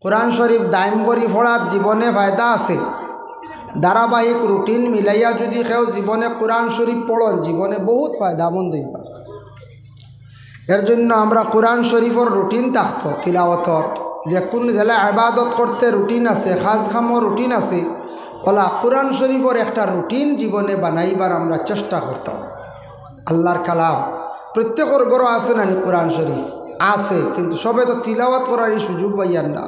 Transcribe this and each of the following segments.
কোরআন শরীফ দাইম করি পড়ার জীবনে ফায়দা আছে। ধারাবাহিক রুটিন মিলাইয়া যদি কেউ জীবনে কোরআন শরীফ পড়ন জীবনে বহুত ফায়দা মন্দ হইবা। এর জন্য আমরা কোরআন শরীফের রুটিন থাকতো তিলাওয়াতর, যে কোন জেলায় ইবাদত করতে রুটিন আছে, খাস খামো রুটিন আছে, ওলা কোরআন শরীফের একটা রুটিন জীবনে বানাইবার আমরা চেষ্টা করতাম। আল্লাহর কালাম প্রত্যেকের ঘর আছে না কোরআন শরীফ আছে, কিন্তু সবে তো তিলাওয়াত করারই সুযোগ পাইয়ান না,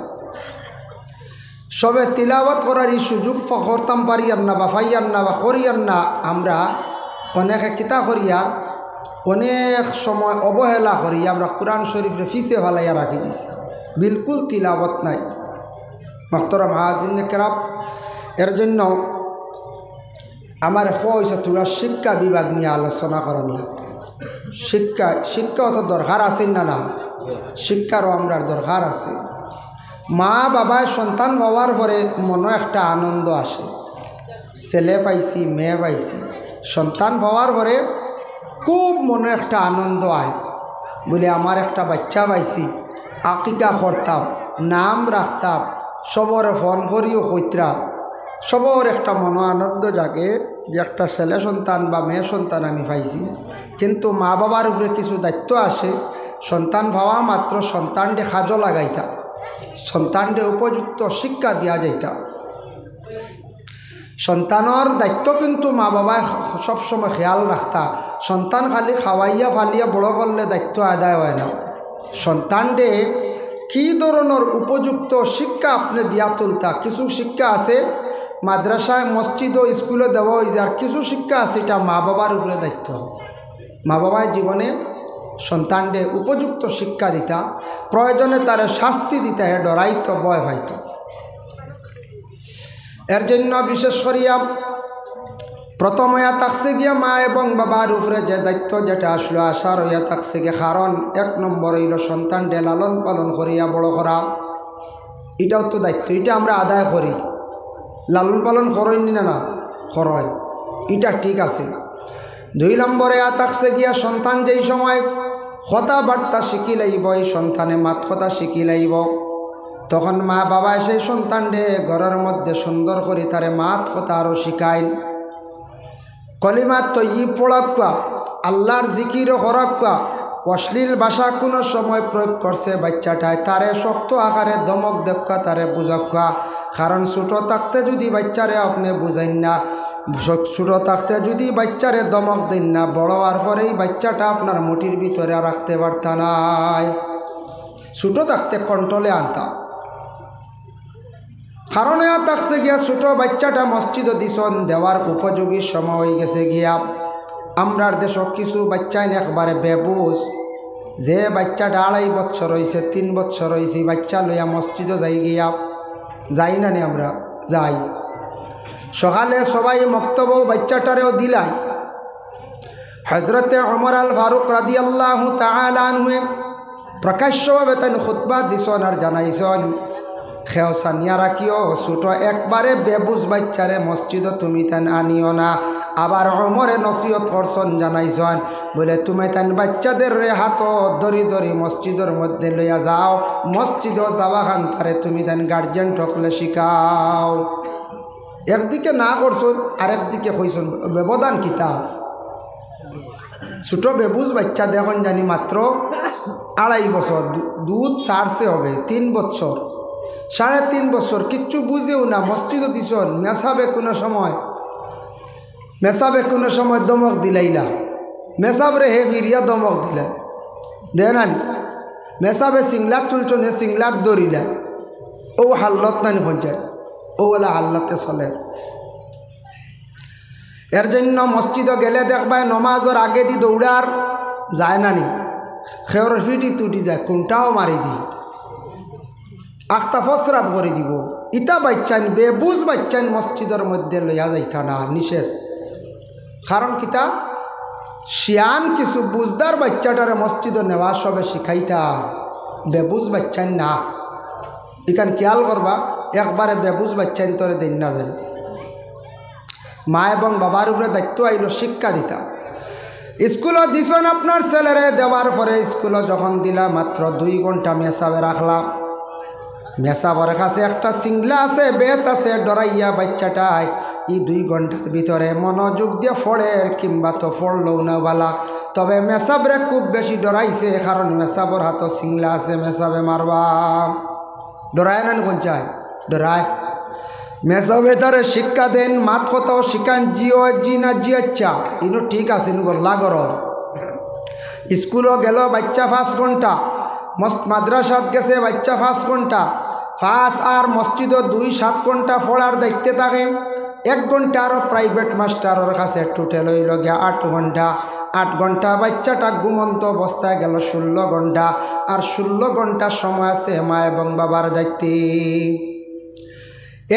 সবে তিলাওয়াত করারই সুযোগ করতাম পারিয়ান না বা পাইয়ান না বা করিয়ান না। আমরা অনেকে কিতা করিয়ার অনেক সময় অবহেলা করি, আমরা কোরআন শরীফে ফিসে ভালাইয়া রাখি দিছি, বিলকুল তিলাওয়াত নাই। মোহতরম হাজিরিন কেরাম, এর জন্য আমার হয়েছে তোরা শিক্ষা বিভাগ নিয়ে আলোচনা করার লাগে। শিক্ষা অত দরকার আছে না, না শিক্ষারও আমরা দরকার আছে। মা বাবায় সন্তান হওয়ার পরে মনে একটা আনন্দ আসে, ছেলে পাইছি মেয়ে পাইছি, সন্তান হওয়ার পরে খুব মনে একটা আনন্দ আয়, বলে আমার একটা বাচ্চা পাইছি, আকিকা করতাম, নাম রাখতাম, সবর ফোন করিও কইতরা, সবর একটা মনো আনন্দ জাগে যে একটা ছেলে সন্তান বা মেয়ে সন্তান আমি পাইছি। কিন্তু মা বাবার উপরে কিছু দায়িত্ব আসে। সন্তান পাওয়া মাত্র সন্তানকে কাজও লাগাইতা, সন্তানকে উপযুক্ত শিক্ষা দিয়া যাইতা। সন্তানের দায়িত্ব কিন্তু মা বাবায় সবসময় খেয়াল রাখতা। সন্তান খালি খাওয়াইয়া ফালিয়া বড় করলে দায়িত্ব আদায় হয় না। সন্তানকে কী ধরনের উপযুক্ত শিক্ষা আপনি দিয়া তুলতা, কিছু শিক্ষা আছে মাদ্রাসায় মসজিদ ও স্কুলে দেওয়া হয়েছে, আর কিছু শিক্ষা আছে এটা মা বাবার উপরে দায়িত্ব। মা বাবার জীবনে সন্তানকে উপযুক্ত শিক্ষা দিতা, প্রয়োজনে তার শাস্তি দিতে হে ডরাইত, ভয় হইত। এর জন্য বিশেষ করিয়া প্রথম হইয়া থাকছে গিয়া মা এবং বাবার উপরে যে দায়িত্ব যেটা আসলো আসার হইয়া থাকছে গিয়া, কারণ এক নম্বর হইল সন্তানকে লালন পালন করিয়া বড় করা, এটাও তো দায়িত্ব, এটা আমরা আদায় করি। লালন পালন করইনি না, না করয়, এটা ঠিক আছে। 2 নম্বরে থাকছে গিয়া সন্তান যেই সময় কথাবার্তা শিখি লাইব, এই সন্তানে মাত কথা শিখি লাইব, তখন মা বাবা সেই সন্তানকে ঘরের মধ্যে সুন্দর করে তারে মাত কথা আরও শিখাইন। কলিমা তৈয়ব পড়াক্কা, আল্লাহর জিকিরও করাক্কা। অশ্লীল ভাষা কোনো সময় প্রয়োগ করছে বাচ্চাটায়, তারে শক্ত আকারে দমক দেখা, তারে বুঝাক্কা। কারণ ছোটো থাকতে যদি বাচ্চারে আপনি বুঝাইন না, ছোটো থাকতে যদি বাচ্চারে দমক দেন না, বড় হওয়ার পরেই বাচ্চাটা আপনার মুঠির ভিতরে রাখতে পারত নাই। ছোটো থাকতে কন্ট্রোলে আনতা। কারণ থাকছে গিয়া ছোটো বাচ্চাটা মসজিদ দিছন দেওয়ার উপযোগী সময় হয়ে গেছে গিয়া। আমরার দেশ কিছু বাচ্চাই একবারে বেবুজ, যে বাচ্চাটা 2.5 বছর হয়েছে 3 বছর হয়েছে, বাচ্চা লইয়া মসজিদও যাই গিয়া, যাই না নি আমরা যাই। সকালে সবাই মক্তব্য বাচ্চাটারেও দিলাই। হজরতে ওমর আল ফারুক রাদিয়াল্লাহু তাআলা আনহু প্রকাশ্যভাবে তাই খুতবা দিছন আর জানাইছন, খেও সানিয়া রাখিও, ছোটো একবারে বেবুজ বাচ্চারে মসজিদও তুমি তান আনিও না। আবার ওমরে নসিহত করছন, জানাইছন, বলে তুমি তান বাচ্চাদের হাত ধরি ধরি মসজিদের মধ্যে লইয়া যাও, মসজিদও যাওয়া খান তারে তুমি তান গার্জেন ঠকলে শিখাও। একদিকে না করছন আর একদিকে কইছন, ব্যবধান কিতা। ছোটো বেবুজ বাচ্চা দেখুন জানি মাত্র 2.5 বছর, দুধ ছাড়ছে হবে 3 বছর 3.5 বছর, কিচ্ছু বুঝেও না, মসজিদও দিছন, মেসাবে কোনো সময় দমক দিলাইলা, মেসাবরে হে ফিরিয়া দমক দিলা, দেনানি মেসাবে সিংলাত চুলছন, হে সিংলাত দরিলা, ও হাল্লত নানি পঞ্চায়েত, ও বলে হাল্লতে চলে। এর জন্য মসজিদও গেলে দেখবায় নমাজের আগে দি দৌড়ার যায় নানি, খেওর ফিটি তুটি যায়, কোনটাও মারি দি, আখতা ফসরাপ করে দিব। ইটা বাচ্চান বেবুজ বাচ্চান মসজিদের মধ্যে লইয়া যাইতা না, নিষেধ। কারণ কিতা, শিয়ান কিছু বুঝদার বাচ্চাটারে মসজিদে নেওয়া সবে শিখাইতা, বেবুজ বাচ্চান না। এখান খেয়াল করবা, একবারে বেবুজ বাচ্চান তোরে দিন না যাবে। মা এবং বাবার উপরে দায়িত্ব আইল শিক্ষা দিতা। স্কুলও দিছেন আপনার ছেলেরে, দেওয়ার পরে স্কুলও যখন দিলা মাত্র 2 ঘন্টা মেসাবে রাখলাম, মেসাবর কাছে একটা সিংলা আছে, বেত আছে, ডরাইয়া বাচ্চাটায় এই 2 ঘন্টার ভিতরে মনোযোগ দিয়ে ফড়ে কিংবা তো ফড়লও না বালা। তবে মেসাবরে খুব বেশি ডরাইছে, কারণ মেসাবর হাত সিংলা আছে, মেসাবে মারবা। ডরায় না পঞ্চায় ডরায়। মেসাবে তারে শিক্ষা দেন, মাত কথাও শিখান, জিও জি না জি আচ্ছা ইনু ঠিক আছে, ইনু গল্লা গর। স্কুলও গেল বাচ্চা 5 ঘন্টা, মাদ্রাসাত গেছে বাচ্চা 5 ঘন্টা, 5 আর মসজিদও 2-7 ঘন্টা পড়ার দেখতে থাকে। 1 ঘন্টা আরও প্রাইভেট মাস্টারের কাছে টোটাল হইল গিয়া 8 ঘন্টা। 8 ঘন্টা বাচ্চাটা ঘুমন্ত অবস্থায় গেল 16 ঘন্টা। আর 16 ঘন্টার সময় আছে মা এবং বাবার দায়িত্বে।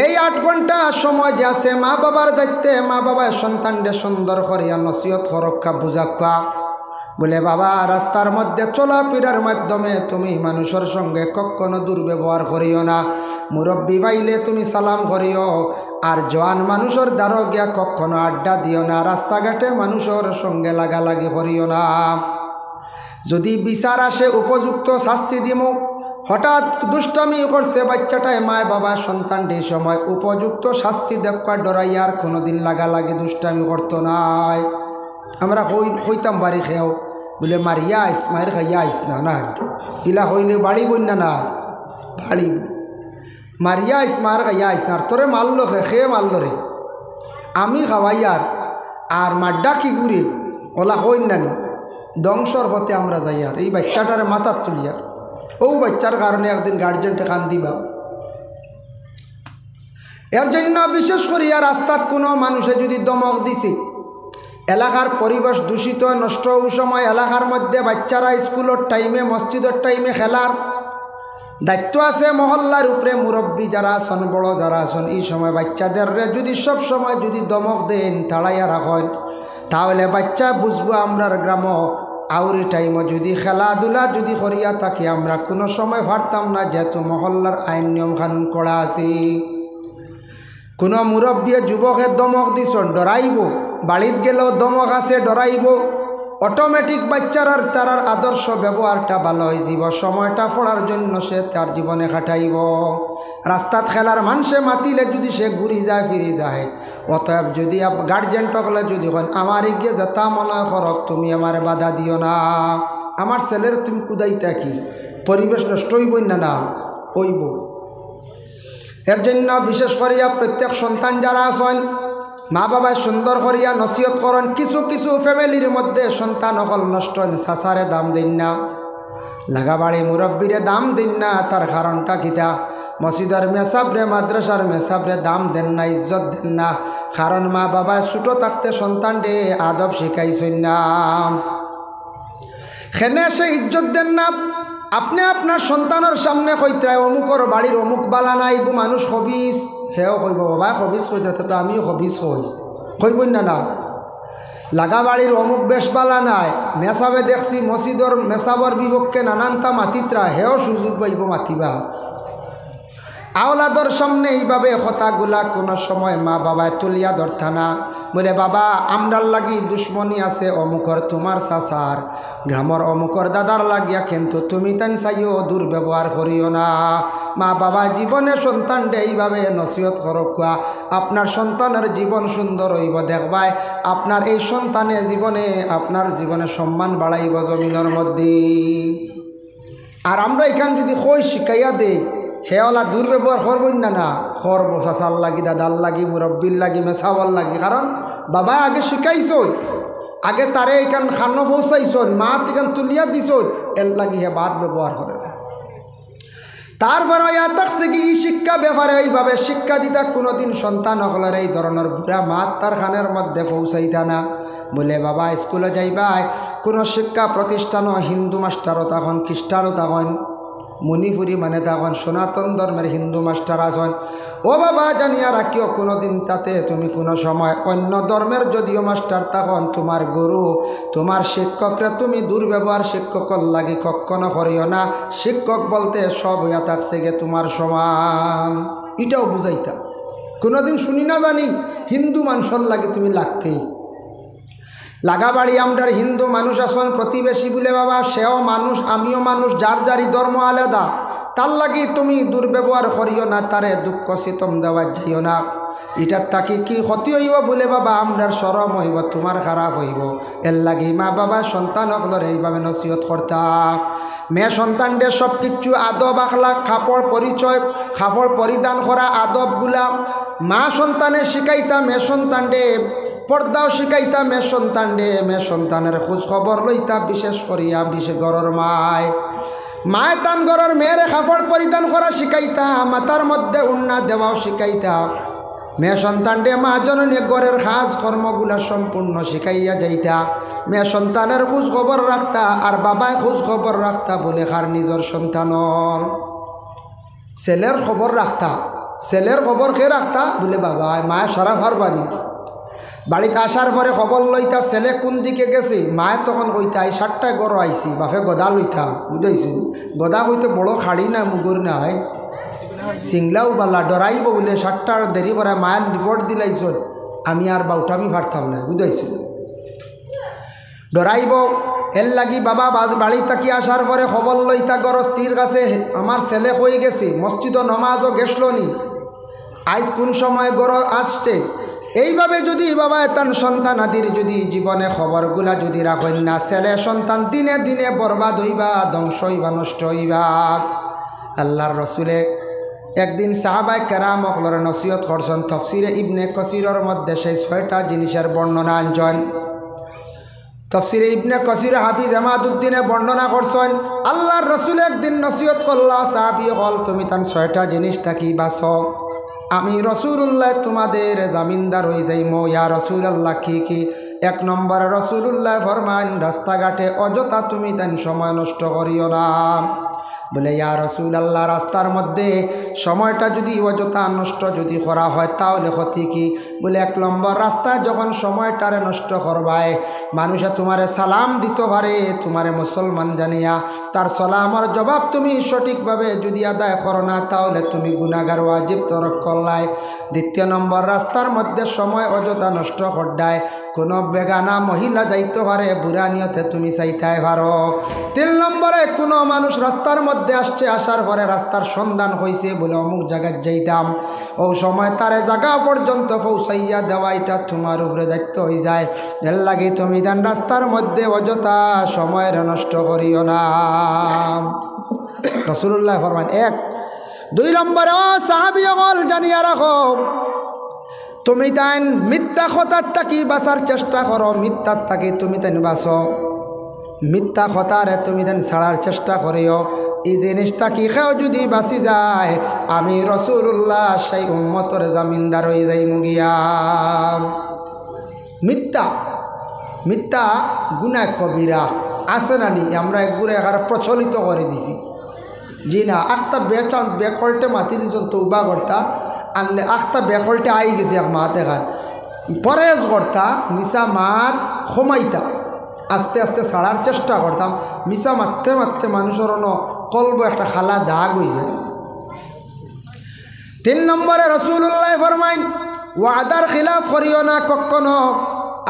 এই 8 ঘন্টা সময় যে আছে মা বাবার দায়িত্বে, মা বাবার সন্তানকে সুন্দর করিয়া নসিহত করক্কা বুঝাক্কা। বলে বাবা, রাস্তার মধ্যে চলাফেরার মাধ্যমে তুমি মানুষের সঙ্গে কখনো দুর্ব্যবহার করিও না। মুরব্বী পাইলে তুমি সালাম করিও। আর জওয়ান মানুষের দ্বারা গিয়া কখনো আড্ডা দিও না। রাস্তাঘাটে মানুষের সঙ্গে লাগালাগি করিও না। যদি বিচার আসে উপযুক্ত শাস্তি দিমু। হঠাৎ দুষ্টামি করছে বাচ্চাটায়, মায় বাবা সন্তানটির সময় উপযুক্ত শাস্তি দেখা ডরাইয়া আর কোনোদিন লাগালাগি দুষ্টামি করতো নাই। আমরা হইতাম বাড়ি খেয়েও বলে মারিয়া আইস, মায়ের খাইয়া আইস না, না ইলা হইলে বাড়ি বন্যা না বাড়ি মারিয়া আইস, মায়ের খাইয়া আইস না। আর তোরে মারলো খেয়ে মারলো রে, আমি খাওয়াইয়ার আর মাড্ডা কি ঘুরে ওলা হইন নানি ধ্বংসর হতে আমরা যাই। আর এই বাচ্চাটারে মাথার তুলিয়ার ও বাচ্চার কারণে একদিন গার্জেনটা কান দিবা। এর জন্য বিশেষ করিয়া রাস্তাত কোনো মানুষে যদি দমক দিছে, এলাকার পরিবেশ দূষিত নষ্ট হওয়ার সময় এলাকার মধ্যে বাচ্চারা স্কুলের টাইমে মসজিদের টাইমে খেলার দায়িত্ব আছে মহল্লার উপরে। মুরব্বী যারা আছেন, বড় যারা আছেন, এই সময় বাচ্চাদের যদি সব সময় যদি দমক দেন, তাড়াইয়া রাখেন, তাহলে বাচ্চা বুঝবো আমরার গ্রাম আউরি টাইমও যদি খেলাধুলা যদি করিয়া থাকি আমরা কোনো সময় পারতাম না, যেহেতু মহল্লার আইন নিয়ম কানুন করা আছে। কোনো মুরব্বী যুবকের দমক দিছন, ডরাইব। বাড়িত গেলেও দমক আছে, ডরাইব। অটোমেটিক বাচ্চার আর তার আদর্শ ব্যবহারটা ভালো হয়ে যাব। সময়টা পড়ার জন্য সে তার জীবনে খাটাইব। রাস্তাত খেলার মানুষে মাতিলে যদি সে ঘুরি যায় ফিরি যায়। অতএব যদি গার্জেন টকলে যদি হন আমার গিয়ে যেতা মনে করক, তুমি আমার বাধা দিও না। আমার ছেলের তুমি কুদাইতা কি পরিবেশ নষ্ট হইবই না, না হইব। এর জন্য বিশেষ করিয়া প্রত্যেক সন্তান যারা আছেন, মা বাবায় সুন্দর করিয়া নসিহত করেন। কিছু কিছু ফ্যামিলির মধ্যে সন্তান অকল নষ্ট, সাসারে দাম দিন না, লাগাবাড়ি মুরব্বীরে দাম দিন না। তার কারণটা কিতা? মসজিদের মেসাবরে মাদ্রাসার মেসাবরে দাম দেন না, ইজ্জত দেন না। কারণ মা বাবা ছোটো থাকতে সন্তানকে আদব শিখাইছেন না, সেনে সে ইজ্জত দেন না। আপনি আপনার সন্তানের সামনে কইতায় অমুকর বাড়ির অমুক বালা নাই, গো মানুষ হবিস, হেও কইব বাবা হবিস কইতে তো আমিও হবিস কইবই না। না লাগা বাড়ির অমুক বেশ বালা নাই, মেসাবে দেখছি মসজিদর মেসাবর বিপক্ষে নানানটা মাতিত্রা, হেও সুযোগ পাইব মাতিবা। আওলাদর সামনে এইভাবে কথাগুলা কোনো সময় মা বাবায় তুলিয়া ধরতা না। বলে বাবা আমরার লাগি দুশ্মনী আছে অমুকর তোমার চাচার, গ্রামর অমুকর দাদার লাগিয়া, কিন্তু তুমি তান চাইও দুর্ব্যবহার করিও না। মা বাবা জীবনে সন্তানকে এইভাবে নসিহত করকুয়া, আপনার সন্তানের জীবন সুন্দর হইব দেখবাই। আপনার এই সন্তানের জীবনে আপনার জীবনে সম্মান বাড়াইব জমিনের মধ্যে। আর আমরা এখান যদি কই শিখাইয়া দেই, হেওলা দুর্ব্যবহার করবই না, না করব চাচার লাগি, দাদার লাগি, মুরব্বীর লাগি, মেসাওয়ার লাগি। কারণ বাবা আগে শিখাইছ, আগে তারে এখান খানো পৌঁছাইছ, মা এখান তুলিয়া দিছ, এর লাগি হে বাদ ব্যবহার করে। তারপরে থাকছে কি শিক্ষা ব্যাপারে এইভাবে শিক্ষা দিতা কোনোদিন সন্তান হলের এই ধরনের বুড়া মাত তার খানের মধ্যে পৌঁছাইতা না। বলে বাবা স্কুলে যাইবাই, কোনো শিক্ষা প্রতিষ্ঠানও হিন্দু মাস্টারও তখন, খ্রিস্টানও তখন, মণিপুরি মানে তখন সনাতন ধর্মের হিন্দু মাস্টার আছেন। ও বাবা জানিয়া রাখিও, কোনোদিন তাতে তুমি কোনো সময় অন্য ধর্মের যদিও মাস্টার তখন তোমার গুরু, তোমার শিক্ষকরা তুমি দুর্ব্যবহার শিক্ষকর লাগে কখনো করিও না। শিক্ষক বলতে সব হইয়া থাকছে গে তোমার সমান, এটাও বুঝাইতা। কোনোদিন শুনি না জানি হিন্দু মানুষের লাগে তুমি লাগতেই। লাগাবাড়ি আমরার হিন্দু মানুষ আসন প্রতিবেশী বলে বাবা, সেও মানুষ আমিও মানুষ, যার যারই ধর্ম আলাদা। তার লাগি তুমি দুর্ব্যবহার করিও না, তারে দুঃখ সিতম দেওয়া যাইও না। এটার তাকে কি ক্ষতি হইব বলে বাবা আমরার শরম হইব, তোমার খারাপ হইব। এর লাগি মা বাবা সন্তান হকলর এইভাবে নসিহত করতা। মেয়ে সন্তানদের সব কিছু আদব আখলাক, কাপড় পরিচয়, কাপড় পরিধান করা আদবগুলা মা সন্তানে শিখাইতা। মেয়ে সন্তানডে পর্দাও শিখাইতা। মেয়ে সন্তানের খোঁজ খবর লইতা। বিশেষ করিয়া বিশেষ ঘরের মায় তান ঘরের মেয়ের কাপড় পরিধান করা শিখাইতা। মাথার মধ্যে উন্না দেওয়াও শিখাইতা। মেয়ে সন্তানডে মা জননী ঘরের খাস কর্মগুলা সম্পূর্ণ শিখাইয়া যাইতা। মেয়ে সন্তানের খোঁজ খবর রাখতা আর বাবায় খোঁজ খবর রাখতা বলে কার নিজের সন্তানর ছেলের খবর রাখতা। ছেলের খবর কে রাখতা বলে বাবা মায় সারা পারবানি। বাড়িতে আসার পরে খবর লইতা ছেলে কোন দিকে গেছে। মায়ে তখন কইতা এই 7টায় গড় আইসি, বাপে গদা লইতা। বুঝাইছো গদা কইতে বড় খাড়ি না মুগুর না হয় সিংলাও বালা ডরাইব বলে 7টার দেরি করে মায়ের রিপোর্ট দিলাইছ। আমি আর বাউটামি পারতাম না। বুঝাইছো ডরাইব। এর লাগি বাবা বাড়ি থাকি আসার পরে খবর লইতা গরস্তির কাছে আমার ছেলে হয়ে গেছে, মসজিদ নমাজও গেছিল নি, আইজ কোন সময় গড় আসছে। এইভাবে যদি বাবা তার সন্তান আদির যদি জীবনে খবরগুলা যদি রাখেন না, ছেলে সন্তান দিনে দিনে বরবাদ হইবা, ধ্বংস হইবা, নষ্ট হইবা। আল্লাহর রসুলে একদিন সাহাবায়ে কেরাম অকলরে নসিহত করছেন। তফসিরে ইবনে কসিরের মধ্যে সেই 6টা জিনিসের বর্ণনা আনছেন। তফসিরে ইবনে কসির হাফিজ এমাদউদ্দিনে বর্ণনা করছেন আল্লাহর রসুল একদিন নসিহত করলা। সাহাবী হল তুমি তান 6টা জিনিস থাকি বাস, আমি রসুল্লাহ তোমাদের জামিনদার হয়ে যাইমো। ইয়া রসুল্লাহ কি কি? 1 নম্বর রসুল্লাহ ফরমান রাস্তাঘাটে অযথা তুমি তান সময় নষ্ট করিও না। বলে ইয়া রাসূলুল্লাহ রাস্তার মধ্যে সময়টা যদি অযথা নষ্ট যদি করা হয় তাহলে ক্ষতি কি? বলে 1 নম্বর রাস্তায় যখন সময়টারে নষ্ট করবায় মানুষে তোমারে সালাম দিতে পারে, তোমারে মুসলমান জানিয়া তার সালামের জবাব তুমি সঠিকভাবে যদি আদায় করো না তাহলে তুমি গুনাহগার ওয়াজিব তরক করলাই। 2 নম্বর রাস্তার মধ্যে সময় অযথা নষ্ট করডায় কোনো বেগানা মহিলা যাইতে পারে, বুড়া নিয়তে তুমি চাইতে পারো। 3 নম্বরে কোনো মানুষ রাস্তার মধ্যে আসছে, আসার পরে রাস্তার সন্ধান হয়েছে বলে অমুক জায়গায় যাইতাম, ও সময় তারে জায়গা পর্যন্ত পৌঁছাইয়া দেওয়া এটা তোমার উপরে দায়িত্ব হয়ে যায়। এর লাগে তুমি দেন রাস্তার মধ্যে অযথা সময় নষ্ট করিও না। রাসূলুল্লাহ ফরমান 1। 2 নম্বরে ও সাহাবীগণ জানিয়া রাখো তুমি তাই মিথ্যা কথার থাকি বাঁচার চেষ্টা করো, মিথ্যার থাকি তুমি তাই বাঁচো, মিথ্যা কথারে তুমি তাই ছাড়ার চেষ্টা করিও। এই জিনিসটা কি খেয়েও যদি বাঁচি যায় আমি রাসূলুল্লাহ সেই উম্মতের জামিনদার হয়ে যাই মুগিয়া। মিথ্যা মিথ্যা গুনাহ কবিরা আছে না নি? আমরা একগুড়ে এখানে প্রচলিত করে দিছি। জি না, আখটা বেচান্স বেকলটে মাতি দিয়েছেন তৌবা করতা আনলে আখটা বেকলটে আই গেছে এক মাত এখান পরেজ করতা, মিশা মাত কমাইতা, আস্তে আস্তে ছাড়ার চেষ্টা করতাম। মিশা মারতে মারতে মানুষের কলব একটা খালা দাগ হয়ে যায়। 3 নম্বরে রাসূলুল্লাহ ফরমাইন ওয়াদার খিলাফ করিও না কখনো।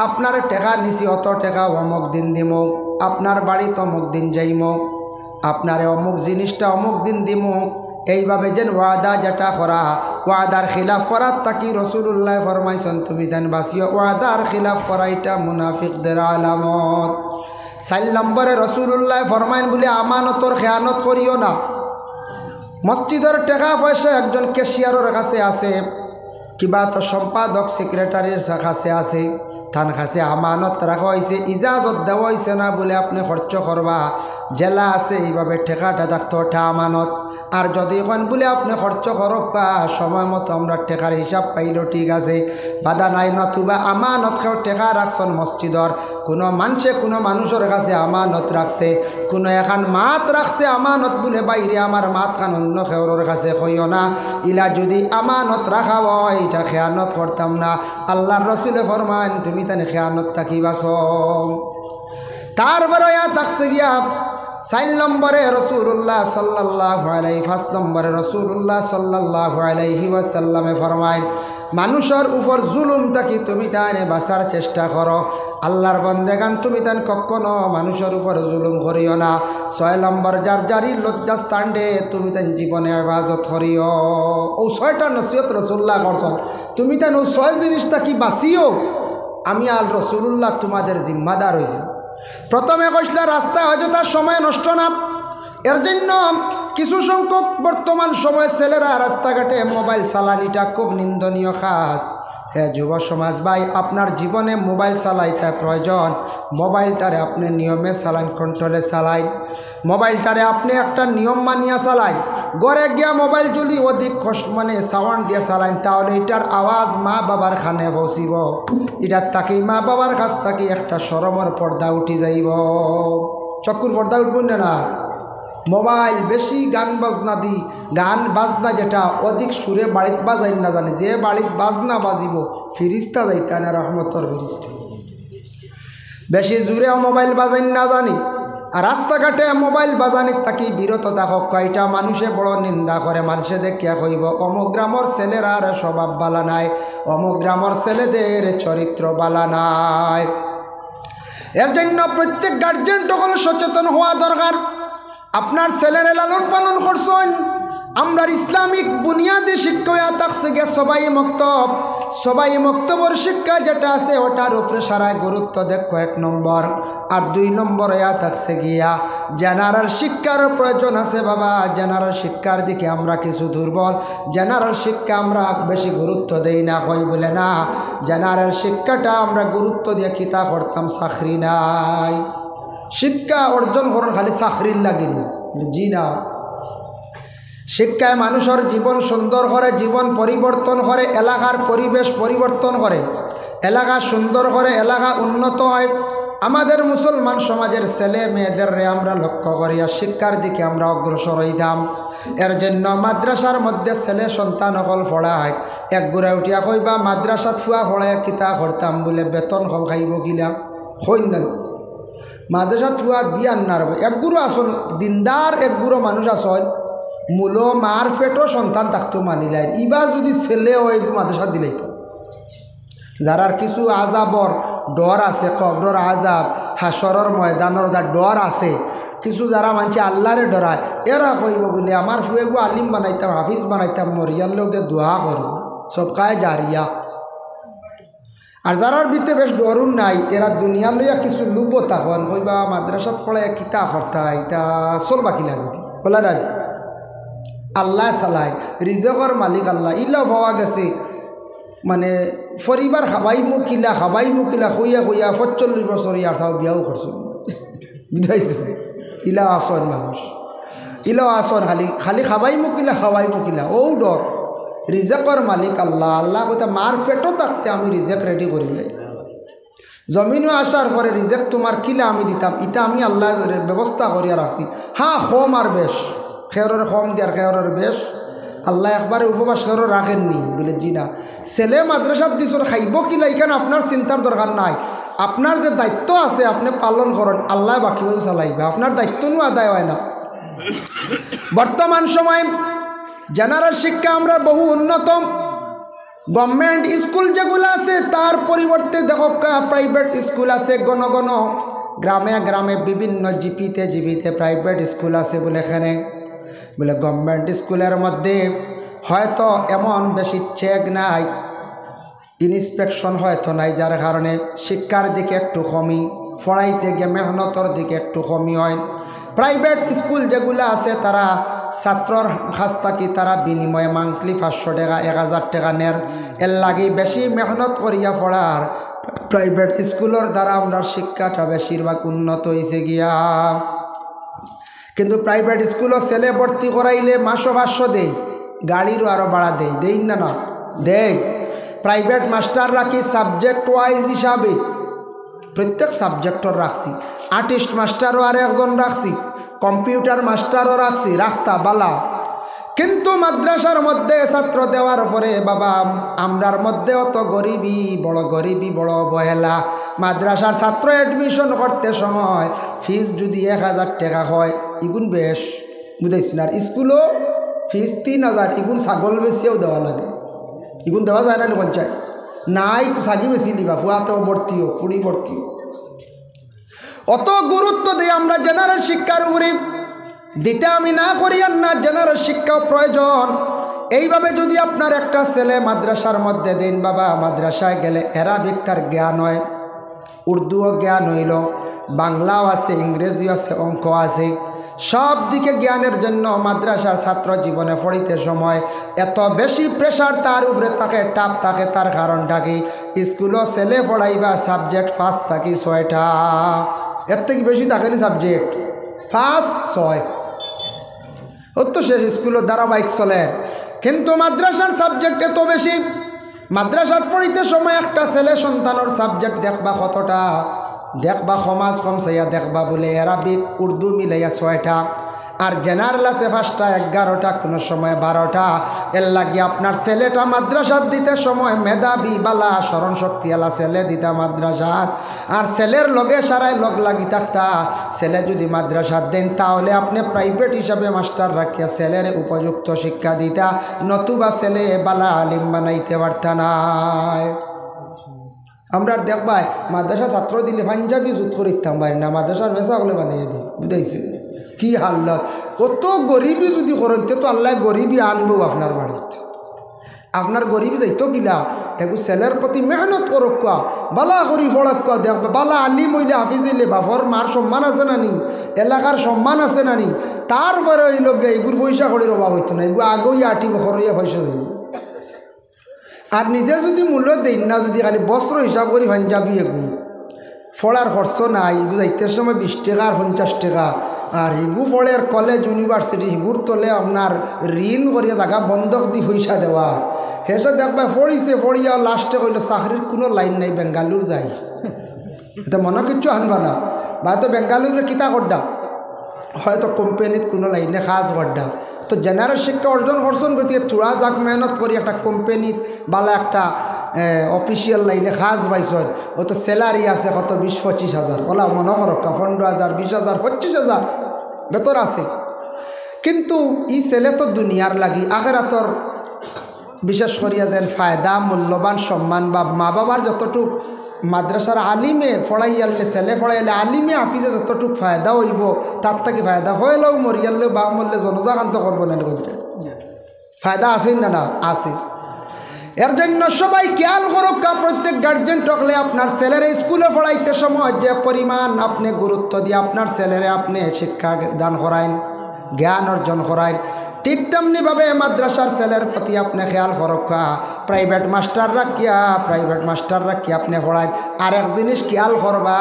আপনার টেকা নিছি অত টেকা অমুক দিন দিম, আপনার বাড়িতে অমুক দিন যাইম, আপনারে অমুক জিনিসটা অমুক দিন দিম, এইভাবে যেন ওয়াদা যেটা করা ওয়াদার খিলাফ করার তাকি রাসূলুল্লাহ ফরমাইছেন তুমি যেন বাঁচিও। ওয়াদার খিলাফ করা এটা মুনাফিকদের আলামত। 4 নম্বরে রাসূলুল্লাহ ফরমাইন বলে আমানতর খেয়ানত করিও না। মসজিদের টাকা পয়সা একজন ক্যাশিয়ারের কাছে আছে, কিবা তো সম্পাদক সেক্রেটারির কাছে আছে, তার কাছে আমানত রাখা হয়েছে, ইজাজত দেওয়া হয়েছে না বলে আপনি খরচ করবা, জেলা আছে এইভাবে ঠেকাটা থাকতো ওঠা আমানত। আর যদি এখন বলে আপনি খরচ করো সময় মতো আমরা টেকার হিসাব পাইল ঠিক আছে, বাধা নাই। নতুবা আমানত কেউ টেকা রাখছেন মসজিদর, কোনো মানুষে কোনো মানুষের কাছে আমানত রাখছে, কোনো এখন মাত রাখছে আমানত বলে বাইরে আমার মাত খান অন্য খেউরের কাছে কইও না। ইলা যদি আমানত রাখা হয় এটা খেয়ানত করতাম না। আল্লাহর রাসূলে ফরমান তুমি তানে খেয়ানত থাকি বাঁচো। তারপরে থাকছে গিয়া 4 নম্বরে রাসূলুল্লাহ সাল্লাল্লাহু আলাইহি 5 নম্বরে রাসূলুল্লাহ সাল্লাল্লাহু আলাইহি ওয়াসাল্লামে ফরমায় মানুষের উপর জুলুম থাকি তুমি তাইনে বাঁচার চেষ্টা করো। আল্লাহর বন্দেগান তুমি তান কখনো মানুষের উপর জুলুম করিও না। 6 নম্বর যার জারি লজ্জাস্থান দে তুমি তান জীবনে হেফাজত করিও। ও 6টা নসিহত রাসূলুল্লাহ করছেন, তুমি তান ও 6 জিনিসটা কি বাঁচিও, আমি আল রাসূলুল্লাহ তোমাদের জিম্মাদার হয়েছি। প্রথমে কইলা রাস্তায় অযথা সময় নষ্ট না। এর জন্য কিছু সংখ্যক বর্তমান সময় ছেলেরা রাস্তাঘাটে মোবাইল চালানিটা খুব নিন্দনীয় কাজ। হ্যাঁ যুব সমাজ ভাই, আপনার জীবনে মোবাইল চালাইতে প্রয়োজন। মোবাইলটারে আপনি নিয়মে চালান, কন্ট্রোলে চালাইন। মোবাইলটারে আপনি একটা নিয়ম মানিয়া চালাইন। ঘরে গিয়া মোবাইল যদি অধিক সাউন্ড দিয়ে চালাইন, তাহলে এটার আওয়াজ মা বাবার খানে পৌঁছিব। এটার তাকে মা বাবার কাছ থেকে একটা শরমের পর্দা উঠি যাইব, চক্ষুর পর্দা উঠব না। মোবাইল বেশি গান বাজনা দি, গান বাজনা যেটা অধিক সুরে বাড়িত বাজাই না জানি, যে বাড়িত বাজনা বাজিব ফিরিস্তা যাইতে না, রহমতর ফিরিস্তা। বেশি জুড়ে মোবাইল বাজাই না জানি, আর রাস্তাঘাটে মোবাইল বাজানির তাকি বিরত থাকক। কয়টা মানুষে বড় নিন্দা করে, মানুষে দেখিয়া কইব অমুক গ্রামর ছেলেরা আর স্বভাব বালা নাই, অমুক গ্রামর ছেলেদের চরিত্র বালা নাই। এর জন্য প্রত্যেক গার্জেন সকল সচেতন হওয়া দরকার। আপনার ছেলের লালন পালন করছেন, আমরা ইসলামিক বুনিয়াদী শিক্ষা থাকছে গে সবাই মক্তবর শিক্ষা যেটা আছে ওটার উপরে সারা গুরুত্ব দেখো 1 নম্বর। আর 2 নম্বর থাকছে গিয়া জেনারেল শিক্ষার প্রয়োজন আছে বাবা। জেনারেল শিক্ষার দিকে আমরা কিছু দুর্বল, জেনারেল শিক্ষা আমরা বেশি গুরুত্ব দেই না। কই বলে না, জেনারেল শিক্ষাটা আমরা গুরুত্ব দিয়ে কিতা করতাম, চাকরি নাই। শিক্ষা অর্জন করেন খালি চাকরির লাগিনি, জি না। শিক্ষায় মানুষের জীবন সুন্দর করে, জীবন পরিবর্তন করে, এলাকার পরিবেশ পরিবর্তন করে, এলাকা সুন্দর করে, এলাকা উন্নত হয়। আমাদের মুসলমান সমাজের ছেলে মেয়েদের আমরা লক্ষ্য করিয়া শিক্ষার দিকে আমরা অগ্রসর হইতাম। এর জন্য মাদ্রাসার মধ্যে ছেলে সন্তান সকল পড়ায়। এক গুড়া উঠিয়া কইবা মাদ্রাসাত ফুয়া পড়ায় কিতা করতাম বলে বেতন কম খাইব কিলা হই না। মাদ্রাসাত ফুয়া দিয়ান না এক গুরু আসন দিনদার, এক গুরু মানুষ আসন মূল মার পেটও সন্তান থাকতো মানিলেন। ইবার যদি ছেলে হয় মাদ্রাসাত দিলেই তো। যারার কিছু আজাবর ডর আছে, কবরর আজাব, হাসরের ময়দানের ডর আছে, কিছু যারা মানছে আল্লাহরে ডরায়, এরা কইব বলে আমার ফুয়েগু আলিম বানাইতাম, হাফিজ বানাইতাম, মরিয়ার লোকে দোয়া করব, সদকায়ে জারিয়া। আর যারার ভিতরে বেশ ডরুন নাই, এরা দুনিয়ার লইয়া কিছু লুব তখন কইবা মাদ্রাসাত পড়ে কিতা করতা, এটা চলবা কি লাগে বলা না। আল্লাহ চালায়, রিজকের মালিক আল্লাহ। ইলা পাওয়া গেছে মানে পরিবার খাবাই মুকিলা কইয়া 45 বছর ইয়ার সাথে বিয়াও করছো বুঝাইছে। ইলা আসন মানুষ, ইলা আসন খালি খাবাই মুকিলা ও ডর। রিজেকর মালিক আল্লাহ। আল্লাহ বলতে মার পেটও থাকতে আমি রিজেক রেডি করিলে, জমিনও আসার পরে রিজেক তোমার কিলা আমি দিতাম, ইটা আমি আল্লাহ ব্যবস্থা করিয়া রাখছি। হ্যাঁ কম আর বেশ, খেয়রের কম দেওয়ার খেয়রের বেশ আল্লাহ একবারে উপবাস খেয়র রাখেননি বলে জি না। ছেলে মাদ্রাসাত দিছর খাইব কিলা এখানে আপনার চিন্তার দরকার নাই। আপনার যে দায়িত্ব আছে আপনি পালন করেন, আল্লাহ বাকি বলে চালাইবে, আপনার দায়িত্ব নিয়ে আদায় হয় না। বর্তমান সময় জেনারেল শিক্ষা আমরা বহু উন্নত। গভর্নমেন্ট স্কুল যেগুলো আছে তার পরিবর্তে দেখো প্রাইভেট স্কুল আছে গণ গ্রামে গ্রামে বিভিন্ন জিপিতে প্রাইভেট স্কুল আছে বলে। এখানে বলে গভর্নমেন্ট স্কুলের মধ্যে হয়তো এমন বেশি চেক নাই, ইন্সপেকশন হয়তো নাই, যার কারণে শিক্ষার দিকে একটু কমই, পড়াইতে গিয়ে মেহনতর দিকে একটু কমই হয়। প্রাইভেট স্কুল যেগুলো আছে তারা ছাত্রর কাছ থাকি তারা বিনিময়ে মান্থলি 500 টাকা 1000 টাকা নের। এর লাগে বেশি মেহনত করিয়া পড়ার প্রাইভেট স্কুলের দ্বারা আমরা শিক্ষাটা বেশিরভাগ উন্নত হয়েছে গিয়া। কিন্তু প্রাইভেট স্কুলের ছেলে ভর্তি করাইলে মাসও 500 দেয়, গাড়িরও আরও ভাড়া দেই না দেয়। প্রাইভেট মাস্টার রাখি সাবজেক্ট ওয়াইজ হিসাবে, প্রত্যেক সাবজেক্টর রাখছি। আর্টিস্ট মাস্টারও আর একজন রাখছি, কম্পিউটার মাস্টারও রাখছি, রাখতা বালা। কিন্তু মাদ্রাসার মধ্যে ছাত্র দেওয়ার পরে বাবা আমরার মধ্যে অত গরিবী বড় অবহেলা। মাদ্রাসার ছাত্র অ্যাডমিশন করতে সময় ফিস যদি 1000 টাকা হয় ইগুন বেশ বুঝাইছি না। আর স্কুলও ফিস 3000, ইগুন ছাগল বেশিও দেওয়া লাগে। এগুন দেওয়া যায় না পঞ্চায়েত নাই সাগি বেশি দিবা ফুয়াতেও ভর্তিও কুড়ি ভর্তিও অত গুরুত্ব দিয়ে আমরা জেনারেল শিক্ষার উপরে দিতে আমি না করি আর না জেনারেল শিক্ষাও প্রয়োজন এইভাবে যদি আপনার একটা ছেলে মাদ্রাসার মধ্যে দিন বাবা মাদ্রাসায় গেলে অ্যারাবিক তার জ্ঞান হয় উর্দুও জ্ঞান হইল বাংলাও আছে ইংরেজিও আছে অঙ্ক আছে সব দিকে জ্ঞানের জন্য মাদ্রাসার ছাত্র জীবনে পড়িতে সময় এত বেশি প্রেশার তার উপরে থাকে টাপ থাকে তার কারণটা কি স্কুলও ছেলে পড়াইবা সাবজেক্ট 5 থাকি 6টা এর থেকে বেশি থাকে না সাবজেক্ট 5 6 ও তো সে স্কুলের ধারাবাহিক চলে কিন্তু মাদ্রাসার সাবজেক্ট এত বেশি মাদ্রাসাত পড়িতে সময় একটা ছেলে সন্তানের সাবজেক্ট দেখবা কতটা দেখবা সমাজ কম চাইয়া দেখবা বলে অ্যারাবিক উর্দু মিলাইয়া 6টা আর জেনারেল আছে 5টা 11টা কোনো সময় 12টা এর লাগে আপনার ছেলেটা মাদ্রাসাত দিতে সময় মেধাবী বালা স্মরণ শক্তি এলা ছেলে দিতা মাদ্রাসাত আর ছেলের লগে সারাই লগ লাগি থাকতা ছেলে যদি মাদ্রাসাত দেন তাহলে আপনি প্রাইভেট হিসাবে মাস্টার রাখিয়া ছেলের উপযুক্ত শিক্ষা দিতা নতুবা ছেলে বালা আলিম বানাইতে পারতা নাই আমরা দেখবাই মাদ্রাসা ছাত্র দিলে পাঞ্জাবি জুত করিতাম পারি না মাদ্রাসার মেসা হলে বানিয়ে দিই বুঝাইছে কি হাল্লত কত গরিবই যদি করেন তো আল্লাহ গরিবই আনবো আপনার বাড়িতে আপনার গরিব যাইতো কিলা এগু ছেলের প্রতি মেহনত করক কোয়া বালা করি পড়ক কোয়া দেখবে বালা আলিম হইলে হাফিজ হইলে বাপর মার সম্মান আছে না নি এলাকার সম্মান আছে না নি তারপরে হইল গে এগুর পয়সা করির অভাব হইতো না এগু আগেই আটি বছরইয়া পয়সা দেব আর নিজে যদি মূল্য দেন না যদি খালি বস্ত্র হিসাব করি পাঞ্জাবি এগু ফলার খরচ নাই এগু যাইতে সময় 20 টাকা আর 50 টাকা আর হিগু ফলের কলেজ ইউনিভার্সিটি হিগুর তলে আপনার ঋণ করিয়া জায়গা বন্ধক দি পয়সা দেওয়া সেসব দেখবা পড়িছে পড়িয়া লাস্টে কইল চাকরির কোনো লাইন নাই বেঙ্গালুর যাই এটা মনে কিচ্ছু আনবা না বা তো বেঙ্গালুরের কিতা করডা হয়তো কোম্পানিত কোনো লাইনে কাজ করডা তো জেনারেল শিক্ষা অর্জন করছেন গতিকে থোড়া যাক মেহনত করি একটা কোম্পানিত বালা একটা অফিসিয়াল লাইনে কাজ পাইছেন ও তো স্যালারি আছে কত 20-25 হাজার ওলা মনে করো 15,000 20,000 25,000 বেতন আছে কিন্তু ই ছেলে তো দুনিয়ার লাগি আখেরাতর বিশেষ করিয়া যেন ফায়দা মূল্যবান সম্মান বা মা বাবার যতটুক মাদ্রাসার আলিমে পড়াইয়ালে ছেলে পড়াইলে আলিমে আফিসে যতটুক ফায়দা হইব তার থেকে ফায়দা হইলেও মরিয়ালে বা মরলে জনজাকান্ত করবো না বলতে ফায়দা আছে না না আছে এর জন্য সবাই খেয়াল করুক প্রত্যেক গার্জেন টকলে আপনার ছেলেরা স্কুলে পড়াইতে সময় যে পরিমাণ আপনি গুরুত্ব দিয়ে আপনার ছেলেরা আপনি শিক্ষা দান করাইন জ্ঞান অর্জন করাইন ঠিক তেমনিভাবে মাদ্রাসার ছেলের প্রতি আপনি খেয়াল করুকা প্রাইভেট মাস্টার রাখিয়া আপনি পড়াই আর এক জিনিস খেয়াল করবা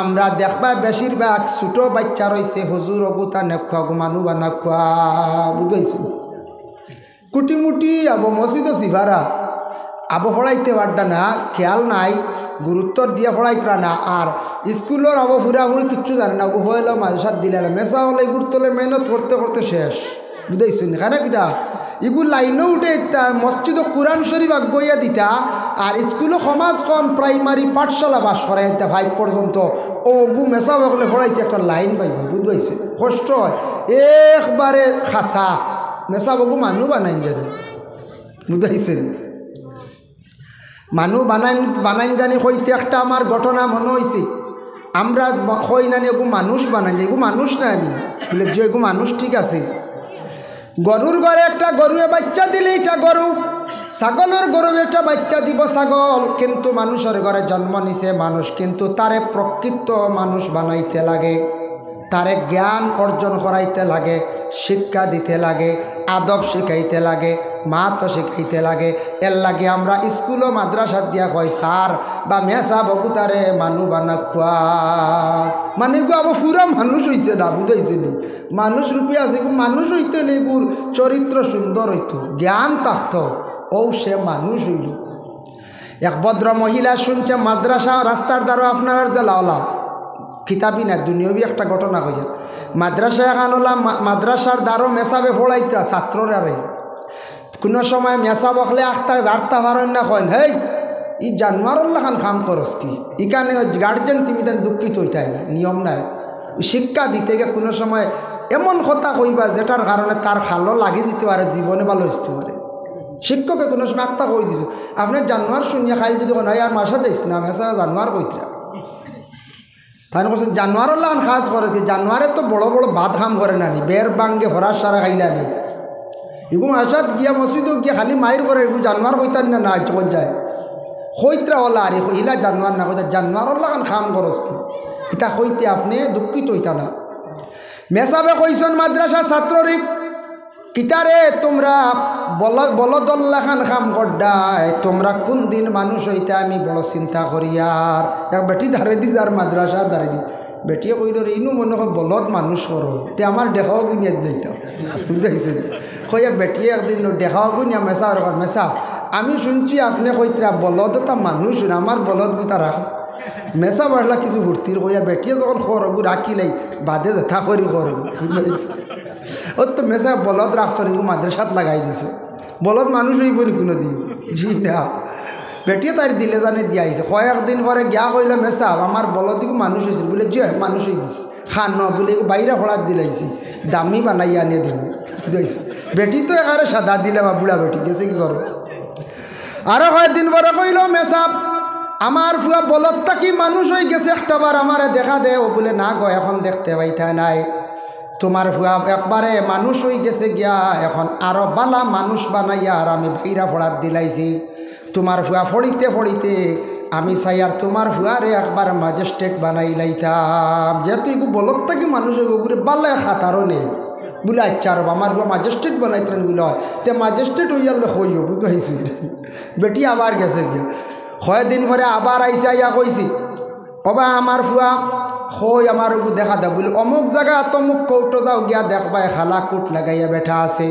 আমরা দেখবা বেশিরভাগ ছোটো বাচ্চা রয়েছে হুজুর অগুতা নেখুয়া মানু বানাখুয়া বুঝাইছি কুটিমুটি আবো মসজিদ সিভারা আবো পড়াইতে পারটা না খেয়াল নাই গুরুত্ব দিয়ে পড়াইতরা না আর স্কুলের আবো ফুরাফুরি কিচ্ছু জানে না ওগু হইলো মাদ্রাসাত দিলে না মেসা হলে গুরুত্বলে মেহনত করতে করতে শেষ বুঝাইছেন কেন কিতা এগুলো লাইনও উঠে মসজিদ কোরআন শরীফ আগুয়া দিতা আর স্কুলে সমাজ কম প্রাইমারি পাঠশালা বাস করাই 5 পর্যন্ত ও ওগু মেসা হলে পড়াইতে একটা লাইন পাইবা বুঝবাইছে কষ্ট হয় একবারে খাসা মেসা বগু মানুষ বানাইন জানি বুঝাইছেন মানুষ বানাইন জানি হইতে একটা আমার ঘটনা মনে হয়েছে আমরা হই নানি এগু মানুষ বানাই এগু মানুষ না আনি বলে যে এগু মানুষ ঠিক আছে গরুর ঘরে একটা গরুয়ে বাচ্চা দিলে এটা গরু ছাগলের গরু একটা বাচ্চা দিব ছাগল কিন্তু মানুষের ঘরে জন্ম নিছে মানুষ কিন্তু তারে প্রকৃত মানুষ বানাইতে লাগে তারে জ্ঞান অর্জন করাইতে লাগে শিক্ষা দিতে লাগে আদব শিখাইতে লাগে মাতো শিখাইতে লাগে এর লাগে আমরা স্কুল ও মাদ্রাসা দিয়া কয় স্যার বা মেসা বকুতারে মানু বানা খুয়া মানে গো আবার পুরা মানুষ হইছে না বুঝাইছে নি মানুষ রূপে আছে মানুষ হইতে এগুর চরিত্র সুন্দর হইতো জ্ঞান থাকতো ও সে মানুষ হইল এক ভদ্র মহিলা শুনছে মাদ্রাসা রাস্তার দ্বারা আপনার জেলাওলা কিতাবি না দুনিয়াবি একটা ঘটনা কইয়া মাদ্রাসা এখন হলাম মাদ্রাসার দ্বারও মেসাবে ফোড়াইতা ছাত্ররারে কোনো সময় মেসা বকলে আখতা জারতা পারেন না কন হেই ই জানোয়ারল্লা খান কাম করস কি ইখানে গার্জেন তুমি তাই দুঃখিত হইতাই না নিয়ম নাই শিক্ষা দিতে গিয়ে কোনো সময় এমন কথা কইবা যেটার কারণে তার ভালো লাগি যেতে পারে জীবনে ভালো হইতে পারে শিক্ষকে কোনো সময় আক্তা কই দিছো আপনি জানোয়ার শুনিয়া খাই যদি কোনো আর মাসা যাইস না মেসা জানোয়ার কইতরা তাই কোথাও জানোয়ারের লাগান খাস করে কি জানোয়ারের তো বড় বড় ভাত খাম করে নানি বের বাঙ্গে হরার সারা খাইলে আনি এগুলো আসাদ গিয়া মসজিদও গিয়া খালি মায়ের করে এগুলো জানোয়ার কইতান না চোখ যায় হইতরা ওলা আরে ইলা জানোয়ার না কইতা জানোয়ারের লাগান খাম করস কি ইতা কইতে আপনি দুঃখিত হইতা না মেসাবে কইসন মাদ্রাসা ছাত্ররিক কিতারে তোমরা বলদল্লা খান খাম গড্ডায় তোমরা কোন দিন মানুষ হইতে আমি বড় চিন্তা করি আর এক বেটি ধারে দি যার মাদ্রাসা ধারে দি বেটিয়ে কইল রে ইনু মনে হয় বলদ মানুষ করো তে আমার দেখাও গুনিয়ে দিতাম বুঝতে কইয়া বেটিয়ে একদিন দেখাও গুনিয়া মেসা মেসা আমি শুনছি আপনি কইতরা বলদ তা মানুষ আমার বলদ গুতা রাখ মেসা বাড়লা কিছু ভর্তির কইয়া বেটিয়ে যখন খরগু রাখিলাই বাদে যথা করি করবো বুঝতে ও তো মেসা বলদ রাখছ মাদ্রাসাত লাগাই দিছে বলদ মানুষ হইব নি কোনো দিন জি না বেটিয়ে তার দিলে জানে দিয়া আইছে কয়েকদিন পরে গিয়া কইলে মেসা আমার বলদ মানুষ হয়েছিল বলে যে মানুষ হয়ে গেছে খান ন বলে বাইরে হড়াত দিলাইছি দামি বানাই আনিয়ে দিব দিয়েছে বেটি তো এখানে সাদা দিলে বা বুড়া বেটি গেছে কি করো আরো কয়েকদিন পরে কইল মেসা আমার ফুয়া বলদটা কি মানুষ হয়ে গেছে একটাবার আমারে দেখা দে ও বলে না গো এখন দেখতে পাইতা নাই তোমার ফুয়া একবারে মানুষ হয়ে গেছে গিয়া এখন আরো বালা মানুষ বানাইয়া আর আমি ভাইরা ফড়াত দিলাইছি তোমার ফুয়া ফড়িতে ফড়িতে আমি চাই আর তোমার ফুয়ারে একবার ম্যাজিস্ট্রেট বানাই লাইতাম যেহেতু এগুলো বলদটা কি মানুষ হইব বলে বালা খাতারও নেই বলে আচ্ছা আর আমার ফুয়া ম্যাজিস্ট্রেট বানাইতেন বলে হয় তে ম্যাজিস্ট্রেট হইয়ালে হইও বুঝতে হয়েছি বেটি আবার গেছে গিয়া কয়েকদিন পরে আবার আইসা আইয়া কইছি অবা আমার ফুয়া হই আমার ওগু দেখা দে বলে অমুক জায়গা তমুক কৌটো যাও গিয়া দেখবা খালা কুট লাগাইয়া বেঠা আছে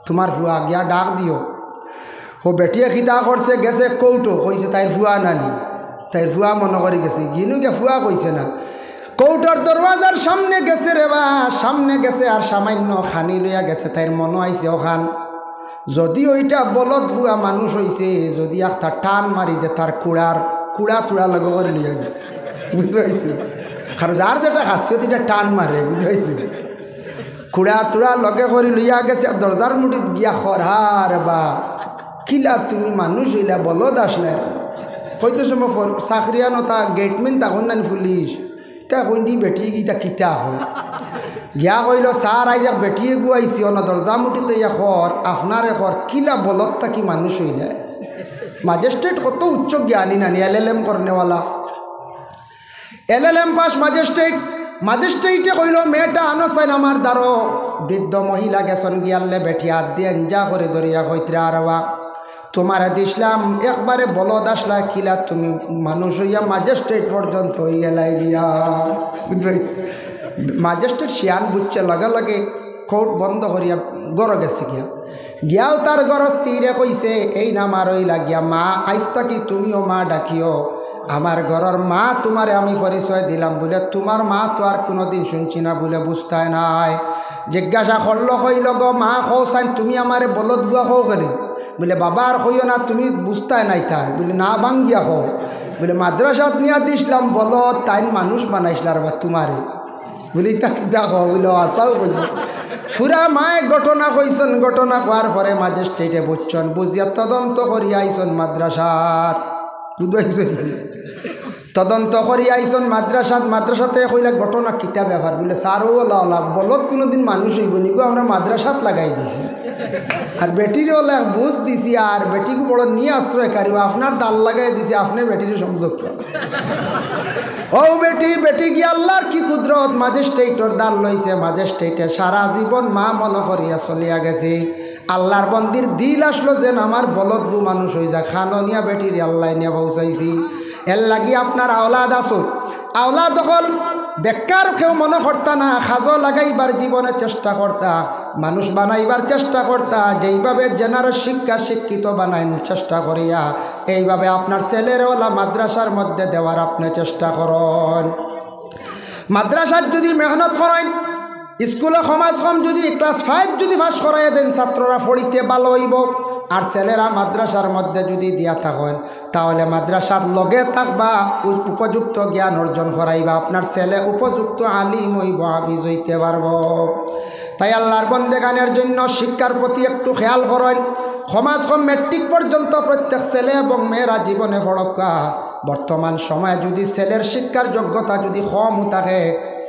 তোমার ফুয়া গিয়া ডাক দিও ও বেটিয়ে খিতা করছে গেছে কৌটো কইছে তাইর ফুয়া নানি তাইর ফুয়া মনে করে গেছে গিনু গিয়া ফুয়া কইছে না কৌটোর দরওয়াজার সামনে গেছে রে বা সামনে গেছে আর সামান্য খানি লইয়া গেছে তাইর মনে আইছে ওখান যদি ওইটা বলদ ফুয়া মানুষ হইছে যদি একটা টান মারি দে তার কুড়া তুড়া লগ করে লিয়া গেছে বুঝতে পারছি কারণ যার যেটা খাসিয়ত এটা টান মারে বুঝতে পারছি কুড়া তুড়া লগে করে লইয়া গেছে দরজার মুঠিত গিয়া খরহার বা কিলা তুমি মানুষ হইলা বলদ আসলে হয়তো সময় চাকরিয়ানো তা গেটম্যান তখন না পুলিশ তা কইনি বেটি গিতা কিতা হয় গিয়া কইল স্যার আইয়া বেটিয়ে গুয়াইছি অন দরজা মুঠিতে ইয়া খর আপনার এখন কিলা বলদটা কি মানুষ হইলা ম্যাজিস্ট্রেট কত উচ্চ জ্ঞানী নানি LLM করনেওয়ালা LLM পাস ম্যাজিস্ট্রেটে কইল মেয়েটা আনো চাইন আমার দ্বারো বৃদ্ধ মহিলা গেছন গিয়ালে বেটি হাত দিয়ে যা করে ধরিয়া কইত্রা আরবা তোমার দিসলাম একবারে বলদ আসলা কিলা তুমি মানুষ হইয়া ম্যাজিস্ট্রেট পর্যন্ত হয়ে গেলাই গিয়া বুঝতে পারছি ম্যাজিস্ট্রেট শিয়ান বুঝছে লগে লগে কোর্ট বন্ধ করিয়া গড় গেছে গিয়াও তার গড় স্থিরে কইছে এই নামার ওই লাগিয়া মা আইসতা কি তুমিও মা ডাকিও আমার ঘরের মা তোমারে আমি পরিচয় দিলাম বলে তোমার মা তো আর কোনোদিন শুনছি না বলে বুঝতায় নাই জিজ্ঞাসা করল কইল গো মা খো চাইন তুমি আমারে বলদ বুয়া খো কেনে বলে বাবা আর কইও না তুমি বুঝতায় নাই তাই বলে না বাঙ্গিয়া খো বলে মাদ্রাসাত নিয়া দিসলাম বলদ তাইন মানুষ বানাইছিলার বা তোমারে বলি তা কিতা খো বলে আসাও কইল পুরা মায়ে ঘটনা কইসন ঘটনা কোয়ার পরে ম্যাজিস্ট্রেটে বুঝছন বুঝিয়া তদন্ত করিয়া আইসন মাদ্রাসাত বুঝাইছেন তদন্ত করি আইসন মাদ্রাসাতে কইলা ঘটনা কিতা ব্যাপার বলে সারও ওলা বলত কোনোদিন মানুষ হইব নিগো আমরা মাদ্রাসাত লাগাই দিছি আর বেটির ওলা বুঝ দিছি আর বেটিকে বড় নিয়ে আশ্রয়কারী আপনার দাল লাগাই দিছি আপনি বেটির সংযোগ ও বেটি গিয়ে আল্লাহর কি কুদরত ম্যাজিস্ট্রেটর দাল লইছে ম্যাজিস্ট্রেটে সারা জীবন মা মনে করিয়া চলিয়া গেছে আল্লাহর বন্দির দিল আসলো যেন আমার বলদ দু মানুষ হয়ে যায় খাননিয়া বেটির আল্লাহ নিয়ে পৌঁছাইছি এর লাগি আপনার আওলাদ আসো আওলাদ দখল বেকার কেউ মনে করতা না সাজো লাগাইবার জীবনে চেষ্টা করতা মানুষ বানাইবার চেষ্টা করতা যেইভাবে জেনার শিক্ষিত বানাইন চেষ্টা করিয়া এইভাবে আপনার ছেলেরওয়ালা মাদ্রাসার মধ্যে দেওয়ার আপনি চেষ্টা করুন মাদ্রাসার যদি মেহনত করেন স্কুলে সমাজ কম যদি ক্লাস 5 যদি পাস করাইয়া দেন ছাত্ররা পড়িতে ভালো হইব আর ছেলেরা মাদ্রাসার মধ্যে যদি দিয়া থাকেন তাহলে মাদ্রাসার লগে থাকবা উপযুক্ত জ্ঞান অর্জন করাইবা আপনার ছেলে উপযুক্ত আলিম হইব হাফিজ হইতে পারব তাই আল্লাহর বন্দেগানের জন্য শিক্ষার প্রতি একটু খেয়াল করেন সমাজ কম মেট্রিক পর্যন্ত প্রত্যেক ছেলে এবং মেয়েরা জীবনে পড়কা। বর্তমান সময়ে যদি ছেলের শিক্ষার যোগ্যতা যদি কম থাকে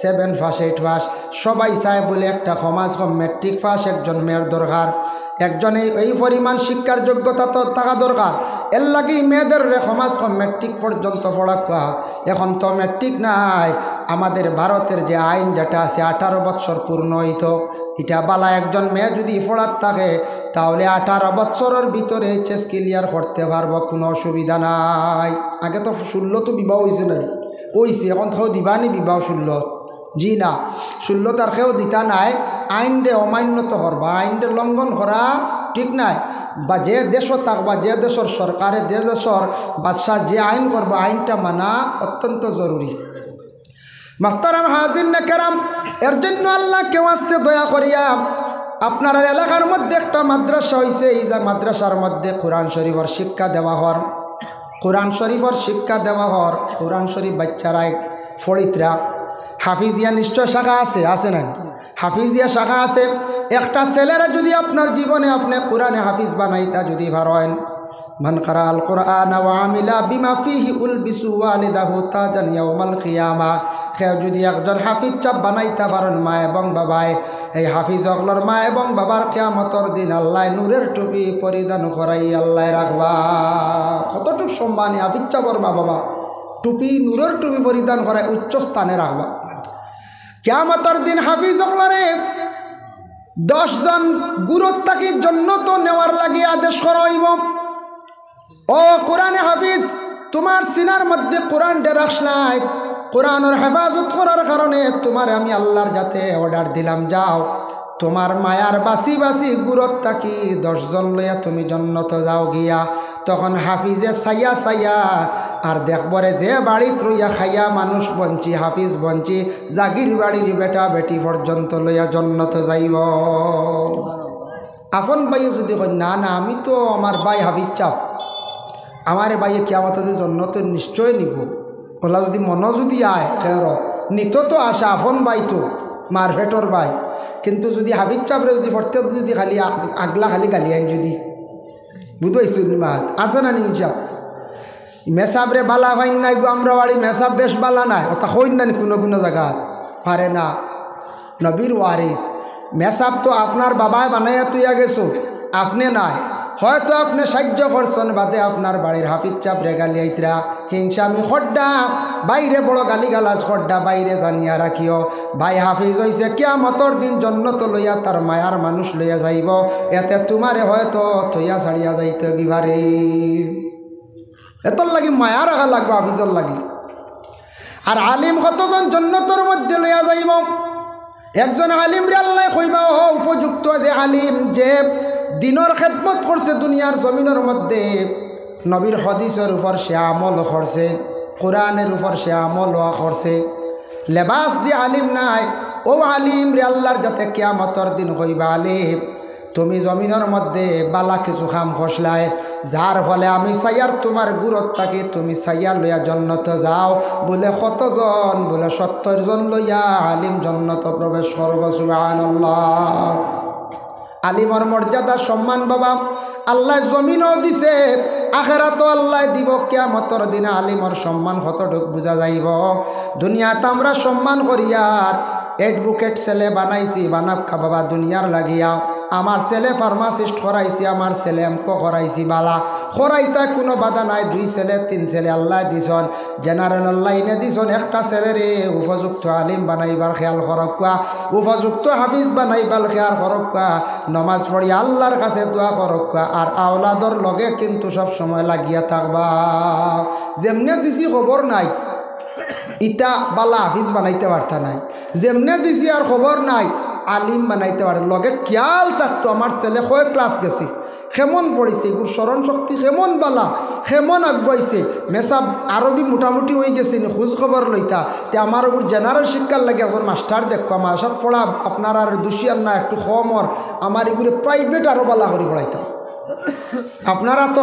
7 পাস 8 পাস, সবাই চায় বলে একটা সমাজ কম মেট্রিক পাস একজন মেয়ের দরকার, একজনে এই পরিমাণ শিক্ষার যোগ্যতা তো থাকা দরকার। এর লাগি মেয়েদের সমাজ কম মেট্রিক পর্যন্ত পড়াকা। এখন তো মেট্রিক নাই, আমাদের ভারতের যে আইন যেটা আছে 18 বছর পূর্ণ হইত, এটা বালা একজন মেয়ে যদি পড়ার থাকে তাহলে 18 বছরের ভিতরে এইচএস ক্লিয়ার করতে পারবো, কোনো অসুবিধা নাই। আগে তো 16 তো বিবাহ হয়েছে না, হয়েছে, এখন তো দিবানি বিবাহ 16, জি না 16 তার কেউ দিতা নাই। আইনরে অমান্য তো করবা, আইনরে লঙ্ঘন করা ঠিক নাই। বা যে দেশও থাকবা, যে দেশের সরকারে যে দেশের বাদশাহ যে আইন করবো আইনটা মানা অত্যন্ত জরুরি। মাহতারাম হাজির না কেরাম, এর জন্য আল্লাহ কেউ আসতে দয়া করিয়া আপনার এলাকার মধ্যে একটা মাদ্রাসা হয়েছে, এই যে মাদ্রাসার মধ্যে কোরআন শরীফের শিক্ষা দেওয়া হর, কোরআন শরীফের শিক্ষা দেওয়া হর। কোরআন শরীফ বাচ্চারাই ফরিদরা হাফিজিয়া নিশ্চয় শাখা আছে, আছে না? হাফিজিয়া শাখা আছে। একটা ছেলেরা যদি আপনার জীবনে আপনি কোরআনে হাফিজ বানাইতা যদি পারেন, মান কারা আল কোরআন ওয়া আমিলা বিমা ফিহি উলবিসু ওয়ালিদাহু তাজান ইয়াউমাল কিয়ামা। কেউ যদি একজন হাফিজ চাপ বানাইতে পারেন মা এবং বাবায়, এই হাফিজ অগলর মা এবং বাবার কিয়ামতর দিন আল্লাহ নূরের টুপি পরিধান করাই আল্লাহ রাখবা। কতটুক সম্মানী হাফিজ চাপর মা বাবা, টুপি নূরের টুপি পরিধান করায় উচ্চ স্থানে রাখবা। কিয়ামতর দিন হাফিজ অগলরে 10 জন গুরুত তাকি জন্য তো নেওয়ার লাগে আদেশ করা হইব। ও কোরআনে হাফিজ, তোমার সিনার মধ্যে কোরআন রাখস নাই, কোরআনের হেফাজত করার কারণে তোমার আমি আল্লাহর যাতে অর্ডার দিলাম, যাও তোমার মায়ার বাসি বাসি গুরত তাকি 10 জন লইয়া তুমি জন্নত যাও গিয়া। তখন হাফিজে সাইয়া সাইয়া আর দেখবরে যে বাড়িত রইয়া খাইয়া মানুষ বঞ্চি, হাফিজ বঞ্চি, জাগির বাড়ির বেটা বেটি পর্যন্ত লইয়া জন্নত যাইব। আপন ভাইও যদি কই না না আমি তো আমার ভাই হাফিজ চাপ, আমার ভাইয়ে কিয়ামত জন্নতে নিশ্চয় নিব, ওলা যদি মন যদি আয় কের নিত তো আসা আপন ভাই তো মার ভেটর ভাই। কিন্তু যদি হাফিজ চাপরে যদি পড়তে যদি খালি আগলা খালি গালি আইন যদি বুঝাইছি মাত আছে না নিউজা মেসাবরে বালা ভাইন নাই গো, আমরা বাড়ি মেসাব বেশ বালা নাই, ওটা হইন না কোনো কোনো জায়গা পারে না। নবীর ওয়ারিস মেসাব তো আপনার বাবায় বানাইয়া তুইয়া গেছো, আপনি নাই, হয়তো আপনি সাহায্য করছেন বাদে আপনার বাড়ির হাফিজ চাপ রে গালি আইতরা হিংসামি খড্ডা বাইরে বড় গালি গালাজ খড্ডা বাইরে জানিয়া রাখিও। ভাই হাফিজ হইছে কিয়ামতর দিন জন্নত লইয়া তার মায়ার মানুষ লইয়া যাইব, এতে তোমারে হয়তো থইয়া ছাড়িয়া যাইতে বিভারে। এতর লাগি মায়ার আগা লাগবে হাফিজর লাগি। আর আলিম কতজন জন্নতর মধ্যে লইয়া যাইব, একজন আলিম রে আল্লাহ কইবা ও উপযুক্ত যে আলিম যে দিনের খেদমত করছে দুনিয়ার জমিনের মধ্যে, নবীর হদিসের উপর সে আমল করছে, কোরআনের উপর সে আমল করছে, লেবাস দিয়ে আলিম নাই, ও আলিম রে আল্লাহর যাতে কিয়ামতর দিন কইবা আলিম তুমি জমিনের মধ্যে বালা কিছু খাম খসলায়, যার ফলে আমি সাইয়ার তোমার গুরত থাকি তুমি সাইয়া লইয়া জন্নত যাও। বলে কতজন? বলে 70 জন লইয়া আলিম জন্নত প্রবেশ করব। সুবহানাল্লাহ। আলিমর মর্যাদা সম্মান বাবা আল্লাহ জমিনও দিছে, আখেরাতো আল্লাহ দিব। কিয়ামতর দিনে আলিমর সম্মান কতটুক বোঝা যাইব। দুনিয়াতে আমরা সম্মান করিয়ার এডভোকেট ছেলে বানাইছি, বানাক্কা বাবা দুনিয়ার লাগিয়া। আমার ছেলে ফার্মাসিস্ট করাইছি, আমার ছেলে এমকো করাইছি, বালা করাইতা কোনো বাধা নাই। 2 ছেলে 3 ছেলে আল্লাহ দিছন, জেনারেল আল্লাহ এনে দিছন। একটা ছেলেরে উপযুক্ত আলিম বানাইবার খেয়াল করক্কা, উপযুক্ত হাফিজ বানাইবার খেয়াল করক্কা, নমাজ পড়ি আল্লাহর কাছে দোয়া করক্কা। আর আওলাদর লগে কিন্তু সব সময় লাগিয়া থাকবা। যেমনে দিছি খবর নাই ইটা বালা হাফিজ বানাইতে পারতা নাই, যেমনে দিছি আর খবর নাই আলিম বানাইতে পারে। লগে খেয়াল থাকতো আমার ছেলে কয় ক্লাস গেছে, কেমন পড়েছে, এগুর স্মরণ শক্তি কেমন বালা, কেমন আগুয়াইছে, মেসাব আরবি মোটামুটি হয়ে গেছে নি, খোঁজ খবর লইতা। তে আমার ওগুর জেনারেল শিক্ষার লাগে একজন মাস্টার দেখো, আমার সাথে পড়া আপনার আর দুশিয়ার না একটু কমর, আমার এগুলো প্রাইভেট আরও বালা করে পড়াইতাম। আপনারা তো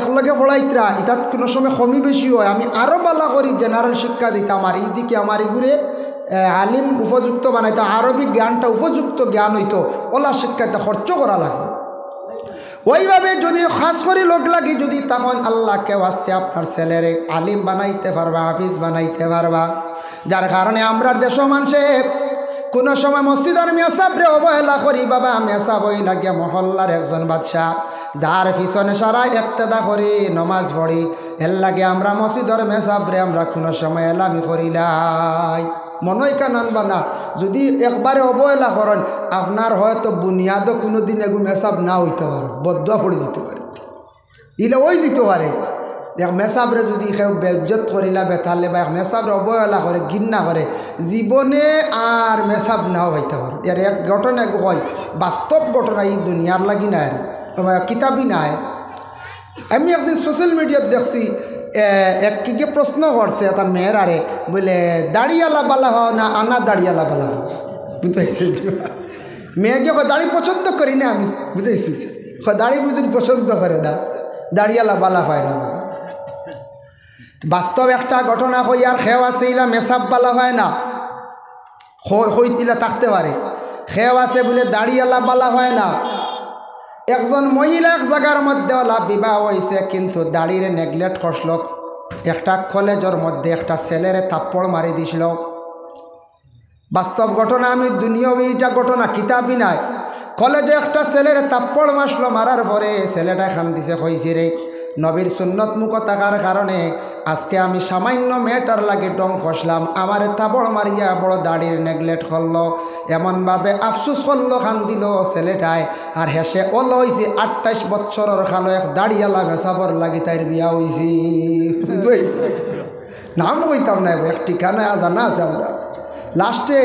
একলগে পড়াইতরা, ইতাত কোনো সময় কমই বেশি হয়, আমি আরও বালা করি জেনারেল শিক্ষা দিতাম। আর এইদিকে আমার এগুলো আলিম উপযুক্ত বানাইতো, আরবি জ্ঞানটা উপযুক্ত জ্ঞান হইতো, ওলা শিক্ষাতে খরচ করা লাগবে। ওইভাবে যদি খাস করে লোক লাগি যদি তখন আল্লাহকে ওয়াস্তে আপনার ছেলেরে আলিম বানাইতে পারবা, হাফিজ বানাইতে পারবা। যার কারণে আমরার দেশ মানুষে কোনো সময় মসজিদের মেসাবরে অবহেলা করি। বাবা মেসাব হই লাগিয়া মহল্লার একজন বাদশাহ, যার পিছনে সারা ইক্তেদা করি নমাজ পড়ি, এর লাগে আমরা মসজিদের মেসাবরে আমরা কোনো সময় এলামি করিলাই। মনই কানান বানা যদি একবারে অবহেলা করেন আপনার হয়তো বুনিয়াদও কোনো দিন এগু মেসাব না হইতে পারে, বদুয়া পড়ে দিতে পারে, ইলে ওই দিতে পারে। এক মেসাবরে যদি কেউ বেজ্জত করিলা বেতালে বা এক মেসাবরে অবহেলা করে ঘৃণা করে জীবনে আর মেসাব নাও হইতে পারে। এর এক ঘটনা হয়, বাস্তব ঘটনা, এই দুনিয়ার লাগি নাই কিতাবই নাই। আমি একদিন সোশ্যাল মিডিয়াত দেখছি এক কি প্রশ্ন করছে একটা মেয়ের আরে বলে দাড়িয়ালা বালা হ না আনা দাড়িয়ালা বালা হ, বুঝতেছি মেয়েকে দাড়ি পছন্দ করি না আমি, বুঝতেছি দাড়ি বুঝি পছন্দ করে না, দাড়িয়ালা বালা হয় না। বাস্তব একটা ঘটনা হই আর খেও আছে ইলা মেসাব বালা হয় না, হইতিলা থাকতে পারে। খেও আছে বলে দাড়িয়ালা বালা হয় না। একজন মহিলা এক জায়গার মধ্যে ওলা বিবাহ হয়েছে, কিন্তু দাড়িরে নেগলেক্ট করছিল। একটা কলেজের মধ্যে একটা ছেলেরে থাপ্পড় মারি দিছিল। বাস্তব ঘটনা, আমি দুনিয়াও এইটা ঘটনা কিতাবই নাই। কলেজে একটা ছেলেরে থাপ্পড় মারছিল, মারার পরে ছেলেটা খান দিছে কইছে রে নবীর সুন্নত মুখ থাকার কারণে আজকে আমি সামান্য মেয়েটার লাগে ডং খসলাম, আমার থাপ্পড় মারিয়া বড় দাড়ির নেগলেক্ট করলো, এমনভাবে আফসুস করলো, খান দিল ছেলেটায়। আর হেসে ওল হয়েছে 28 বছরের খালো এক দাড়িয়ালা মেসাবর লাগি তাইর বিয়া হয়েছি। নাম কইতাম না, এক ঠিকানা জানা আছে আমরা। লাস্টে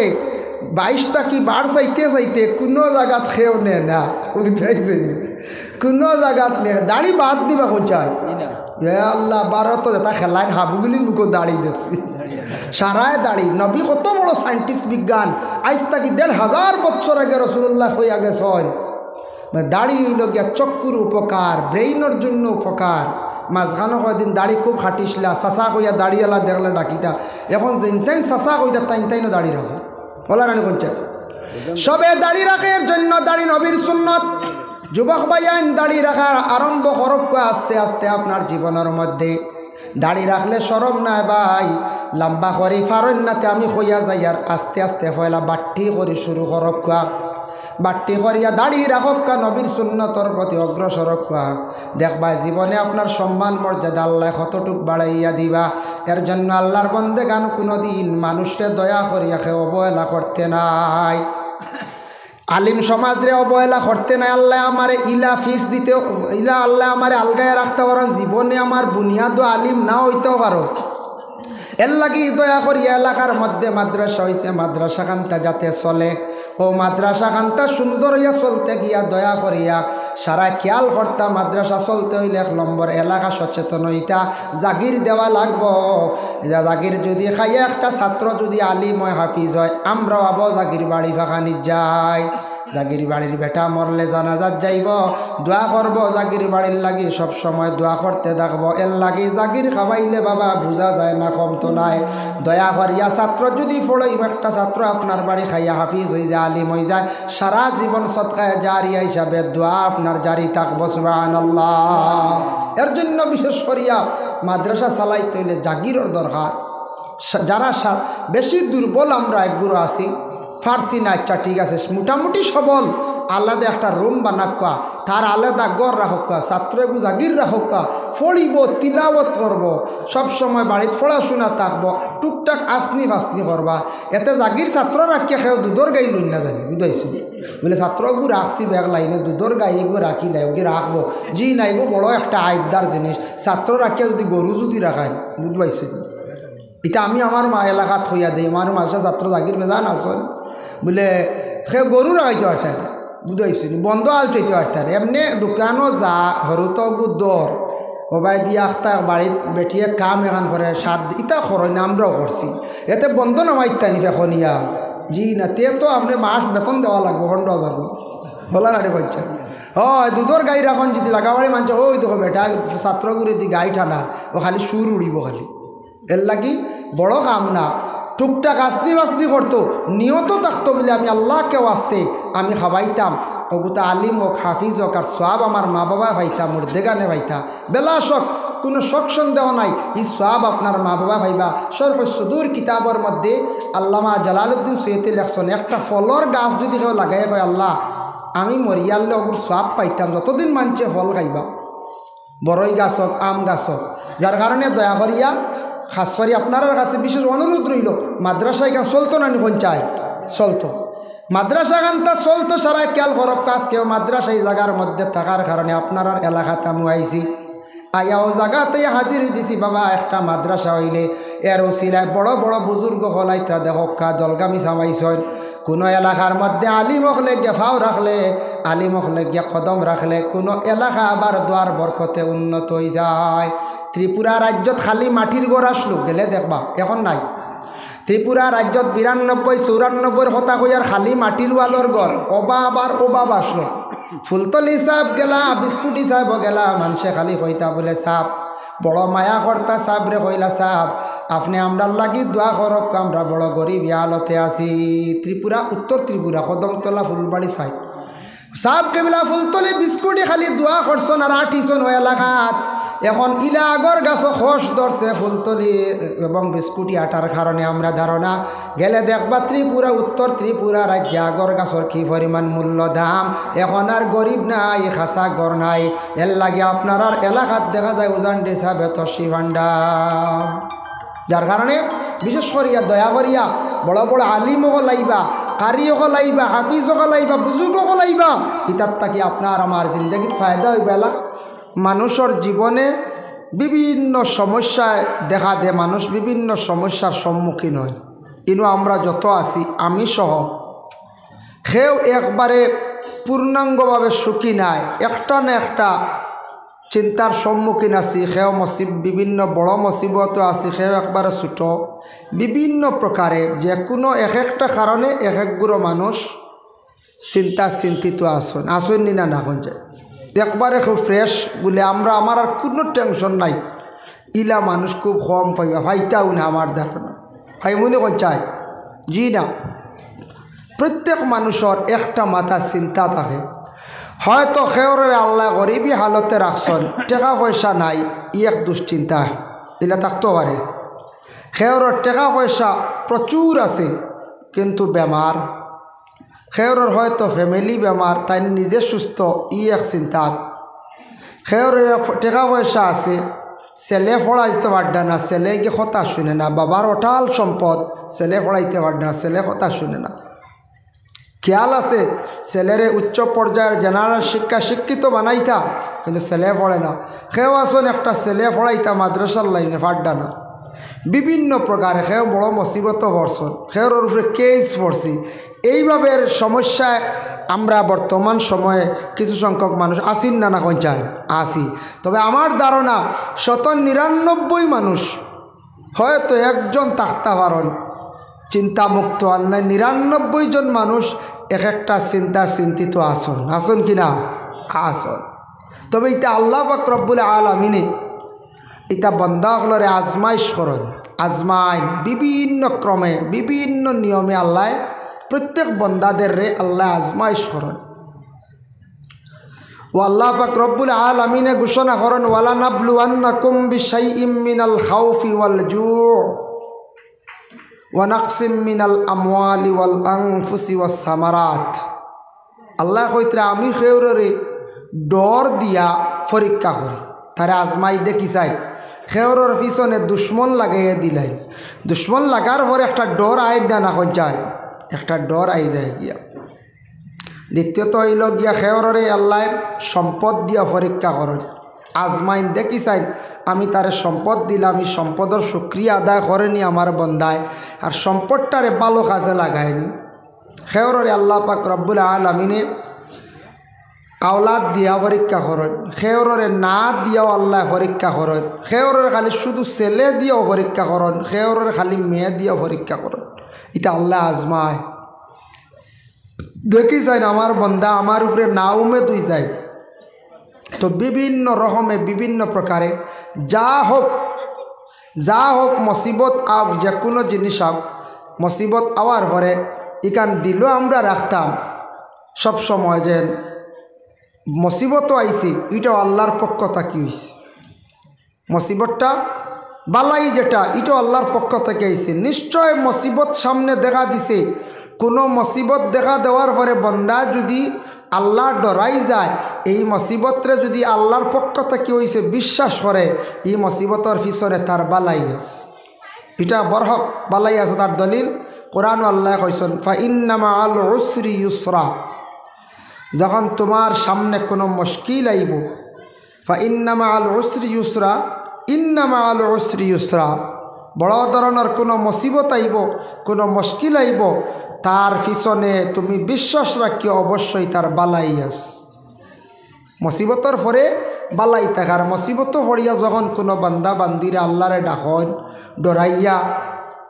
22টা কি বার চাইতে চাইতে কোনো জায়গাত খেও নে না, বুঝতেছি কোনো জায়গাত নে দাড়ি বাদ দিবা কোন চাই আল্লাহ। বারো যেটা খেলায় হাবুগুলি মুখো দাড়ি দেখছি, সারায় দাড়ি। নবী কত বড় সায়েন্টিস্ট বিজ্ঞান, আজ তাকি 1500 বছর আগে রসুল্লাহ হইয়া গেছেন। দাড়ি হইল গিয়া চক্ষুর উপকার, ব্রেইনের জন্য উপকার। মাঝখানো কয়েকদিন দাড়ি খুব খাটিসলা, চাষা কইয়া দাড়িওয়ালা দেখলে ডাকিতা। এখন যেন চাষা কইতা তাইনও দাড়ি রাখো, বলা রানি কোনটা সবে দাড়ি রাখে। এর জন্য দাড়ি নবীর সুন্নত। যুবক ভাইয়ান দাড়ি রাখার আরম্ভ করক আস্তে আস্তে আপনার জীবনের মধ্যে। দাড়ি রাখলে শরম নাই ভাই, লম্বা করি ফারন্যাতে আমি হইয়া যাই। আর আস্তে আস্তে হইলা বাট্টি করি শুরু করক, বাট্টি করিয়া দাড়ি রাখক, নবীর সুন্নতর প্রতি অগ্রসর দেখবা জীবনে আপনার সম্মান মর্যাদা আল্লাহ কতটুক বাড়াইয়া দিবা। এর জন্য আল্লাহর বন্দেগান কোনোদিন মানুষকে দয়া করিয়া কেউ অবহেলা করতে নাই, আলিম সমাজরে অবহেলা করতে নাই। আল্লাহ আমারে ইলা ফিস দিতে, ইলা আল্লাহ আমারে আলগায় রাখতে পারেন। জীবনে আমার বুনিয়াদ আলিম না হইতেও পারো, এর লাগি দয়া করিয়া এলাকার মধ্যে মাদ্রাসা হয়েছে, মাদ্রাসা খানটা যাতে চলে, ও মাদ্রাসা খানটা সুন্দর হইয়া চলতে গিয়া দয়া করিয়া সারা খেয়াল করতা। মাদ্রাসা চলতে হইলে 1 নম্বর এলাকা সচেতন হইতা, জাগির দেওয়া লাগবো। জাগির যদি খাইয়া একটা ছাত্র যদি আলিম হয়, হাফিজ হয়, আমরাও আবো জাগির বাড়ি ফাঁকানি যাই। জাগির বাড়ির বেটা মরলে জানাজাত যাইব, দোয়া করব জাগির বাড়ির লাগি, সব সময় দোয়া করতে থাকবো। এর লাগি জাগির খাওয়াইলে বাবা বোঝা যায় না, কম তো নাই। দয়া করিয়া ছাত্র যদি পড়ইব, একটা ছাত্র আপনার বাড়ি খাইয়া হাফিজ হয়ে যায়, আলিম হয়ে যায়, সারা জীবন সদকায়ে জারিয়া হিসাবে দোয়া আপনার জারি থাকবো, সুবহানাল্লাহ। এর জন্য বিশেষ করিয়া মাদ্রাসা চালাইতে হইলে জাগিরের দরকার। যারা বেশি দুর্বল আমরা একগুলো আছি, ফার্সি না, আচ্ছা ঠিক আছে, মোটামুটি সবল, আলাদা একটা রুম বানাক্কা, তার আলাদা গড় রাখক্কা, ছাত্রগু জাগির রাখক্কা, ফড়িব, তিলাওয়াত করব, সব সময় বাড়িতে পড়াশোনা থাকবো, টুকটাক আসনি ফাসনি করবা। এতে জাগির ছাত্র রাখিয়া খেয়েও দুধর গাই লই না জানি, বুঝাইছি বলে ছাত্রগু রাখছি ব্যাগ লাইনে, দুধর গাই এগুলো রাখি নাই, ওকে রাখবো জি নাই গো, বড় একটা আইবদার জিনিস। ছাত্র রাখিয়া যদি গরু যদি রাখায়, বুঝবাইছি এটা আমি আমার মা এলাকাত হইয়া দিই, আমার মাসা ছাত্র জাগির বেজান আসন বলে সে গরু রাখাইতে পারতেন, বুঝাইছি বন্ধ আল চাইতে পারতেন। এমনি দোকানও যা হরুত দর ওবাই দিয়ে আখতা বাড়িত বেঠিয়ে কাম এখান করে সাত ইটা খরচ না, আমরাও করছি। এতে বন্ধ নামাইতানি ফেখনিয়া জি না, তে তো আপনি মাস বেতন দেওয়া লাগবে 15,000 করে, বলার আরে করছে। হয় দুধর গাই রাখন যদি লাগাবাড়ি মানছে, ওই দেখো বেটা ছাত্রগুলি দি গাই টানার, ও খালি সুর উড়িব খালি। এর লাগি বড় কাম না, টুকটাক আসনি বাসনি করতো, নিয়ত থাকতো বলে আমি আল্লাহকে আসতে আমি খাওয়াইতাম, ওগুতা আলিম হোক হাফিজ হোক আর সব আমার মা বাবা ভাইতা মুর্দেগানে ভাইতা বেলা শখ কোনো শখ সন্দেহ নাই এই সব আপনার মা বাবা ভাইবা শরহ সুদূর কিতাবের মধ্যে আল্লামা জালালউদ্দিন সৈয়দী লেখছেন একটা ফলর গাছ যদি কেউ লাগাই কয় আল্লাহ আমি মরিয়ালে ওগুর সব পাইতাম যতদিন মানছে ফল খাইবা বড়ই গাছ হোক আম গাছ হোক যার কারণে দয়া করিয়া খাস করি আপনার কাছে বিশেষ অনুরোধ রইল মাদ্রাসায় কেন চলতো না পঞ্চায়েত চলতো মাদ্রাসা গানটা চলতো সারাই খেয়াল করব কাজ কেউ মাদ্রাসায় জায়গার মধ্যে থাকার কারণে আপনার এলাকাতে আমি আইছি আয়াও জায়গাতে হাজির দিছি বাবা একটা মাদ্রাসা হইলে এর ওসিলায় বড় বড় বুজুর্গ হলাইতা দেখা দলগামি সামাইছয় কোনো এলাকার মধ্যে আলিম হলে গিয়ে ফাও রাখলে আলিম হলে গিয়ে কদম রাখলে কোনো এলাকা আবার দোয়ার বরকতে উন্নত হয়ে যায় ত্রিপুরা রাজ্যত খালি মাটির ঘর আসলো গেলে দেখবা এখন নাই ত্রিপুরা রাজ্যত 92-94 কথা কইয়ার খালি মাটির ওয়ালর ঘর আবার অভাব আসলো ফুলতলি সাপ গেলা বিস্কুটি সাহেব গেলা মানুষে খালি কইতা বলে সাপ বড় মায়া কর্তা সাবরে কইলা সাপ আপনি আমরা লাগি দোয়া করক আমরা বড় গরিব হালতে আছি ত্রিপুরা উত্তর ত্রিপুরা কদমতলা ফুলবাড়ি সাইড সাপ কেবলা ফুলতলি বিস্কুটি খালি দোয়া করছন আর আঠিছন ওই এলাকাত এখন ইলা আগর গাছ খস ধরছে ফুলতলি এবং বিস্কুটি আটার কারণে আমরা ধারণা গেলে দেখবা ত্রিপুরা উত্তর ত্রিপুরা রাজ্যে আগর গাছর কি পরিমাণ মূল্য দাম এখন আর গরিব নাই খাসা ঘর নাই এর লাগে আপনার আর এলাকাত দেখা যায় উজান ডিসা বেতসি ভান্ডার যার কারণে বিশেষ করিয়া দয়া করিয়া বড় বড় আলিমও লাইবা কারিও লাইবা হাফিজও লাইবা বুজুর্গও লাইবা ইতার তাকি আপনার আমার জিন্দগিত ফায়দা হইবে এলা মানুষের জীবনে বিভিন্ন সমস্যায় দেখা দেয় মানুষ বিভিন্ন সমস্যার সম্মুখীন হয় কিন্তু আমরা যত আছি আমি সহ সেও একবারে পূর্ণাঙ্গভাবে সুখী নাই একটা না একটা চিন্তার সম্মুখীন আছি সেও বিভিন্ন বড় মুসিবত আছি সেও একবারে ছোট বিভিন্ন প্রকারে যে কোনো এক একটা কারণে এক একগুলো মানুষ চিন্তিত আসুন নি না এখন যায় একবারে খুব ফ্রেশ বলে আমার আর কোনো টেনশন নাই ইলা মানুষ খুব কম পাইবা ভাইটাও না আমার ধারণা ভাই মনে কোন চাই জি না প্রত্যেক মানুষের একটা মাথা চিন্তা থাকে হয়তো সেওরে আল্লাহ গরিবী হালতে রাখছেন টাকা পয়সা নাই এক দুশ্চিন্তা এলা থাকতে পারে সেওরের টাকা পয়সা প্রচুর আছে কিন্তু বেমার সেওরের হয়তো ফ্যামিলি বেমার তাই নিজে সুস্থ এক চিন্তাত সেওরের টাকা পয়সা আছে ছেলে পড়াইতে পারডা না ছেলে গিয়ে কথা শুনে না বাবার অটাল সম্পদ ছেলে পড়াইতে পারডা না ছেলে কথা শুনে না খেয়াল আছে ছেলেরে উচ্চ পর্যায়ের জেনারেল শিক্ষিত বানাইতা কিন্তু ছেলে পড়ে না সেও আসুন একটা ছেলে পড়াইতা মাদ্রাসার লাইনে পারডা না বিভিন্ন প্রকারে সেও বড় মুসিবত পড়ছন সেওর উপরে কেস পড়ছি এইভাবে সমস্যায় আমরা বর্তমান সময়ে কিছু সংখ্যক মানুষ আসিন না কোন চায় আসি তবে আমার ধারণা 99 মানুষ হয়তো একজন থাকতে পারেন চিন্তামুক্ত আল্লাহ 99 জন মানুষ এক একটা চিন্তিত আসন কিনা আসন তবে এটা আল্লাহ পাক রব্বুল আলামিনে এটা বান্দাগুলোরে আজমাইশ করেন আজমাইন বিভিন্ন ক্রমে বিভিন্ন নিয়মে আল্লাহ প্রত্যেক বান্দাদের রে আল্লাহ আজমাইশ করেন ও আল্লাহ পাক রব্বুল আলামিনে ঘোষণা করেন ওয়ালা নাবলুয়ান্নাকুম বিশাইইম মিনাল খাউফি ওয়াল জু' ওয়া নাকসিম মিনাল আমওয়ালি ওয়াল আনফুসি ওয়াস সামারাত আল্লাহ কইতরা আমি খেউরে ডর দিয়া পরীক্ষা করি তারে আজমাই দেখি চাই খেউরের পিছনে দুশ্মন লাগাইয়া দিলাই দুশ্মন লাগার পরে একটা ডর আই না না কোন চাই একটা ডর আই যায় গিয়া দ্বিতীয়ত হইল গিয়া খেউরে আল্লাহ সম্পদ দিয়া পরীক্ষা করেন আজমাইন দেখি চাই আমি তারে সম্পদ দিলাম এই সম্পদের শুকরিয়া আদায় করেনি আমার বন্দায় আর সম্পদটারে ভালো কাজে লাগায়নি খেউরে আল্লাহ পাক রব্বুল আলামিনে আওলাদ দিয়া পরীক্ষা করেন খেউরে না দিয়াও আল্লাহ পরীক্ষা করেন খেউরে খালি শুধু ছেলে দিয়েও পরীক্ষা করেন খেউরে খালি মেয়ে দিয়েও পরীক্ষা করেন এটা আল্লাহ আজমায় দেখি যাই আমার বন্দা আমার উপরে না উমেদ হয়ে যায় তো বিভিন্ন রকমে বিভিন্ন প্রকারে যা হোক মুসিবত আওক যে কোনো জিনিস হোক মুসিবত আওয়ার পরে ইকান দিল আমরা রাখতাম সব সময় যে মুসিবতও আইছি এটাও আল্লাহর পক্ষ থেকে হইছে, মুসিবতটা বালাই যেটা এটাও আল্লাহর পক্ষ থেকে আইছে। নিশ্চয় মুসিবত সামনে দেখা দিছে, কোনো মুসিবত দেখা দেওয়ার পরে বন্দা যদি আল্লাহ ডরাই যায়, এই মুসিবতরে যদি আল্লাহর পক্ষ থেকে হইছে বিশ্বাস করে, এই মুসিবতের পিছনে তার বালাই আছে, এটা বরহক বালাই আছে। তার দলিল কোরআন আল্লাহ কইছেন ফাইন্না মাআল উসরি ইউসরা, যখন তোমার সামনে কোনো মুশকিল আইব, ফাইন্না মাআল উসরি ইউসরা, ইন্না মাআল উসরি ইউসরা, বড় ধরনের কোনো মুসিবত আইব, কোনো মুশকিল আইব, তার পিছনে তুমি বিশ্বাস রাখি অবশ্যই তার বালাই আছে। মুসিবতর পরে বালাই থাকার, মুসিবত পড়িয়া যখন কোনো বান্দা বান্দিরা আল্লাহরে ডাকন ডরাইয়া,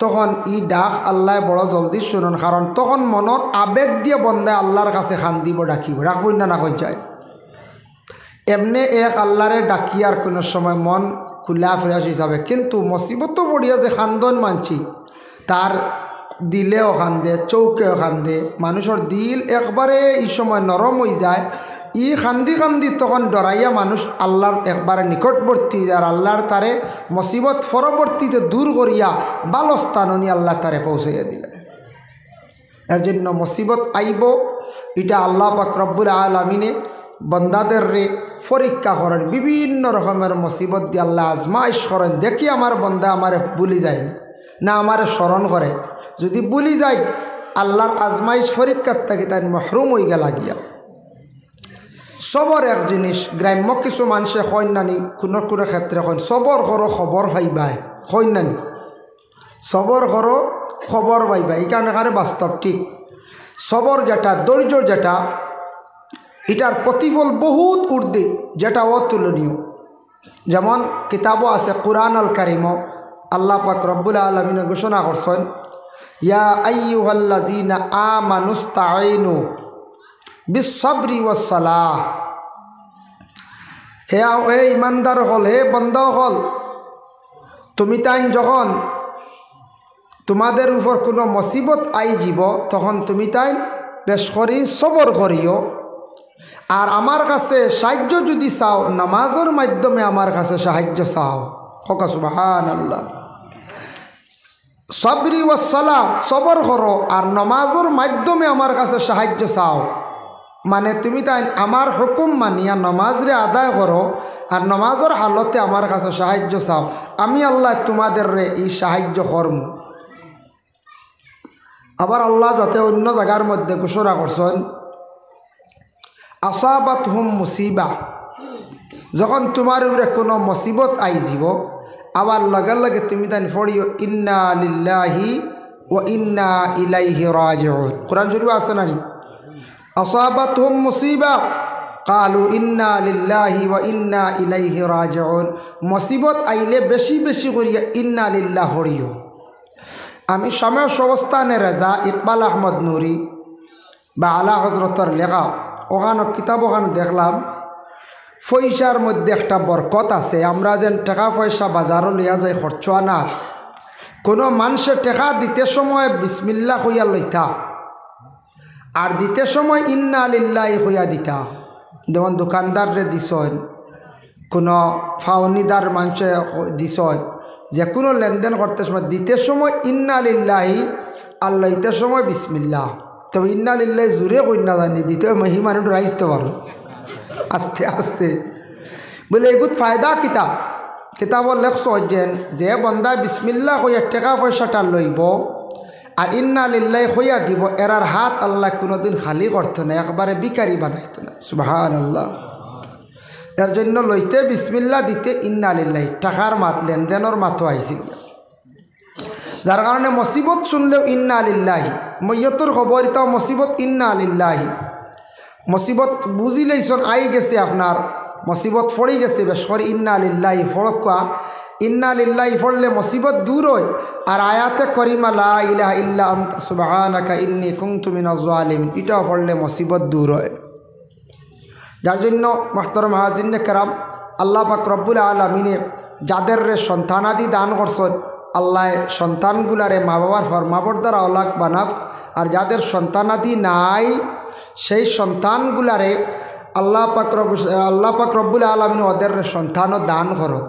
তখন ই ডাক আল্লাহ বড় জলদি শুনুন, কারণ তখন মনের আবেগ দিয়ে বন্দায় আল্লাহর কাছে খান্দিব ডাকিব, রাখবই না না যায়। এমনি এক আল্লাহরে ডাকিয়ার কোনো সময় মন খোলা ফ্রেশ হিসাবে, কিন্তু মুসিবত পড়িয়া যে খান্দন মানছি, তার দিলেও খান্দে, চৌকেও খান্দে, মানুষের দিল একবারে এই সময় নরম হয়ে যায়। ই খান্দি খান্দি তখন ডরাইয়া মানুষ আল্লাহর একবারে নিকটবর্তী, আর আল্লাহর তারে মুসিবত পরবর্তীতে দূর করিয়া ভালো স্থাননি আল্লাহ তারে পৌঁছাইয়া দিলে। এর জন্য মুসিবত আইব, এটা আল্লাহ পাক রব্বুল আলামিনে বন্দাদের রে পরীক্ষা করেন, বিভিন্ন রকমের মুসিবত দিয়ে আল্লাহ আজমাইশ করেন, দেখি আমার বন্দা আমারে ভুলি যায় না আমারে স্মরণ করে। যদি ভুলি যায় আল্লাহর আজমাইশ পরীক্ষার থেকে তাই মহরুম হয়ে গেলা গিয়া। সবর এক জিনিস, গ্রাম্য কিছু মানুষে হয় নানি কোনো কোনো ক্ষেত্রে হয় সবর করো খবর পাইবাই, হয় নানি সবর করো খবর পাইবাই, এই কারণে বাস্তব ঠিক। সবর যেটা, ধৈর্য যেটা, এটার প্রতিফল বহুত ঊর্ধ্বে, যেটা অতুলনীয়। যেমন কিতাবও আছে, কুরআন আল কারিম আল্লাহ পাক রব্বুল আলামিন ঘোষণা করছেন ইয়া আইয়ুহাল্লাযীনা আমানুস্তাঈনু বিস-সাবরি ওয়াস-সালাহ, হে ইমানদার হল, হে বন্দা হল, তুমি তাই যখন তোমাদের উপর কোনো মুসিবত আই যাব, তখন তুমি তাই বেশ করি সবর করিও, আর আমার কাছে সাহায্য যদি চাও, নামাজের মাধ্যমে আমার কাছে সাহায্য চাও। হকা সুবহানাল্লাহ। সাবরি ওয়াস সালাত, সবর করো আর নামাজের মাধ্যমে আমার কাছে সাহায্য চাও, মানে তুমি তাই আমার হুকুম মানিয়া নামাজরে আদায় করো আর নামাজের হালতে আমার কাছে সাহায্য চাও, আমি আল্লাহ তোমাদের রে এই সাহায্য করব। আবার আল্লাহ যাতে অন্য জায়গার মধ্যে ঘোষণা করছেন আসাবাতহুম মুসিবা, যখন তোমার উপরে কোনো মুসিবত আই যাব, আবার লগে লগে তুমি তাই পড়িও ইন্না লিল্লাহি ওয়া ইন্না ইলাইহি রাজিউন। কোরআন শরীফ আছে না নি? আসাবাতহুম মুসিবা কালু ইন্না লিল্লাহি ওয়া ইন্না ইলাইহি রাজিউন। মুসিবত আইলে বেশি বেশি করিয়া ইন্না লিল্লাহ পড়িও। আমি শামের অবস্থানে রেজা ইকবাল আহমদ নুরি বা আলা হজরতর লেখা ওখানে কিতাব ওখানে দেখলাম, পয়সার মধ্যে একটা বরকত আছে। আমরা যেন টাকা পয়সা বাজারও লিয়া যায় খরচ না, কোনো মানুষের টাকা দিতে সময় বিসমিল্লাহ হইয়া লইতা আর দিতে সময় ইন্না লিল্লাহি হইয়া দিতা। যেমন দোকানদাররে দিছন, কোনো ফাউনিদার মানুষে দিছন, যে কোনো লেনদেন করতে সময় দিতে সময় ইন্না লিল্লাহি আর লইতে সময় বিসমিল্লাহ। তবে ইন্না লিল্লাহি জোরে কই না জানি, দিতে মহি মানুষ রাইতে পারো আস্তে আস্তে বলে এগুত ফায়দা কিতাব কিতাবর লেখছ যে বন্দা বিসমিল্লাহ হইয়া টাকা পয়সাটা লইব আর ইন্না লিল্লাহি হইয়া দিব, এরার হাত আল্লাহ কোনোদিন খালি করতো না, একবারে বিকারি বানাইতো না। সুবহানাল্লাহ। এর জন্য লইতে বিসমিল্লাহ, দিতে ইন্না লিল্লাহি, টাকার মাত লেনদেনের মাতো আইছিল, যার কারণে মুসিবত শুনলেও ইন্না লিল্লাহি, মৈয়তর খবর এটাও মুসিবত ইন্না লিল্লাহি। মুসিবত বুঝি লইছন আই গেছে, আপনার মুসিবত ফড়ি গেছে, বেশ করে ইন্না লিল্লাহি ফড়কা। ইন্না লিল্লাহি ফড়লে মুসিবত দূর হয়। আর আয়াতে করিমা লা ইলাহা ইল্লা আনতা সুবহানাকা ইন্নী কুনতু মিনাজ জালিমিন, এটাও ফড়লে মুসিবত দূর হয়। যার জন্য মুহতারাম হাজিরিনে কেরাম, আল্লাহ পাক রব্বুল আলামিনে যাদের সন্তানাদি দান করছেন, আল্লাহ সন্তানগুলারে মা বাবার ফরমাবরদার আওলাদ বানাক। আর যাদের সন্তানাদি নাই সেই সন্তানগুলারে আল্লাহ পাক রব্বুল আলামিন ওদের সন্তানও দান করুক।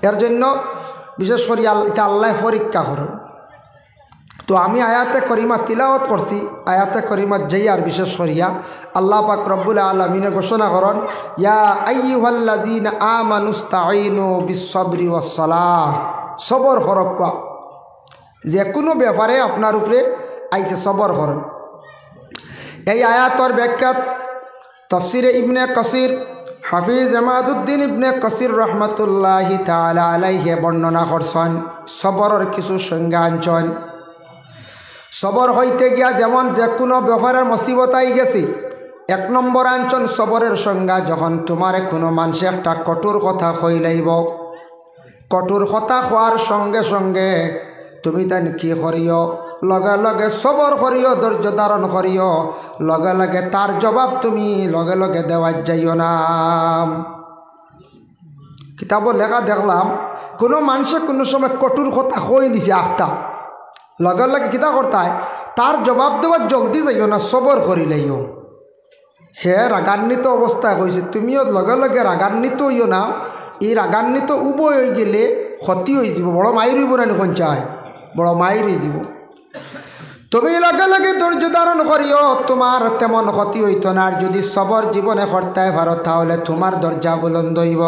এর জন্য বিশেষ করে এটা আল্লাহ পরীক্ষা করুন। তো আমি আয়াতে করিমা তিলাওয়াত করছি, আয়াতে করিমা যেই আর বিশেষ করিয়া আল্লাহ পাক রব্বুল আলামিনে ঘোষণা করেন, ইয়া আইয়ুহাল্লাযীনা আমানুস্তাঈনু বিস-সাবরি ওয়াস-সালাহ, সবর করক। যে কোনো ব্যাপারে আপনার উপরে আইছে সবর করুন। এই আয়াতর ব্যাখ্যাত তাফসিরে ইবনে কাসির হাফিজ এমাদুদ্দিন ইবনে কাসির রহমতুল্লাহি তাআলা আলাইহি বর্ণনা করছেন, সবরের কিছু সংজ্ঞা আনছেন। সবর হইতে গিয়া যেমন যে কোনো ব্যাপারের মুসিবত আই গেছি, 1 নম্বর আনছেন সবরের সংজ্ঞা, যখন তোমার কোনো মানুষে একটা কঠোর কথা কইলাইব, কঠোর কথা হওয়ার সঙ্গে সঙ্গে তুমি তান কি করিও, লগে লগে সবর করিও, ধৈর্য ধারণ করিও, লগে লগে তার জবাব তুমি লগে লগে দেওয়ার যাইও না। কিতাব লেখা দেখলাম কোনো মানুষে কোনো সময় কঠোর কথা কই লিছে আখতা, লগে লগে কিতা করতায় তার জবাব দেওয়ার জলদি যাইও না, সবর করিলেইও। হে রাগান্বিত অবস্থায় কইছে, তুমিও লগে লগে রাগান্বিত হইও না। এই রাগান্বিত উভয় হয়ে গেলে ক্ষতি হয়ে যাব, বড় মায়ের হইব না এখন চায়, বড় মায়ের হয়ে যাব। তুমি লগে লগে ধৈর্য ধারণ করিও, তোমার তেমন ক্ষতি হইত না। আর যদি সবর জীবনে করতে পারো তাহলে তোমার দরজা বুলন্দ হইব।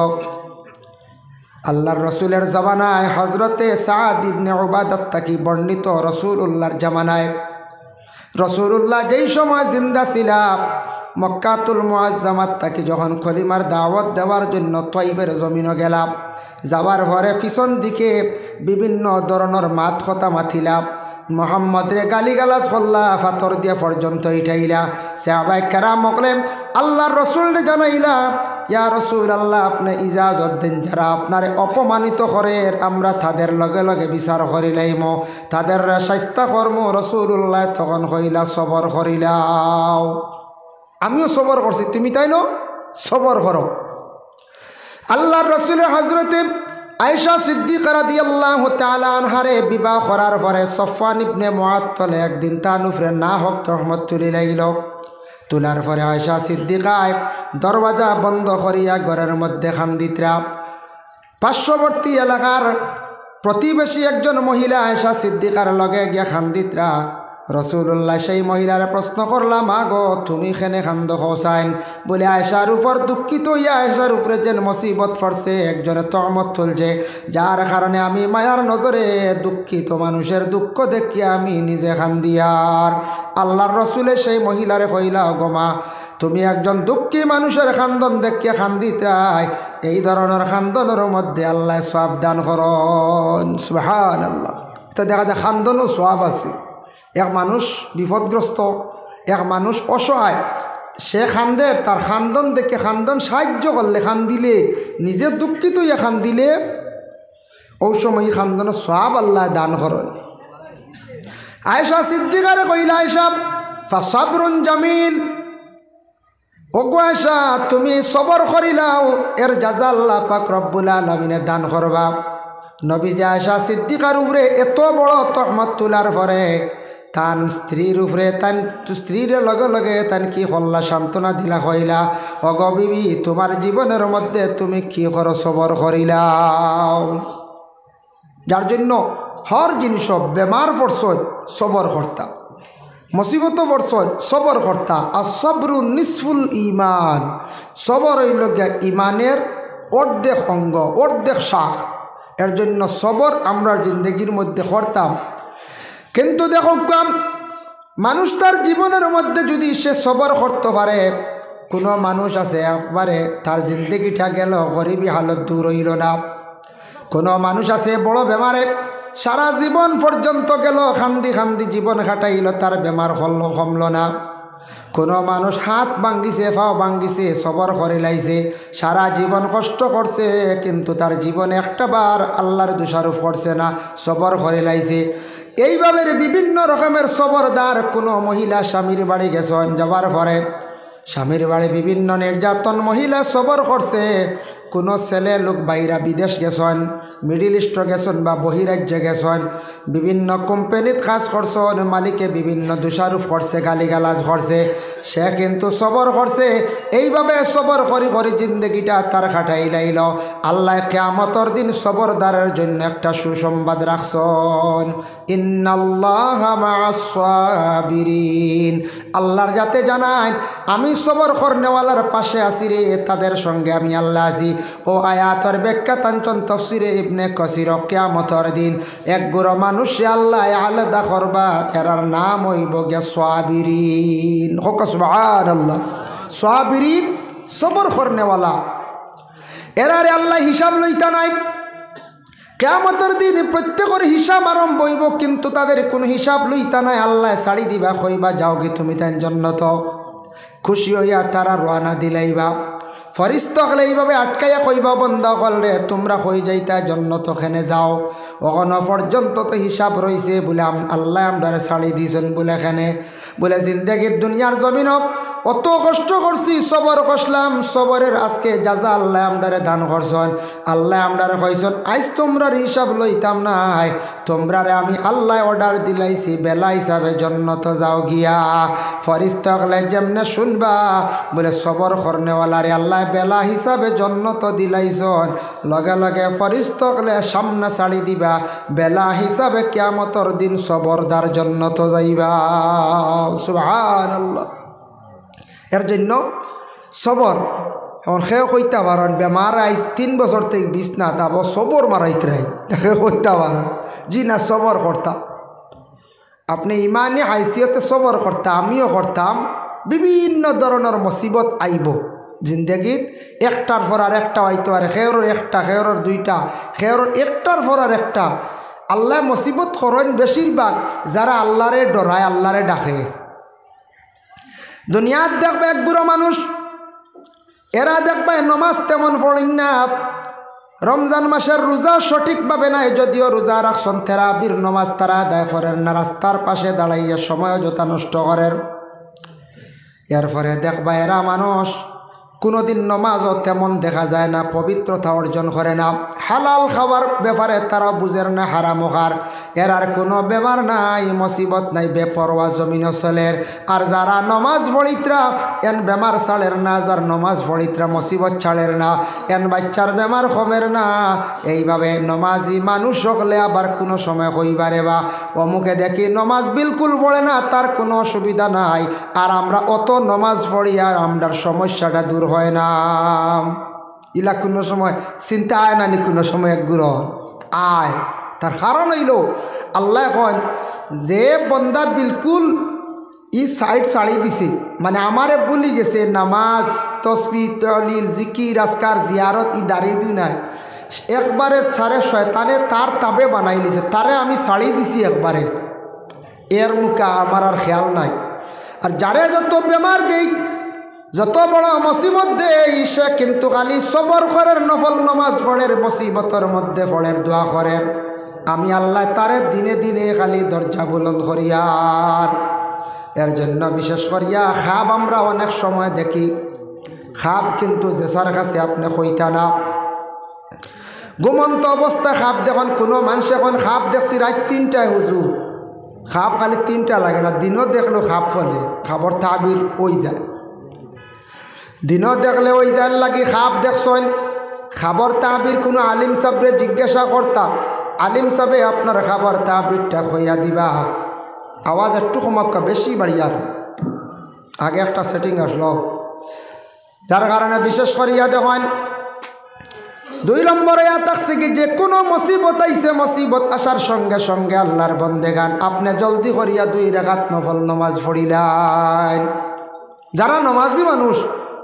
আল্লাহর রসুলের জামানায় হজরতে সাদ ইবনে উবাদাত তাকি বর্ণিত, রসুলুল্লাহর জামানায় রসুলুল্লাহ যেই সময় জিন্দা ছিলাম, মক্কাতুল মুআজ্জামাত তাকে যখন খলিমার দাওয়াত দেওয়ার জন্য তয়ফের জমিনও গেলাম, যাওয়ার পরে পিছন দিকে বিভিন্ন ধরনের মাত কথা মাথিলাম, মোহাম্মদ রে গালিগালাজ করলা, ফাতর দিয়া পর্যন্ত ইঠাইলা। সাহাবায়ে কেরাম বলেন, আল্লাহর রসুল রে জানাইলা, ইয়া রসুল আল্লাহ, আপনি ইজাজত দেন, যারা আপনারে অপমানিত করে আমরা তাদের লগে লগে বিচার করিলাইম, তাদের শাস্তা কর্ম। রসুল্লাহ তখন কইলা, সবর করিলাও। আমিও সবর করছি, তুমি তাই ন সবর করো। আল্লাহর রসুলের হজরতে আয়েশা সিদ্দিকা রাদিয়াল্লাহু তাআলা আনহারে বিবাহ করার পরে সফওয়ান ইবনে মুআত্তাল একদিন তার উপরে না হক তহমত তুলি লাইল। তোলার পরে আয়েশা সিদ্দিকায় দরওয়াজা বন্ধ করিয়া ঘরের মধ্যে খান্দিত্রা। পার্শ্ববর্তী এলাকার প্রতিবেশী একজন মহিলা আয়েশা সিদ্দিকার লগে গিয়া খান্দিত্রা। রসুল্লাহ সেই মহিলার প্রশ্ন করলাম, মা গো তুমি খেনে খান্দ হোসাইন? বলে আয়েশার উপর দুঃখিত হইয়া আয়েশার উপরে যেন মুসিবত পড়ছে, একজনে তহমত তুলছে, যার কারণে আমি মায়ার নজরে দুঃখিত মানুষের দুঃখ দেখিয়া আমি নিজে খান্দিয়ার। আল্লাহর রসুলে সেই মহিলারে কইলা, গোমা তুমি একজন দুঃখী মানুষের খান্দন দেখিয়া খান্দিত্রাই, এই ধরনের খান্দনের মধ্যে আল্লাহ সওয়াব দান করন। সুবহানাল্লাহ। তা দেখা যায় খান্দনও সওয়াব আছে। এক মানুষ বিপদগ্রস্ত, এক মানুষ অসহায়, সে খান্দে, তার খান্দন দেখে খান্দন সাহায্য করলে, খান্দিলে, নিজে দুঃখিত ইয়া খান্দিলে, ওই সময় খান্দনের সওয়াব আল্লাহ দান করেন। আয়েশা সিদ্দিকারে কইলা, আয়েশা ফাসাবরুন জামিল, ওগো আয়েশা তুমি সবর করিলাও, এর জাযা আল্লাহ পাক রব্বুল আলামিনে দান করবা। নবীজি আয়েশা সিদ্দিকার উপরে এত বড় তহমত তোলার পরে তান স্ত্রীর উপরে, তান স্ত্রীর লগে লগে তান কি হল্লা সান্ত্বনা দিলা, কইলা, অগো বিবি তোমার জীবনের মধ্যে তুমি কি করো, সবর করিলাও। যার জন্য হর জিনিস বেমার পড়ছ সবর কর্তা, মুসিবত পড়ছ সবর কর্তা। আর সবরু নিসফুল ইমান, সবর হইল গিয়া ইমানের অর্ধেক অঙ্গ, অর্ধেক শাখ। এর জন্য সবর আমরা জিন্দগির মধ্যে করতাম। কিন্তু দেখো মানুষ তার জীবনের মধ্যে যদি সে সবর করতে পারে, কোনো মানুষ আছে একবারে তার জিন্দগিটা গেল গরিবী হালত দূর হইল না। কোনো মানুষ আছে বড় বেমারে সারা জীবন পর্যন্ত গেল, খান্দি খান্দি জীবন কাটাইল, তার বেমার কমল না। কোনো মানুষ হাত ভাঙ্গিছে, পাও ভাঙ্গিছে, সবর করে লাইছে, সারা জীবন কষ্ট করছে, কিন্তু তার জীবনে একটা বার আল্লাহর দোষারোপ করছে না, সবর করে লাইছে। এইভাবে বিভিন্ন রকমের সবরদার। কোনো মহিলা স্বামীর বাড়ি গেছেন, যাবার পরে স্বামীর বাড়ি বিভিন্ন নির্যাতন, মহিলা সবর করছে। কোনো ছেলে লোক বাইরা বিদেশ গেছেন, মিডিল ইস্ট গেছেন বা বহিরাজ্যে গেছেন, বিভিন্ন কোম্পানিত কাজ করছেন, মালিকে বিভিন্ন দোষারোপ করছে, গালিগালাজ করছে, সে কিন্তু সবর করছে। এইভাবে সবর করি করি জিন্দগিটা তার খাটাই লাইল। আল্লাহ কিয়ামতের দিন সবরদারের জন্য একটা সুসংবাদ রাখছেন, ইন্নাল্লাহা মাআস সাবিরিন। আল্লাহর যাতে জানান আমি সবর করনেওয়ালার পাশে আছি রে, তাদের সঙ্গে আমি আল্লাহ আছি। ও আয়াতের ব্যাখ্যা তানচন তাফসিরে ইবনে কাসির, কিয়ামতের দিন এক গুরু মানুষ আল্লাহ আলাদা করবা, এরার নাম হইব গে সাবিরিন। হোক সুবহানাল্লাহ। সাবিরিন সবর করনেওয়ালা, এরারে আল্লাহ হিসাব লইতা নাই। কিয়ামতের দিন প্রত্যেকের হিসাব আরম্ভ হইব, কিন্তু তাদের কোনো হিসাব লইতা নাই। আল্লাহ ছাড়ি দিবা, কইবা যাও কি তুমি তাই জন্নত। খুশি হইয়া তারা রওনা দিলাইবা। ফরিস্ত হলে এইভাবে আটকাইয়া কইবা বন্ধ করলে তোমরা হয়ে যাইতা জন্নত খেনে যাও। ওখানো পর্যন্ত তো হিসাব রয়েছে বলে আল্লাহ আমরা ছাড়ি দিয়েছেন বলে এখানে বলে জিন্দেগির দুনিয়ার জমিন অত কষ্ট করছি, সবর করলাম, সবরের আজকে যাজা আল্লাহ আমদারে দান করছেন। আল্লাহ আমদারে কইছেন আজ তোমরার হিসাব লইতাম নাই, তোমরারে আমি আল্লাহ অর্ডার দিলাইছি বেলা হিসাবে জন্নত যাও গিয়া। ফরিস্তা হলে যেমনে শুনবা বলে সবর করনেওয়ালারে আল্লাহ বেলা হিসাবে জন্নত দিলাইছেন, লগে লগে ফরিস্তা হলে সামনে ছাড়ি দিবা, বেলা হিসাবে কিয়ামতের দিন সবরদার জন্নত যাইবা। সুবহানাল্লাহ। এর জন্য সবর এখন সেও কইতা পারেন বেমার আইস 3 বছর থেকে বিছনা তাব সবর মারাইতে রাই কইতা পারেন জি না সবর করতাম। আপনি ইমানি হাইসিয়তে সবর করতাম, আমিও করতাম। বিভিন্ন ধরনের মুসিবত আইব জিন্দগিত, একটার পর আর একটা হইতে পারে, খেয়রের একটা, খেয়রের দুইটা, খেয়রের একটার পর আর একটা। আল্লাহ মুসিবত করেন বেশিরভাগ যারা আল্লাহরে ডরায়, আল্লাহরে ডাকে। দুনিয়াত দেখবে এক বুড়ো মানুষ, এরা দেখবে নমাজ তেমন পড়েন না, রমজান মাসের রোজা সঠিকভাবে নাই, যদিও রোজা রাখছেন, তেরাবির নমাজ তারা আদায় করেন না, রাস্তার পাশে দাঁড়াইয়া সময় অযথা নষ্ট করেন। এরপরে দেখবা এরা মানুষ কোনোদিন নমাজও তেমন দেখা যায় না, পবিত্রতা অর্জন করে না, হালাল খাবার ব্যাপারে তারা বুঝের না, হারাম খার, এরার কোনো বেমার নাই, মুসিবত নাই, বেপরোয়া জমিন চলের। আর যারা নমাজ পড়িত্রা এন বেমার ছাড়ের না, যার নমাজ পড়িত্রা মুসিবত ছাড়ের না, এন বাচ্চার বেমার কমের না। এইভাবে নমাজি মানুষ হলে আবার কোনো সময় কইবারে বা অমুকে দেখি নমাজ বিলকুল পড়ে না, তার কোনো অসুবিধা নাই, আর আমরা অত নমাজ পড়ি আর আমরার সমস্যাটা দূর হয় না। ইলা কোনো সময় চিন্তা আয় না নি, কোনো সময় এক গুরু আয়। তার কারণ হইল আল্লাহ কন যে বন্দা বিলকুল ই সাইড ছাড়ি দিছে, মানে আমারে বলি গেছে নামাজ তসবিহ তহলিল জিকির আজকার জিয়ারত ই দাঁড়িয়ে দিই নাই, একবারে ছাড়ে শয়তানে তার তাবে বানাই লিছে, তারে আমি ছাড়ি দিছি একবারে, এর মুখে আমার আর খেয়াল নাই। আর যারে যত বেমার দেই, যত বড় মুসিবত দেই, সে কিন্তু খালি সবর করের, নফল নমাজ পড়ের, মুসিবতের মধ্যে পড়ের, দোয়া করের, আমি আল্লাহ তারে দিনে দিনে খালি দরজা বুলন্দ করিয়ার। এর জন্য বিশেষ করিয়া খাব আমরা অনেক সময় দেখি, খাব কিন্তু জেসার কাছে আপনি কইতা না, ঘুমন্ত অবস্থায় খাব দেখুন। কোনো মানুষ এখন খাব দেখছি রাত 3টায় হুজুর, খাব খালি 3টা লাগে না, দিনও দেখলেও খাব ফলে, খাবর তাবির ওই যায়, দিনও দেখলে ওই যার লাগি খাব দেখছেন। খাবর তাবির কোনো আলিম সাবরে জিজ্ঞাসা করতাম, আলিম সাবে আপনার খাবার তাবিরটা হইয়া দিবা। আওয়াজ একটু কমাক্কা বেশি বাড়িয়ার, আগে একটা সেটিং আসলো, যার কারণে বিশেষ করিয়া দেখেন 2 নম্বরে থাকছে কি যে কোনো মুসিবত আইছে, মুসিবত আসার সঙ্গে সঙ্গে আল্লাহর বন্দেগান আপনি জলদি করিয়া 2 রাকাত নফল নমাজ পড়িলেন। যারা নমাজি মানুষ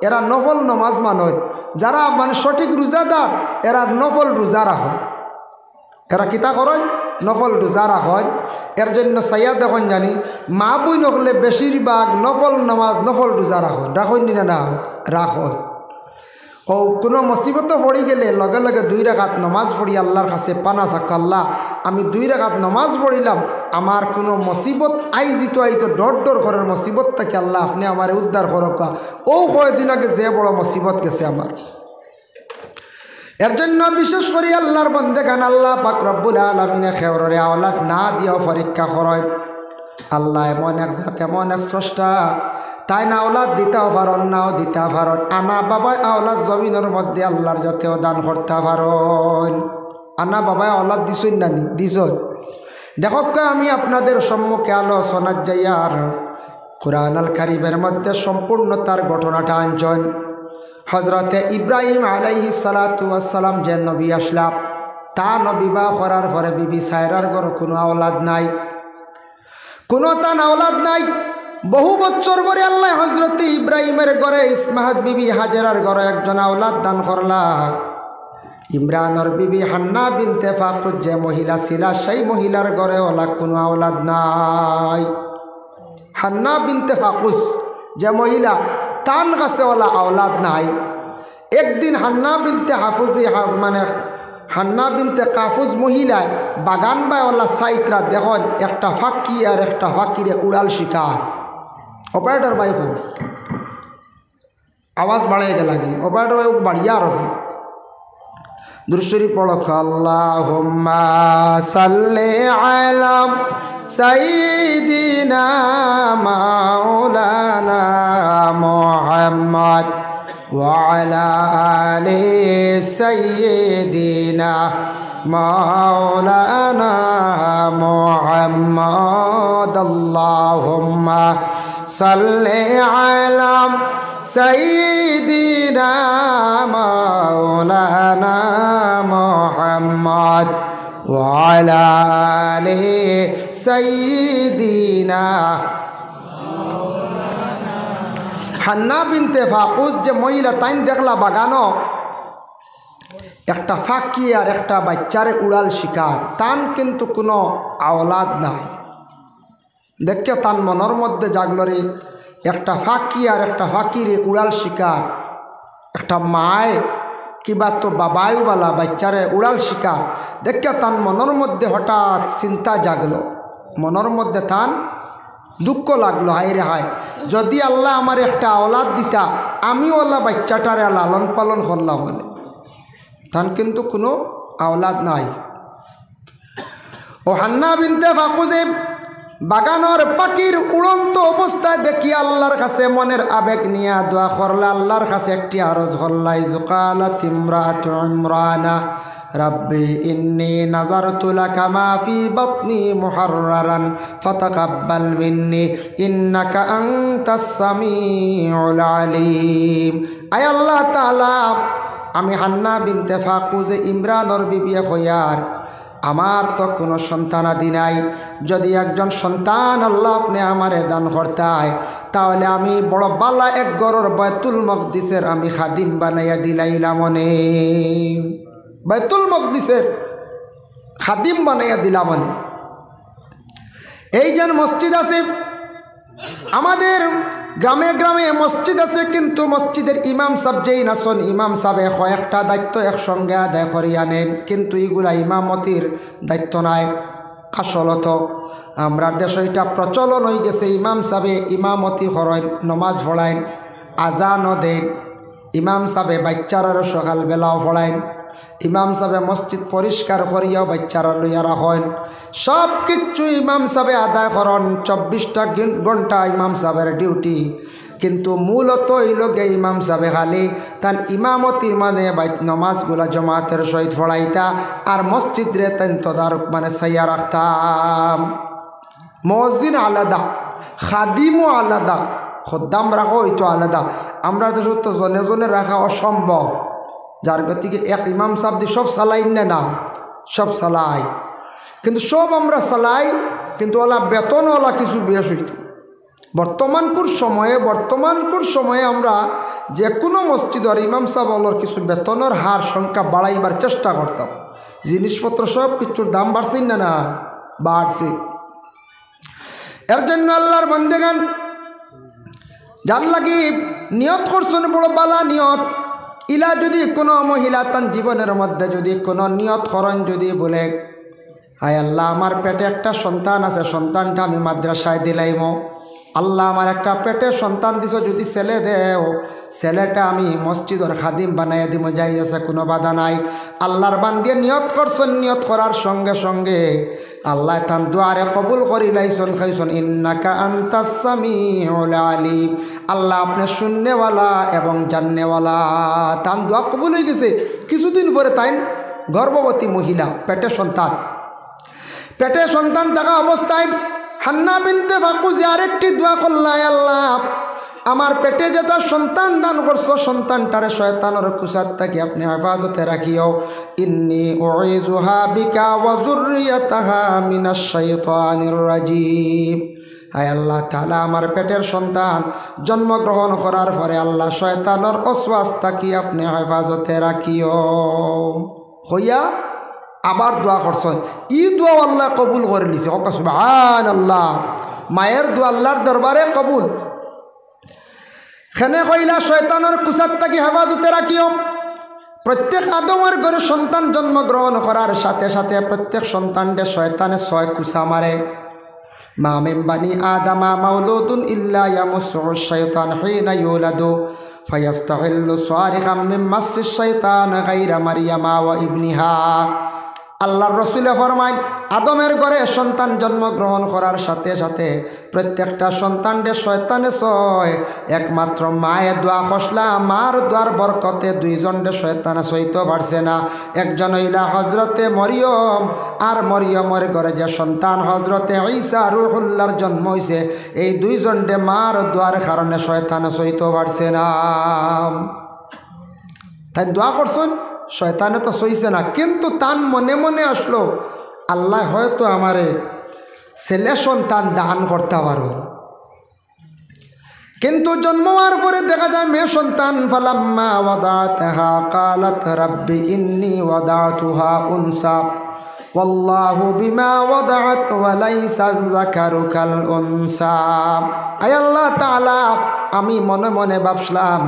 এরা নফল নমাজ মানয়, যারা মানে সঠিক রোজাদার এরা নফল রোজা রাখেন, এরা কিতা করেন নফল রোজা রাখেন। এর জন্য সাইয়া দেখুন জানি মা বই নকলে বেশিরভাগ নফল নমাজ নফল রোজা রাখেন, রাখেন না না রাখেন। ও কোনো মুসিবত পড়ি গেলে লগে লগে 2 রাকাত নমাজ পড়ি আল্লাহর কাছে পানা চাক, আল্লাহ আমি 2 রাকাত নমাজ পড়িলাম, আমার কোনো মুসিবত আইতো ডর ডর করার মুসিবত থেকে আল্লাহ আপনি আমার উদ্ধার করক। ও কয়েকদিন আগে যে বড় মুসিবত গেছে আমার। এর জন্য বিশেষ করে আল্লাহর বন্দেগান আল্লাহ পাক রব্বুল আলামিনে খেওরে আওলাদ না দিয়েও পরীক্ষা করেন। আল্লাহ এমন এক জাত, এমন এক স্রষ্টা, তাই না আওলাদ দিতেও পারন নাও দিতে পারন আনা বাবাই আওলাদ জমিনের মধ্যে আল্লাহর যাতেও দান করতে পারন আনা বাবাই আওলাদ দিছই না নি দিছ দেখো আমি আপনাদের সম্মুখে আলোচনার যাইয়ার কুরআন আল কারীমের মধ্যে সম্পূর্ণ তার ঘটনাটা আনছেন হযরতে ইব্রাহিম আলাইহিস সালাতু ওয়াস সালাম যে নবী আসলাম তা বিবাহ করার পরে বিবি সায়রার ঘরে কোনো আওলাদ নাই কোনো তান আওলাদ নাই বহু বছর পরে আল্লাহ হযরতে ইব্রাহিমের ঘরে ইসমাহাত বিবি হাজেরার ঘরে একজন আওলাদ দান করলা ইমরানের বিবি হান্না বিনতে ফাকুজ যে মহিলা ছিল সেই মহিলার ঘরে ওলা কোনো আওলাদ নাই হান্না বিনতে ফাকুজ যে মহিলা তান কাছে ওলা আওলাদ নাই একদিন হান্না বিনতে হাফুজি মানে হান্না বিনতে কাফুজ মহিলায় বাগান বায়ওয়ালা সাইতরা দেখুন একটা ফাঁকি আর একটা ফাঁকিরে উড়াল শিকার অপারেটর বাইক আওয়াজ বাড়াই গেল লাগে অপারেটর বাইক বাড়িয়া রবে দুরূদ পড়ক আল্লাহুম্মা সাল্লি আলা সাইয়্যিদিনা মাওলানা মুহাম্মদ ওয়া আলা আলি সাইয়্যিদিনা মাওলানা মুহাম্মদ আল্লাহুম্মা সাল্লি আলা সাইয়্যিদিনা মাওলানা মুহাম্মদ ওয়া আলা আলি সাইয়্যিদিনা হান্না বিনতে ফাকুজ যে মহিলা তাইন দেখলা বাগানো একটা ফাঁকি আর একটা বাচ্চারে উড়াল শিকার তান কিন্তু কোনো আওলাদ নাই দেখে তার মনের মধ্যে জাগলরে একটা ফাঁকি আর একটা ফাঁকিরে উড়াল শিকার একটা মায় কিবা তো বাবাইওয়ালা বাচ্চারে উড়াল শিকার দেখে তার মনের মধ্যে হঠাৎ চিন্তা জাগলো মনের মধ্যে তান দুঃখ লাগলো হায় রে হায় যদি আল্লাহ আমার একটা আওলাদ দিতা আমি ওলা বাচ্চাটারে লালন পালন করলাম বলে তান কিন্তু কোনো আওলাদ নাই ও হান্না বিনতে ফাকুজে বাগানোর পাখির উড়ন্ত অবস্থায় দেখি আল্লাহর কাছে মনের আবেগ নিয়ে দোয়া করলা আল্লাহর কাছে একটি আরজ করলাই যুকালাত ইমরাতু ইমরানা রাব্বি ইন্নী নাযারতু লাকা মা ফি বাতনি মুহাররারান ফাতাকাব্বাল মিন্নি ইন্নাকা আনতাস সামিউল আলিম আয় আল্লাহ তাআলা আমি হান্না বিনতে ফাকুজে ইমরানের বিবি হইয়ার আমার তো কোনো সন্তানাদি নাই যদি একজন সন্তান আল্লাহ আপনি আমারে দান করতায় তাহলে আমি বড় বালা এক গরর বাইতুল মকদিসের আমি খাদিম বানাইয়া দিলাইলাম মনে বাইতুল মকদিসের খাদিম বানাইয়া দিলাম মনে এই যেন মসজিদ আছে আমাদের গ্রামে গ্রামে মসজিদ আছে কিন্তু মসজিদের ইমাম সাহেব যেই নাচন ইমাম সাহেবে কয়েকটা দায়িত্ব একসঙ্গে আদায় করিয়া নেন কিন্তু এগুলা ইমামতির দায়িত্ব নাই আসলত আমরা দেশে এটা প্রচলন হয়ে গেছে ইমাম সাহেবে ইমামতি করেন নমাজ পড়াইন আজানও দেন ইমাম সাহেবে বাচ্চারারও সকালবেলাও পড়াইন ইমাম সাহেবে মসজিদ পরিষ্কার করিয়াও বাচ্চারা লইয়া রাখেন সব কিছু ইমাম সাহেবে আদায় করেন 24টা ঘন্টা ইমাম সাহেবের ডিউটি কিন্তু মূলত এই লোকে ইমাম সাহেবে খালি তার ইমামতি মানে নমাজগুলা জমাতের সহিত পড়াইতা আর মসজিদ রে তেন তদারক মানে সাইয়া রাখতাম মসজিদ আলাদা খাদিমও আলাদা খদ্দাম রাখো হইতো আলাদা আমরা দেশ তো জনে জনে রাখা অসম্ভব যার গতিকে এক ইমাম সাহেব দিয়ে সব চালাই না সব চালাই কিন্তু সব আমরা চালাই কিন্তু ওলা বেতনওয়ালা কিছু বেশ হইত বর্তমানকুর সময়ে আমরা যে কোনো মসজিদের ইমাম সাহেবর কিছু বেতনের হার সংখ্যা বাড়াইবার চেষ্টা করতাম জিনিসপত্র সব কিছুর দাম বাড়ছে না বাড়ছে এর জন্য আল্লাহর বান্দেগান যার লাগি নিয়ত করছেন বড় বালা নিয়ত ইলা যদি কোনো মহিলা তার জীবনের মধ্যে যদি কোনো নিয়ত করেন যদি বলে হায় আল্লাহ আমার পেটে একটা সন্তান আছে সন্তানটা আমি মাদ্রাসায় দিলাইম আল্লাহ আমার একটা পেটে সন্তান দিছ যদি ছেলে দেও ছেলেটা আমি মসজিদের খাদিম বানাইয়া দিব যাই আছে কোনো বাধা নাই আল্লাহর বান্দিয়ে নিয়ত করছেন নিয়ত করার সঙ্গে সঙ্গে আল্লাহ তান দুয়ারে কবুল করি লাইছন খাইছন ইন্নাকা আনতাস সামিউল আলিম। আল্লাহ আপনি শুননেওয়ালা এবং জাননেওয়ালা। তান দোয়া কবুল হয়ে গেছে। কিছুদিন পরে তাই গর্ভবতী মহিলা, পেটে সন্তান থাকা অবস্থায় হান্না বিনতে ফাকুজি আরেকটি দোয়া করলাই, আল্লাহ আমার পেটে যে তার সন্তান দান করছো সন্তানটারে শয়তানের কুসাত থেকে আপনি হেফাজতে রাখিও। ইন্নী উইযুহা বিকা ওয়া যুররিয়াতাহা মিনাশ শাইতানির রাজিম। হায় আল্লাহ তাআলা আমার পেটের সন্তান জন্মগ্রহণ করার পরে আল্লাহ শয়তানের ওয়াসওয়াস থেকে আপনি হেফাজতে রাখিও। হইয়া আবার দোয়া করছেন, ই দোয়া আল্লাহ কবুল করে নিছে। সুবহানাল্লাহ। মায়ের দোয়া আল্লাহর দরবারে কবুল। খেনে কইলা শয়তানের কুসাত থেকে হেফাজতে রাখিও। প্রত্যেক আদমের ঘরে সন্তান জন্মগ্রহণ করার সাথে সাথে প্রত্যেক সন্তানদের শয়তানে 6 কুসা মারে। মা মিন বানি আদামা মাউলুদুন ইল্লা ইয়ামুসসু শাইতান হিনা ইউলাদু ফায়াস্তাহিল্লু সারিকাম মিন মাসসিশ শাইতান গায়রা মারইয়ামা ওয়া ইবনিহা। আল্লাহর রাসূলে ফরমায় আদমের ঘরে সন্তান জন্মগ্রহণ করার সাথে সাথে প্রত্যেকটা সন্তানদের শয়তানে 6, একমাত্র মায়ের দোয়া খসলা মার দোয়ার বরকতে 2 জনের শয়তানে সইতে পারছে না। একজন হইলা হজরতে মরিয়ম, আর মরিয়মের ঘরে যে সন্তান হজরতে ঈসা রূহুল্লাহর জন্ম হইছে, এই 2 জনের মার দোয়ার কারণে শয়তানে সইতে পারছে না। তাই দোয়া করছেন, শয়তানে তো সইছে না, কিন্তু তান মনে মনে আসলো আল্লাহ হয়তো আমারে ছেলে সন্তান দান করতে পারো। কিন্তু জন্ম হওয়ার পরে দেখা যায় মেয়ে সন্তান। ফালাম্মা ওয়াদাতাহা ক্বালাত রাব্বি ইন্নী ওয়াদাতুহা উনসা ওয়াল্লাহু বিমা ওয়াদাআত ওয়া লাইসা যাকারু কাল উনসা। আয় আল্লাহ তাআলা, আমি মনে মনে ভাবছিলাম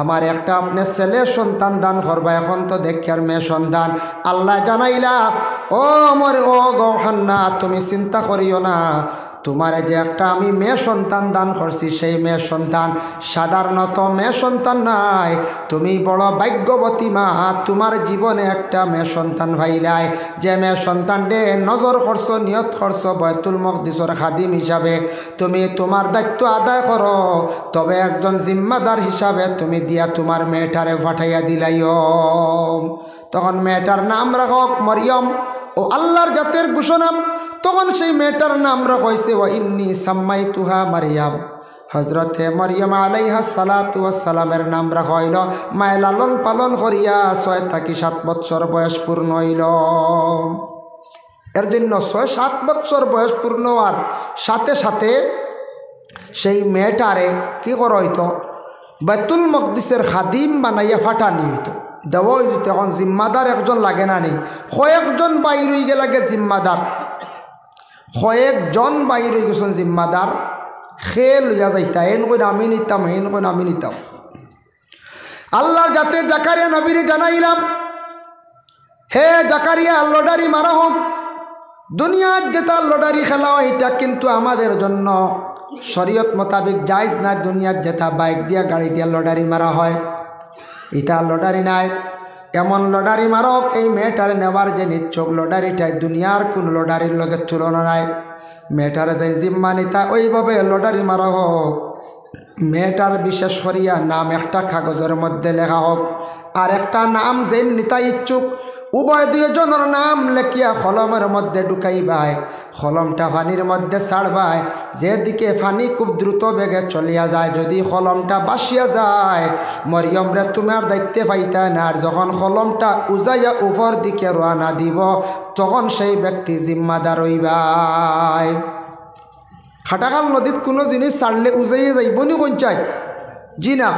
আমার একটা আপনি ছেলে সন্তান দান করবা, এখন তো দেখি আর মেয়ে সন্তান। আল্লাহ জানাইলা, ও আমার ও গো হান্না, তুমি চিন্তা করিও না, তোমার যে একটা আমি মেয়ে সন্তান দান করছি, সেই মেয়ে সন্তান সাধারণত মেয়ে সন্তান নাই, তুমি বড় ভাগ্যবতী মা। তোমার জীবনে একটা মেয়ে সন্তান ভাইলাই, যে মেয়ে সন্তান ডে নজর করছো, নিয়ত করছো বাইতুল মকদিসের খাদিম হিসাবে তুমি তোমার দায়িত্ব আদায় করো, তবে একজন জিম্মাদার হিসাবে তুমি দিয়া তোমার মেয়েটারে পাঠাইয়া দিলাইও। তখন মেয়েটার নাম রাখক মরিয়ম, ও আল্লাহর জাতের ঘোষণা। তখন সেই মেয়েটার নাম রাখা হয়েছে ওয়া ইন্নী সাম্মাইতুহা মারিয়াম। হজরতে মরিয়ম আলাইহাস সালাতু ওয়াস সালামের নাম রাখা হইল। মায়ে লালন পালন করিয়া 6 থেকে 7 বৎসর বয়স পূর্ণ হইল। এর জন্য 6-7 বৎসর বয়স পূর্ণ হওয়ার সাথে সাথে সেই মেয়েটারে কি করা হইতো, বাইতুল মকদিসের খাদিম বানাইয়া ফাটানি হইতো, দেওয়া হইতো। এখন জিম্মাদার একজন লাগে না, নেই কয়েকজন বাইর হয়ে গেলাগে জিম্মাদার, কয়েকজন বাইর হয়ে গেছেন জিম্মাদার। খেল লইয়া যাইতা, এন কই আমি নিতাম, হেন কই আমি নিতাম। আল্লাহর যাতে জাকারিয়া নবীরে জানাইলাম, হে জাকারিয়া লটারি মারা হোক, দুনিয়ার যেটা লটারি খেলা হয় এটা কিন্তু আমাদের জন্য শরীয়ত মোতাবেক জায়েজ না। দুনিয়ার যেটা বাইক দিয়া গাড়ি দিয়া লটারি মারা হয়, এটা লটারি নাই। এমন লটারি মারক, এই মেয়েটার নেওয়ার যে নিচ্ছক লটারিটাই দুনিয়ার কোন লটারির লগে তুলনা নাই। মেয়েটার যে জিম্মা নিতা ওইভাবে লটারি মারা হোক। মেয়েটার বিশেষ করিয়া নাম একটা কাগজের মধ্যে লেখা হোক, আর একটা নাম যে নিতা ইচ্ছুক উভয় 2 জনের নাম লেখিয়া কলমের মধ্যে ঢুকাইবাই। কলমটা পানির মধ্যে ছাড়বাই, যেদিকে পানি খুব দ্রুত বেগে চলিয়া যায়, যদি কলমটা বাসিয়া যায় মরিয়ম রে তোমার দায়িত্বে পাইতা না। আর যখন কলমটা উজাইয়া উপর দিকে রওনা দিব, তখন সেই ব্যক্তি জিম্মাদার হইবাই। খাটাকাল নদীত কোনো জিনিস ছাড়লে উজাইয়ে যাইব নি কোন চাই? জি না,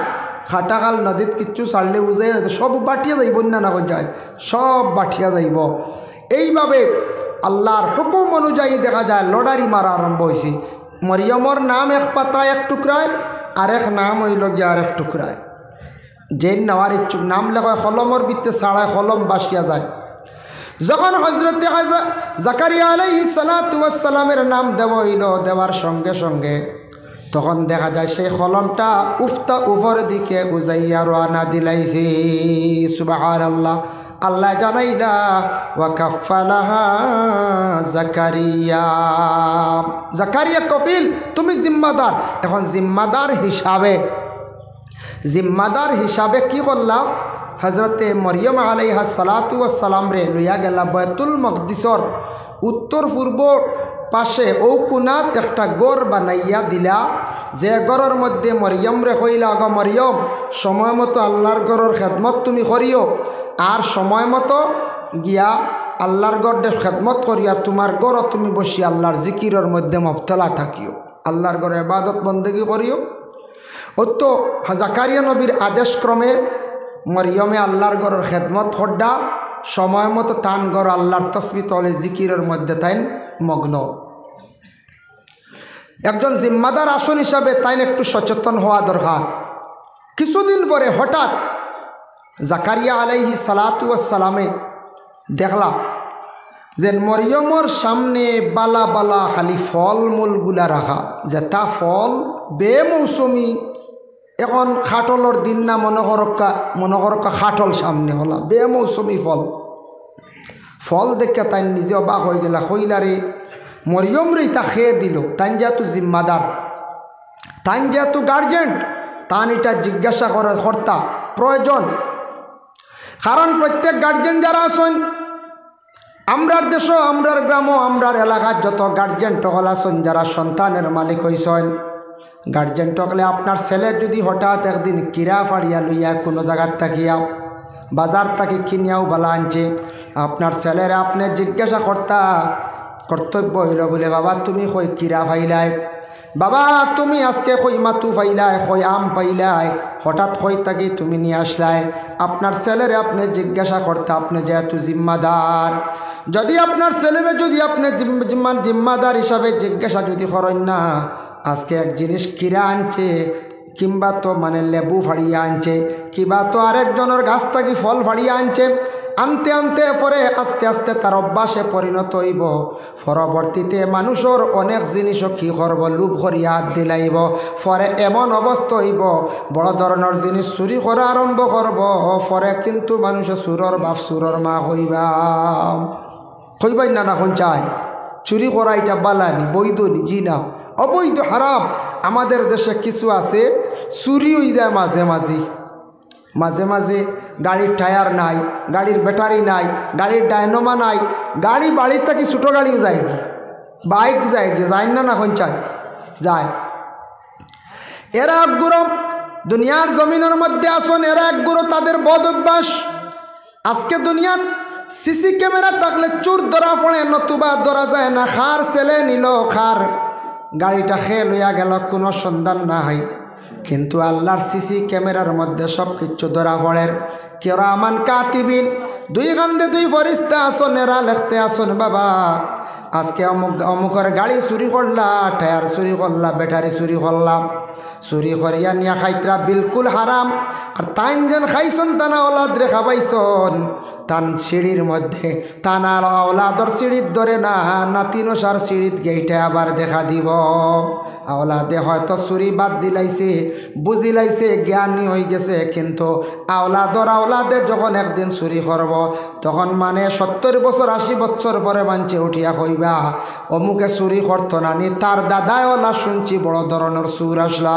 খাটাকাল নদীত কিচ্ছু ছাড়লে উজাইয়া যাইব, সব বাটিয়া যাইব না, না কোন চাই সব বাটিয়া যাইব। এইভাবে আল্লাহর হুকুম অনুযায়ী দেখা যায় লটারি মারা আরম্ভ হয়েছে। মরিয়মর নাম 1 পাতায় 1 টুকরায়, আরেক নাম হইল গিয়ে আরেক টুকরায়। যে নেওয়ার ইচ্ছুক নাম লেখায় কলমর ভিত্তে ছাড়ায় কলম বাসিয়া যায়। যখন হজরতে জাকারিয়া আলাইহিস সালাতু ওয়াস সালামের নাম দেওয়া হইল, দেওয়ার সঙ্গে সঙ্গে তখন দেখা যায় সেই কলমটা উফতা উপর দিকে উজাইয়া রওনা দিলাইছে। সুবহানাল্লাহ। আল্লাহ জানাইলা ওয়া কাফালাহা জাকারিয়া। জাকারিয়া কফিল, তুমি জিম্মাদার। এখন জিম্মাদার হিসাবে কি করলাম? হজরতে মরিয়ম আলাইহা সালাতু ওয়াসসালাম রে লইয়া গেলা বাইতুল মকদিসর উত্তর পূর্ব পাশে ও কোনাত একটা গড় বানাইয়া দিলা, যে গড়ের মধ্যে মরিয়ম রে কইলা, গো মরিয়ম সময় মতো আল্লাহর গড়ের খেদমত তুমি করিও, আর সময় মতো গিয়া আল্লাহর গড়ের খেদমত করিয়া তোমার গড় তুমি বসি আল্লাহর জিকিরের মধ্যে মবতলা থাকিও, আল্লাহর গড়ে ইবাদত বন্দেগি করিও। ও তো জাকারিয়া নবীর আদেশক্রমে মরিয়মে আল্লাহর গড়ের খেদমত হড্ডা, সময় মতো তান গড় আল্লাহর তসবিহ তলে জিকিরের মধ্যে তাইন মগ্ন। একজন জিম্মাদার আসন হিসাবে তাইন একটু সচেতন হওয়া দরকার। কিছুদিন পরে হঠাৎ জাকারিয়া আলাইহি সালাতু ওয়াসসালামে দেখলা যে মরিয়মর সামনে বালা বালা খালি ফলমূলগুলা রাখা, যে তা ফল বেমৌসুমি। এখন খাটলর দিন না, মনে করক্কা খাটল সামনে হলা, বেমৌসুমি ফল দেখে তাই নিজে অবাক হয়ে গেলা। কইলারে মরিয়ম রে তা খেয়ে দিল, তাই যেহেতু জিম্মাদার, তাই যেহেতু গার্জেন, তান এটা জিজ্ঞাসা করার কর্তা প্রয়োজন। কারণ প্রত্যেক গার্জেন যারা আছেন আমরার দেশ, আমরার গ্রাম, আমরার এলাকার যত গার্জেন টকল আছেন যারা সন্তানের মালিক হয়েছেন, গার্জেন টকলে আপনার ছেলে যদি হঠাৎ একদিন কিরা ফাড়িয়া লইয়া কোনো জায়গার থাকিয়া বাজার থাকি কিনিয়াও বালা আনছে, আপনার ছেলের আপনি জিজ্ঞাসা কর্তব্য হইল বলে, বাবা তুমি কই কিরা ফাইলাই, বাবা তুমি আজকে কই মাতু ফাইলাই, কই আম পাইলাই, হঠাৎ কই থাকি তুমি নিয়ে আসলাই। আপনার ছেলের আপনি জিজ্ঞাসা করতে, আপনি যেহেতু জিম্মাদার, যদি আপনার ছেলেরে যদি আপনি জিম্মাদার হিসাবে জিজ্ঞাসা যদি করেন না, আজকে এক জিনিস কিরা আনছে, কিংবা তো মানে লেবু ফাড়িয়া আনছে, কিংবা তো আরেকজনের গাছ থাকি ফল ফাড়িয়া আনছে, আনতে আনতে পরে আস্তে আস্তে তার অভ্যাসে পরিণত হইব। পরবর্তীতে মানুষের অনেক জিনিসও কী করব, লোভ করিয়া হাত দিলাইব, পরে এমন অবস্থা হইব বড় ধরনের জিনিস চুরি করা আরম্ভ করব, পরে কিন্তু মানুষের সুরর বাপ সুরর মা হইবাই না কোন চায়। চুরি করা এটা বালানি, বৈধ নি? জি না, অবৈধ, হারাম। আমাদের দেশে কিছু আছে চুরি হয়ে যায় মাঝে মাঝে গাড়ির টায়ার নাই, গাড়ির ব্যাটারি নাই, গাড়ির ডায়নোমা নাই, গাড়ি বাড়ির থেকে ছোটো গাড়িও যায়, বাইক যায় না কোন চায় যায়। এরা এক গুরু দুনিয়ার জমিনের মধ্যে আসন, এরা এক গুরু তাদের বদ অভ্যাস। আজকে দুনিয়ার সিসি ক্যামেরা থাকলে চোর ধরা পড়ে, নতুবা ধরা যায় না। খার ছেলে নিল, খার গাড়িটা খেয়ে লইয়া গেল, কোনো সন্ধান না হয়। কিন্তু আল্লাহর সিসি ক্যামেরার মধ্যে সব কিছু ধরা পড়ে। কিরামান কাতিবিন, দুই কান্দে দুই ফরিস্তা আসন, এরা লিখতে আসন, বাবা আজকে অমুকের গাড়ি চুরি করলা, টায়ার চুরি করলা, ব্যাটারি চুরি করলাম, চুরি করিয়া নিয়া খাইতরা বিলকুল হারাম। আর তাইন যেন খাইছন তানা ওলাদ রেখা পাইছন, তান সিঁড়ির মধ্যে তানা ওলাদর সিঁড়ির ধরে না, নাতিনসার সিঁড়িত গেইটা আবার দেখা দিব। আওলাদে হয়তো চুরি বাদ দিলাইছে, বুঝিলাইছে, জ্ঞানী হয়ে গেছে, কিন্তু আওলাদে যখন একদিন চুরি করব, তখন মানে 70 বছর 80 বছর পরে মানছে উঠিয়া কইবা অমুকে চুরি করত নানি, তার দাদাই ওলা শুনছি বড় ধরনের চুর আসলা।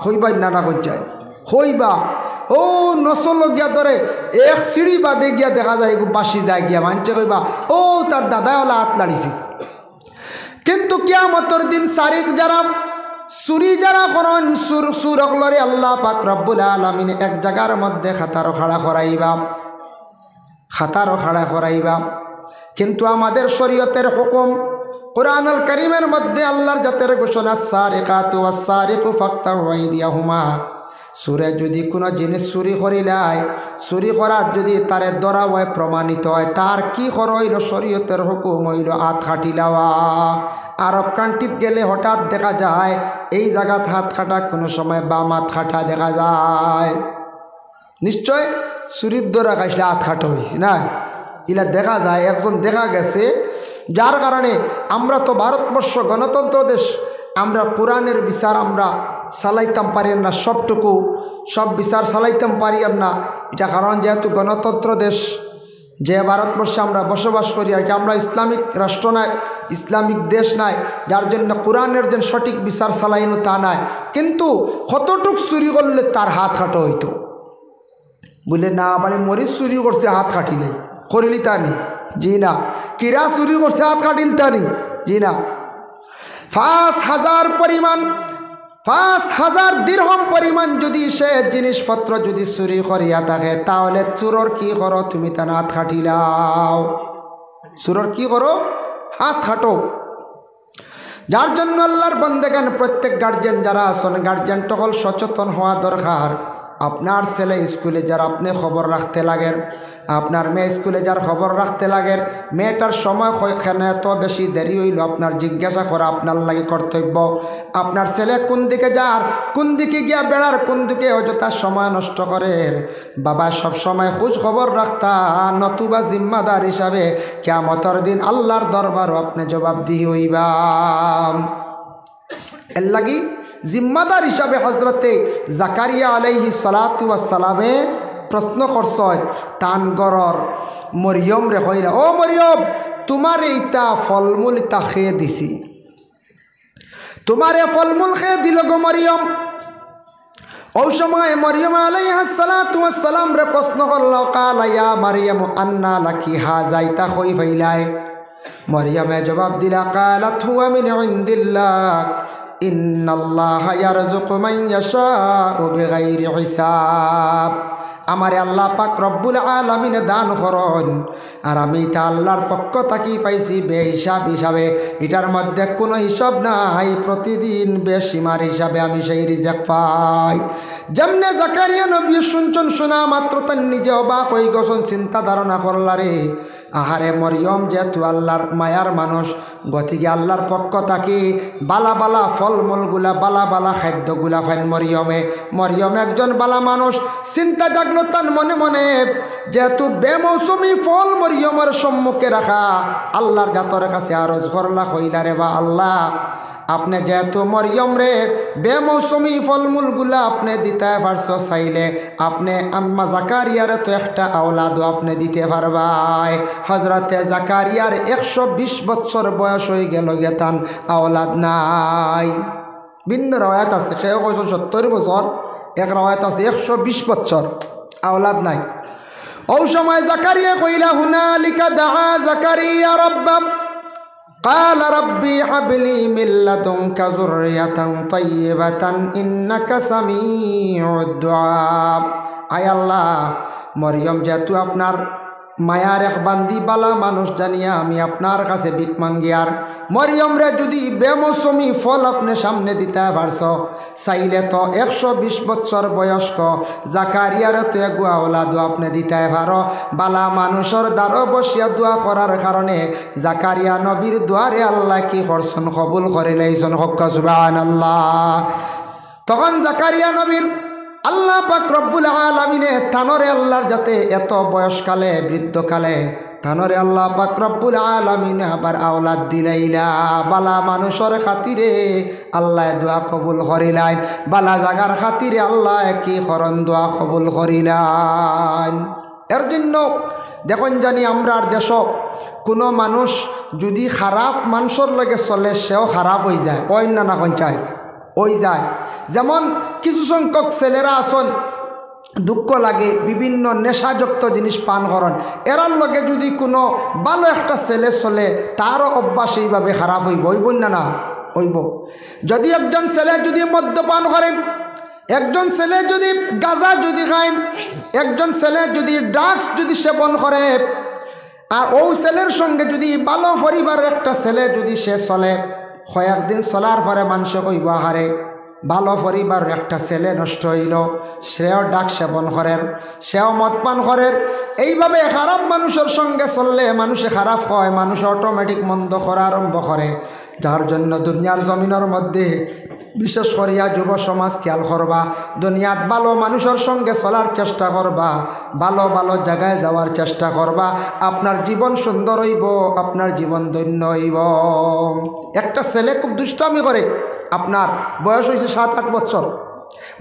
হইবাই না কইচাই হইবা ও নসল গিয়া ধরে এক সিঁড়ি বাদে গিয়া দেখা যায় বাসি যায় গিয়া মানছে কইবা ও তার দাদাই ওলা হাত লাড়িছে। কিন্তু কিয়ামতের দিন সারিক যারা চুরি যারা করেন, সুরক লরে আল্লাহ পাক রব্বুল আলামিন এক জায়গার মধ্যে খাতারও খাড়া করাইবা। কিন্তু আমাদের শরীয়তের হুকুম কুরআনুল কারীমের মধ্যে আল্লাহর জাতের ঘোষণা, সারিকাতু ওয়াস-সারিকু ফাকতাউ আইদিয়াহুমা। সুরে যদি কোনো জিনিস চুরি করিলাই, চুরি করার যদি তারে ধরা হয়, প্রমাণিত হয়, তার কি করা হইল? শরীয়তের হুকুম হইল হাত কাটি লওয়া। আরব কান্ট্রিত গেলে হঠাৎ দেখা যায় এই জায়গাত হাত কাটা, কোনো সময় বাম হাত কাটা দেখা যায়। নিশ্চয় চুরির ধরা খাইলে হাত কাটা হয়েছে না, ইলা দেখা যায়। একজন দেখা গেছে, যার কারণে আমরা তো ভারতবর্ষ গণতন্ত্র দেশ, আমরা কোরআনের বিচার আমরা চালাইতাম পারি না, সব বিচার চালাইতাম পারি না। এটা কারণ যেহেতু গণতন্ত্র দেশ, যে ভারতবর্ষে আমরা বসবাস করি আর কি আমরা ইসলামিক রাষ্ট্র নাই, ইসলামিক দেশ নাই, যার জন্য কোরআনের যে সঠিক বিচার চালাইনো তা নাই, কিন্তু কতটুক চুরি করলে তার হাত কাটো হইতো বলে না, মানে মরিচ চুরি করছে হাত কাটিলে করিলি তা নি, জি না। কিরা চুরি করছে হাত কাটিল তা নি, জি না। 5,000 পরিমাণ 5,000 দিরহম পরিমাণ যদি সে জিনিসপত্র যদি চুরি করিয়া থাকে, তাহলে চোরর কি করো তুমি তার হাত কাটিলাও, চোরর কি করো হাত কাটো। যার জন্য আল্লাহর বান্দাগান প্রত্যেক গার্জেন যারা আছেন, গার্জেন তখন সচেতন হওয়া দরকার। আপনার ছেলে স্কুলে যার আপনি খবর রাখতে লাগেন, আপনার মেয়ে স্কুলে যার খবর রাখতে লাগেন, মেয়েটার সময় কেন এত বেশি দেরি হইল আপনার জিজ্ঞাসা করা আপনার লাগে কর্তব্য। আপনার ছেলে কোন দিকে যার, কোন দিকে গিয়া বেড়ার, কোন দিকে অযথা সময় নষ্ট করে, বাবা সব সময় খোঁজ খবর রাখতা, নতুবা জিম্মাদার হিসাবে কিয়ামতের দিন আল্লাহর দরবারও আপনি জবাবদিহি হইবা। এর লাগি জিম্মাদার হিসাবে হজরতে জাকারিয়া আলাইহিস সালাতু ওয়াস সালামে প্রশ্ন করছেন তান গরর মরিয়ম রে, কইরা ও মরিয়ম তোমার এইটা ফলমূল ইতা খেয়ে দিছি, তোমারে ফলমূল খেয়ে দিল গো মরিয়ম। ওই সময় মরিয়ম আলাইহিস সালাতু ওয়াস সালাম রে প্রশ্ন করল, কালা ইয়া মারিয়াম আন্না লাকি হাযা, ইতা কই পাইলাই? মরিয়মে জবাব দিলা, কালাত হুয়া মিন ইনদিল্লাহ ইন্নাল্লাহা ইয়ারযুকু মান ইয়াশাউ বিগাইরি হিসাব। আমারে আল্লাহ পাক রব্বুল আলামিন দান করন, আর আমি তা আল্লাহর পক্ষ থাকি পাইছি বেহিসাব হিসাবে, এটার মধ্যে কোনো হিসাব নাই, প্রতিদিন বেসীমার হিসাবে আমি সেই রিজিক পাই। যেমনে জাকারিয়া নবী শুনছেন, শোনা মাত্র তার নিজে অবাক হয়ে গেছেন, চিন্তা ধারণা করলারে আহারে মরিয়ম যেহেতু আল্লাহর মায়ার মানুষ, গতিকে আল্লাহর পক্ষ থাকি বালা বালা ফলমূলগুলা বালা বালা খাদ্যগুলা ফাইন মরিয়ম একজন বালা মানুষ। চিন্তা জাগলো তার মনে মনে, যেহেতু বেমৌসুমি ফল মরিয়মের সম্মুখে রাখা, আল্লাহর জাতর কাছে আরজ করলা, কইলা রে বা আল্লাহ আপনি যেহেতু মরিয়ম রে বেমৌসুমি ফলমূলগুলা আপনি দিতে পারছো, চাইলে আপনি আম্মা জাকারিয়ারে তো একটা আওলাদও আপনি দিতে পারবাই। হজরতে জাকারিয়ার 120 বছর বয়স হয়ে গেল, গেতান আওলাদ নাই। ভিন্ন রওয়ায়াত আছে, কেউ কইছেন 70 বছর, এক রওয়ায়াত আছে 120 বছর আওলাদ নাই। ওই সময় জাকারিয়া কইলা, হুনালিকা দাআ জাকারিয়া রাব্বাহ قال ربي هب لي من لدنك ذرية طيبة إنك سميع الدعاء। আয় আল্লাহ, মরিয়ম যেহেতু আপনার মায়ার এক বান্দি বালা মানুষ জানিয়া আমি আপনার কাছে ভিক মাঙ্গি, আর মরিয়ম রে যদি বেমৌসুমি ফল আপনি সামনে দিতে পারছ, চাইলে তো 120 বছর বয়স্ক জাকারিয়ারে তো এগুয়া ওলাদও আপনি দিতে পারো। বালা মানুষের দ্বারও বসিয়া দোয়া করার কারণে জাকারিয়া নবীর দোয়ারে আল্লাহ কি করছেন, কবুল করে লাইছেন, হক সুবহানাল্লাহ। তখন জাকারিয়া নবীর আল্লাহ পাক রব্বুল আলামিনে তানরে আল্লাহর যাতে এত বয়সকালে বৃদ্ধকালে তানরে আল্লাহ পাক রব্বুল আলামিনে আবার আওলাদ দিলাইলা। বালা মানুষের খাতিরে আল্লাহ দোয়া কবুল করিলেন, বালা জাগার খাতিরে আল্লাহ কি করন দোয়া কবুল করিলেন। এর জন্য দেখুন জানি আমরার দেশ কোনো মানুষ যদি খারাপ মানুষের লগে চলে, সেও খারাপ হয়ে যায়, অন্য না কোন চায় ওই যায়। যেমন কিছু সংখ্যক ছেলেরা আসন, দুঃখ লাগে বিভিন্ন নেশাযুক্ত জিনিস পান করেন, এরার লগে যদি কোনো ভালো একটা ছেলে চলে, তারও অভ্যাস এইভাবে খারাপ হইব, হইব না না হইব। যদি একজন ছেলে যদি মদ্যপান করে, একজন ছেলে যদি গাঁজা যদি খায়, একজন ছেলে যদি ড্রাগস যদি সেবন করে, আর ও ছেলের সঙ্গে যদি ভালো পরিবারের একটা ছেলে যদি সে চলে, কয়েকদিন চলার পরে মানুষ কইব আহারে ভালো পরিবারের একটা ছেলে নষ্ট হইল, সেও ডাক সেবন করের, সেও মদ পান করের। এইভাবে খারাপ মানুষের সঙ্গে চললে মানুষে খারাপ হয়, মানুষ অটোমেটিক মন্দ করা আরম্ভ করে। যার জন্য দুনিয়ার জমিনের মধ্যে বিশেষ করিয়া যুব সমাজ খেয়াল করবা, দুনিয়াত ভালো মানুষের সঙ্গে চলার চেষ্টা করবা, ভালো ভালো জায়গায় যাওয়ার চেষ্টা করবা, আপনার জীবন সুন্দর হইব, আপনার জীবন ধন্য হইব। একটা ছেলে খুব দুষ্টামি করে, আপনার বয়স হয়েছে 7-8 বছর,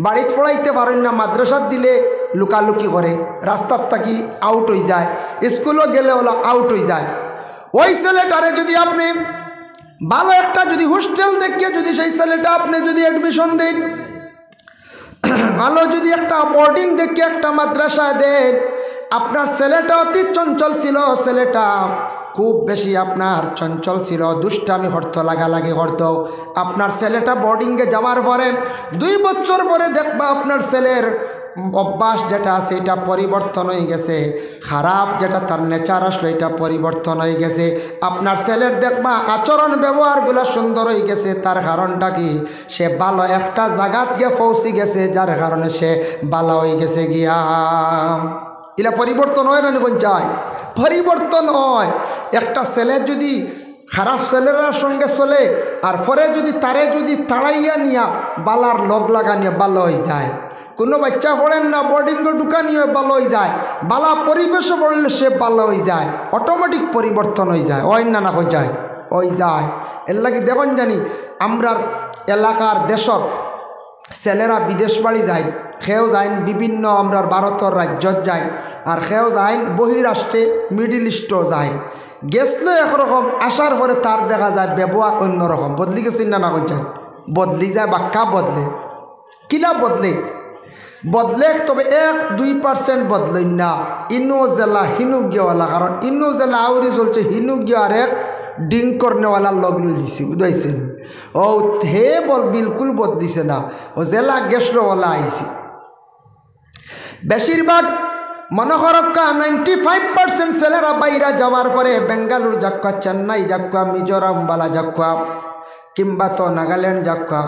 বাড়িতে পড়াইতে পারেন না, মাদ্রাসাত দিলে লুকালুকি করে, রাস্তার থাকি আউট হয়ে যায়, স্কুলও গেলে ওলা আউট হয়ে যায়। ওই ছেলেটারে যদি আপনি ভালো একটা যদি হোস্টেল দেখিয়ে যদি সেই ছেলেটা আপনি যদি অ্যাডমিশন দেন, ভালো যদি একটা বোর্ডিং দেখে একটা মাদ্রাসা দেন, আপনার ছেলেটা অতি চঞ্চল ছিল, ছেলেটা খুব বেশি আপনার চঞ্চল ছিল, দুষ্টামি করতো, লাগালাগি করতো। আপনার ছেলেটা বোর্ডিংয়ে যাওয়ার পরে 2 বছর পরে দেখবা আপনার ছেলের অভ্যাস যেটা আছে এটা পরিবর্তন হয়ে গেছে, খারাপ যেটা তার নেচার আসলো এটা পরিবর্তন হয়ে গেছে। আপনার ছেলের দেখবা আচরণ ব্যবহারগুলো সুন্দর হয়ে গেছে। তার কারণটা কি? সে ভালো একটা জায়গাত গিয়ে পৌঁছে গেছে, যার কারণে সে ভালো হয়ে গেছে গিয়া। এলা পরিবর্তন হয় না কোন চায়? পরিবর্তন হয়। একটা ছেলে যদি খারাপ ছেলেরার সঙ্গে চলে আর পরে যদি তারে যদি তাড়াইয়া নিয়া বালার লগ লাগা নিয়ে ভালো হয়ে যায়। কোনো বাচ্চা পড়েন না বোর্ডিংয়ে ঢুকা নিয়ে ভালো হয়ে যায়, বালা পরিবেশে পড়লে সে ভালো হয়ে যায়, অটোমেটিক পরিবর্তন হয়ে যায়। ওই না হয়ে যায়, ওই যায়। এর লাগে দেখুন জানি আমরার এলাকার দেশর ছেলেরা বিদেশ বাড়ি যায়, সেও যায় বিভিন্ন আমরার ভারতের রাজ্যত যায়, আর সেও যায় বহিরাষ্ট্রে, মিডিল ইস্টও যায়। গেছলো একরকম, আসার পরে তার দেখা যায় ব্যবহার অন্যরকম। বদলি গেছেন না হয়ে যায়, বদলি যায়, বাক্কা বদলে, কিলা বদলে বদলে, তবে 1-2% বদলেন না। ইনো জেলা হিনু গিয়েওয়ালা, কারণ ইনো জেলা আউরি চলছে, হিনু গিয়ে আর এক ডিং করনেওয়ালার লগ লই দিছি, বুঝাইছেন? ও হে বল বিলকুল বদলিছে না, ও জেলা গেছলোওয়ালা আইছে। বেশিরভাগ মনে করক্কা 95% ছেলেরা বাইরা যাওয়ার পরে বেঙ্গালুর যাক্কা, চেন্নাই যাক্কা, মিজোরাম বালা যাক্কা, কিংবা তো নাগাল্যান্ড যাক্কা,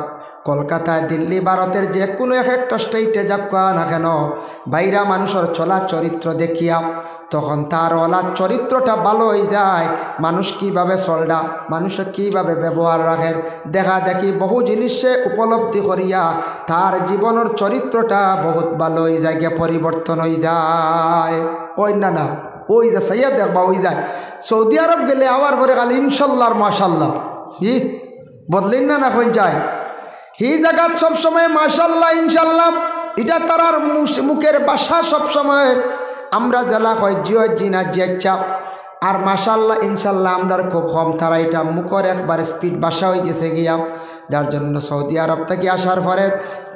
কলকাতায়, দিল্লি, ভারতের যে কোনো একটা স্টেটে যাক্কা না কেন, বাইরা মানুষের চলা চরিত্র দেখিয়া তখন তার ওলা চরিত্রটা ভালো হয়ে যায়। মানুষ কীভাবে চলডা, মানুষে কীভাবে ব্যবহার রাখে, দেখা দেখি বহু জিনিস সে উপলব্ধি করিয়া তার জীবনের চরিত্রটা বহুত ভালো হয়ে যায়, গিয়ে পরিবর্তন হয়ে যায়। ওই না না ওই যে সাইয়া দেখবা ওই যায়। সৌদি আরব গেলে আবার পরে খালি ইনশাল্লাহ আর মাশাল্লাহ, ই বদলেন না না কোন যায়। এই জায়গাত সবসময় মাশাল্লাহ ইনশাল্লাহ এটা তারার মুখের ভাষা। সবসময় আমরা জেলা হয় জিও জিনা জিয়াচ্ছা, আর মাশাল্লাহ ইনশাল্লাহ আমরা খুব কম। তারা এটা মুখের একবার স্পিড ভাষা হয়ে গেছে গিয়া, যার জন্য সৌদি আরব থেকে আসার পরে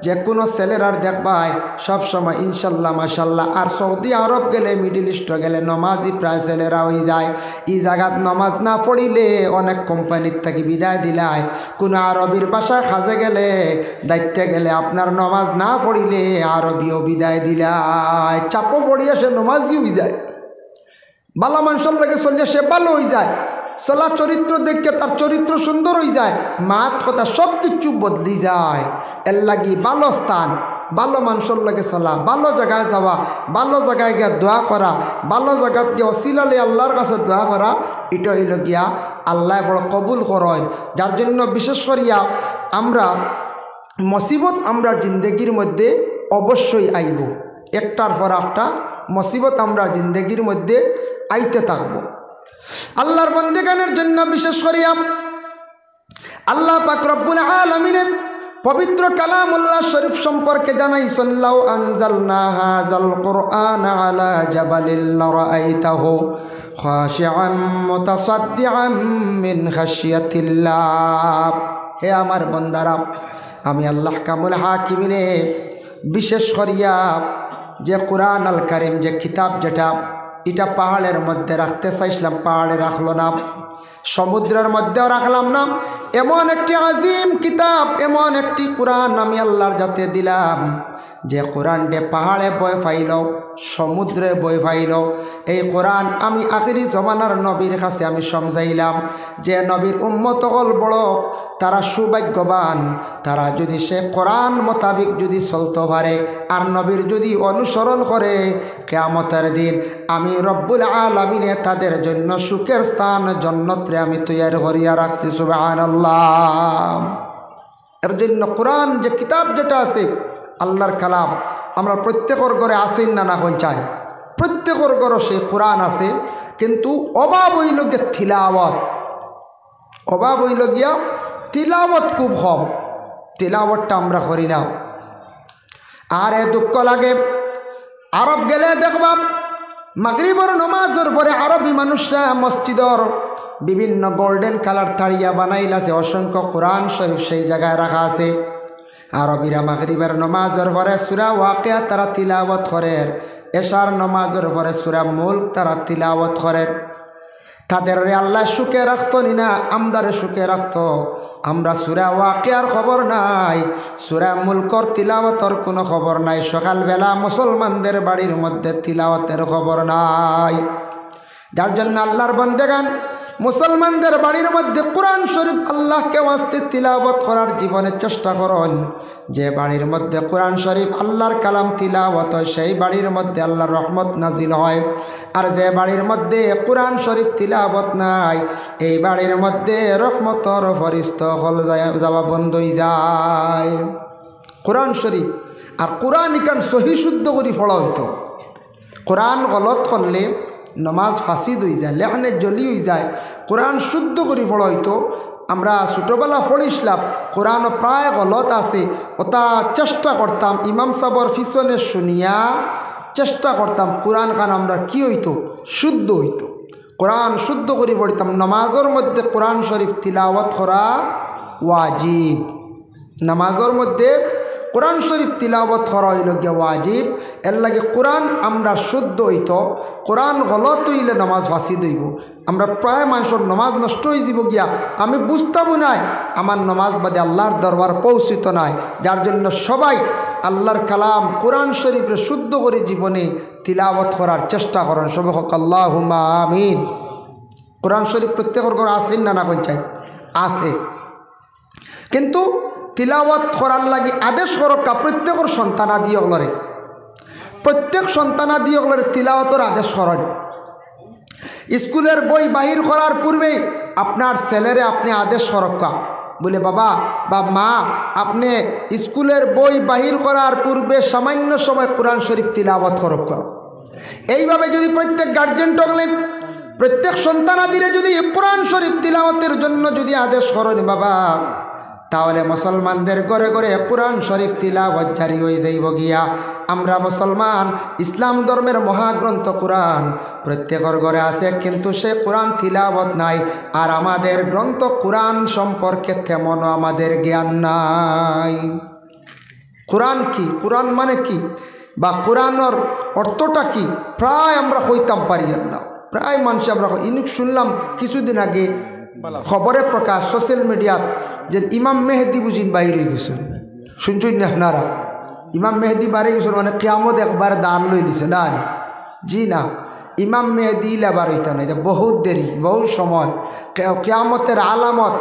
যে কোনো ছেলেরার দেখবাই সবসময় ইনশাল্লাহ মাশাল্লাহ। আর সৌদি আরব গেলে, মিডিল ইস্ট গেলে নমাজি প্রায় ছেলেরা হয়ে যায়। এই জায়গাত নমাজ না পড়িলে অনেক কোম্পানির থেকে বিদায় দিলায়। কোনো আরবির ভাষায় খাজে গেলে, দায়িত্বে গেলে আপনার নমাজ না পড়িলে আরবিও বিদায় দিলায়। চাপও পড়িয়া সে নমাজি হয়ে যায়, বালা মানুষের লাগে চলিয়া সে ভালো হয়ে যায়। চলা চরিত্র দেখে তার চরিত্র সুন্দর হয়ে যায়, মাত কথা সব কিছু বদলি যায়। এর লাগি ভালো স্থান, ভালো মানুষের লাগে চলা, ভালো জায়গায় যাওয়া, ভালো জায়গায় গিয়া দোয়া করা, ভালো জায়গাত গিয়ে অসিলালে আল্লাহর কাছে দোয়া করা, এটা হইল গিয়া আল্লাহ বড় কবুল করেন। যার জন্য বিশেষ করিয়া আমরা মুসিবত আমরা জিন্দগির মধ্যে অবশ্যই আইব, একটার পর একটা মুসিবত আমরা জিন্দগির মধ্যে আইতে থাকবো। আল্লাহর বন্দেগানের জন্য বিশেষ করিয়া আল্লাহ পাক রব্বুল আলামিনের পবিত্র কালামুল্লাহ শরীফ সম্পর্কে জানাইছেন, লাউ আনজালনা হাযাল কুরআনা আলা জাবালিন লারাআইতাহু খাশিআম মুতাসাদ্দিআম মিন খাশিয়াতিল্লাহ। হে আমার বান্দারা, আমি আল্লাহ কামুল হাকিমিনে বিশেষ করিয়া যে কুরআন আল কারীম যে কিতাব যেটা, এটা পাহাড়ের মধ্যে রাখতে চাইছিলাম, পাহাড়ে রাখলো না, সমুদ্রের মধ্যেও রাখলাম না। এমন একটি আজিম কিতাব, এমন একটি কুরআন আমি আল্লাহর যাতে দিলাম, যে কোরআনটে পাহাড়ে বই পাইল, সমুদ্রে বই পাইল। এই কোরআন আমি আখিরি জমানার নবীর কাছে আমি সমঝাইলাম যে নবীর উম্মত হল বড়, তারা সৌভাগ্যবান, তারা যদি সে কোরআন মোতাবিক যদি চলতে পারে আর নবীর যদি অনুসরণ করে, কিয়ামতের দিন আমি রব্বুল আলামিনে তাদের জন্য সুখের স্থান জান্নাতে আমি তৈরি করিয়া রাখছি। সুবহানাল্লাহ। এর জন্য কোরআন যে কিতাব যেটা আছে আল্লাহর কালাম, আমরা প্রত্যেকের ঘরে আসেন না না কোন চাই, প্রত্যেকের ঘরে সে কোরআন আছে, কিন্তু অভাব হইল গিয়া তিলাওয়াত, অভাব হইল গিয়া তিলাওয়াত খুব কম, তিলাওয়াতটা আমরা করি না। আর এ দুঃখ লাগে আরব গেলে দেখবা মাগরিবর নমাজের পরে আরবি মানুষরা মসজিদর বিভিন্ন গোল্ডেন কালার তাড়িয়া বানাইলাছে, অসংখ্য কোরআন শরীফ সেই জায়গায় রাখা আছে। আরবিরা মাগরিবের নমাজের পরে সূরা ওয়াকিয়া তারা তিলাওয়াত করে, এশার নমাজের পরে সূরা মুলক তারা তিলাওয়াত করে। তাদের আল্লাহ সুখে রাখতো না, আমদারে সুখে রাখতো। আমরা সূরা ওয়াকিয়ার খবর নাই, সূরা মুলকর তিলাওয়াতের কোনো খবর নাই। সকালবেলা মুসলমানদের বাড়ির মধ্যে তিলাওয়াতের খবর নাই। যার জন্য আল্লাহর বান্দাগান মুসলমানদের বাড়ির মধ্যে কোরআন শরীফ আল্লাহকে ওয়াস্তে তিলাওয়াত করার জীবনে চেষ্টা করুন। যে বাড়ির মধ্যে কোরআন শরীফ আল্লাহর কালাম তিলাওয়াত হয় সেই বাড়ির মধ্যে আল্লাহর রহমত নাজিল হয়। আর যে বাড়ির মধ্যে কোরআন শরীফ তিলাওয়াত নাই এই বাড়ির মধ্যে রহমতর ফরিস্তা হল যাওয়া বন্ধ হয়ে যায়। কোরআন শরীফ আর কোরআন ইকান সহি শুদ্ধ করে পড়া হইতো। কোরআন গলত করলে নমাজ ফাঁসিদ হয়ে যায়, লেখানে জলি হয়ে যায়। কোরআন শুদ্ধ করে পড়া হইতো। আমরা ছোটোবেলা পড়িছিলাম কোরআন প্রায় গলত আছে, ওটা চেষ্টা করতাম ইমাম সাবর পিছনে শুনিয়া চেষ্টা করতাম কোরআন খান আমরা কি হইতো শুদ্ধ হইতো। কোরআন শুদ্ধ করে পড়তাম। নামাজের মধ্যে কোরআন শরীফ তিলাওয়াত করা ওয়াজিব। নামাজের মধ্যে কোরআন শরীফ তিলাওয়াত করা হইল গিয়া ওয়াজিব। এর লাগে কোরআন আমরা শুদ্ধ হইত। কোরআন গলত হইলে নামাজ ফাঁসি দইব। আমরা প্রায় মানুষের নামাজ নষ্ট হয়ে যাব গিয়া আমি বুঝতামও নাই আমার নামাজ বাদে আল্লাহর দরবার পৌঁছিত নাই। যার জন্য সবাই আল্লাহর কালাম কোরআন শরীফের শুদ্ধ করে জীবনে তিলাওয়াত করার চেষ্টা করেন। সবাই হোক আল্লাহুম্মা আমিন। কোরআন শরীফ প্রত্যেকের ঘরে আছেন না না পঞ্চায়েত আছে, কিন্তু তিলাওয়াত করার লাগে আদেশ করকা প্রত্যেকের সন্তানাদি ওগুলোরে, প্রত্যেক সন্তানাদি ওগুলোরে তিলাওয়াতের আদেশ করেন। স্কুলের বই বাহির করার পূর্বে আপনার ছেলেরে আপনি আদেশ করকা বলে বাবা বা মা আপনি স্কুলের বই বাহির করার পূর্বে সামান্য সময় কোরআন শরীফ তিলাওয়াত করকা। এইভাবে যদি প্রত্যেক গার্জেন টকলে প্রত্যেক সন্তানাদিরে যদি কোরআন শরীফ তিলাওয়াতের জন্য যদি আদেশ করেন বাবা, তাহলে মুসলমানদের ঘরে ঘরে কোরআন শরীফ তিলাওয়াত জারি হয়ে যাইব গিয়া। আমরা মুসলমান ইসলাম ধর্মের মহাগ্রন্থ কোরআন প্রত্যেকের ঘরে আছে, কিন্তু সে কোরআন তিলাওয়াত নাই। আর আমাদের গ্রন্থ কোরআন সম্পর্কে তেমনও আমাদের জ্ঞান নাই। কোরআন কি, কোরআন মানে কি, বা কোরআনের অর্থটা কি প্রায় আমরা হইতাম পারি না। প্রায় মানুষ আমরা ইনুক শুনলাম কিছুদিন আগে খবরে প্রকাশ সোশ্যাল মিডিয়াত যে ইমাম মেহেদি বুঝিন বাইরে গেছেন। শুনছেন না আপনারা? ইমাম মেহেদি বাইরে গেছেন মানে কিয়ামত একবার দান লই দিছে দান। জি না, ইমাম মেহেদি লেবার হইতা না, এটা বহুত দেরি, বহুত সময়। কিয়ামতের আলামত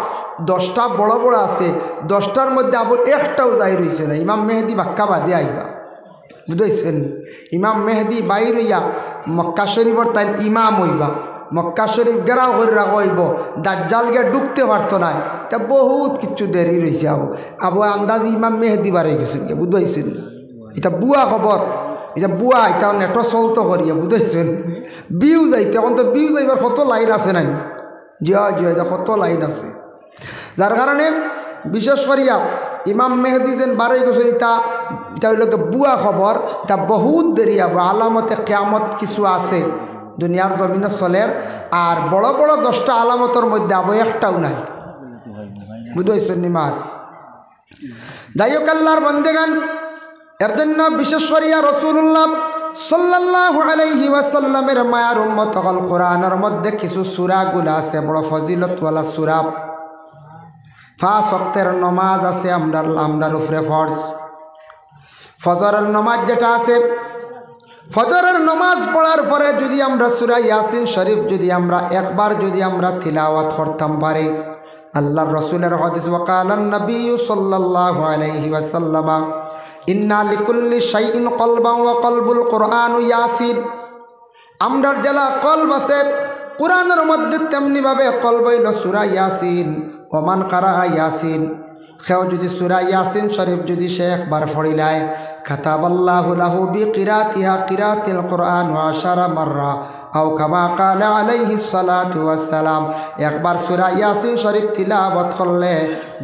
10টা বড় বড় আছে, 10টার মধ্যে আবার একটাও যাই রয়েছে না। ইমাম মেহেদি বাক্কা বাদে আইবা, বুঝাইছেন? ইমাম মেহেদি বাইর হইয়া মক্কা শরীফর তাই ইমাম হইবা, মক্কা শরীফ গেরাও করে রাখা হইব, দাজ্জাল গিয়ে ঢুকতে পারতো না। তা বহুত কিছু দেরি রয়েছে। আবু আন্দাজ ইমাম মেহেদি বাড়ি গেছেন, বুঝাইছেন? এটা বুয়া খবর, এটা বুয়া, এটা নেট চলতো করিয়া, বুঝাইছেন? বিউ যাইতে এখন তো বিউ যাইবার কত লাইন আছে নাই? জিয়া জিয়া এটা কত লাইন আছে। যার কারণে বিশেষ করিয়া ইমাম মেহেদি যেন বারোই গেছেন এটা হইল বুয়া খবর। এটা বহুত দেরি হব। আলামতে কিয়ামত কিছু আছে দুনিয়ার জমিনে চলের, আর বড় বড় 10টা আলামতের মধ্যে আবো একটাও নাই, বুঝাইছেন নিমাত? যাই হোক আল্লাহর বান্দেগান, এর জন্য বিশেষ করিয়া রাসূলুল্লাহ সাল্লাল্লাহু আলাইহি ওয়াসাল্লামের মায়ার উম্মত হল কোরআনের মধ্যে কিছু সূরাগুলো আছে বড় ফজিলতওয়ালা সূরা। 5 ওয়াক্তের নামাজ আছে আমরার উপরে ফরজ। ফজরের নামাজ যেটা আছে, ফজরের নামাজ পড়ার পরে যদি আমরা সূরা ইয়াসিন শরীফ যদি আমরা একবার যদি আমরা তিলাওয়াত করতাম পারি, আল্লাহর রাসূলের হাদিস ওয়াকালান নবী সাল্লাল্লাহু আলাইহি ওয়াসাল্লাম ইন্না লিকুল্লি শাইইন কলবান ওয়া কলবুল কুরআন ইয়াসিন। আমরার জেলা কলব আছে কোরআনের মধ্যে, তেমনিভাবে কলব হইল সূরা ইয়াসিন। ওমান কারা ইয়াসিন, কেউ যদি সূরা ইয়াসিন শরীফ যদি সে একবার পড়িলায়, কাতাবাল্লাহু লাহু বিকিরাতিহা কিরাতিল কুরআন 10 মাররা আও কামা ক্বালা আলাইহিস সালাতু ওয়াস সালাম। একবার সূরা ইয়াসিন শরীফ তিলাওয়াত করলে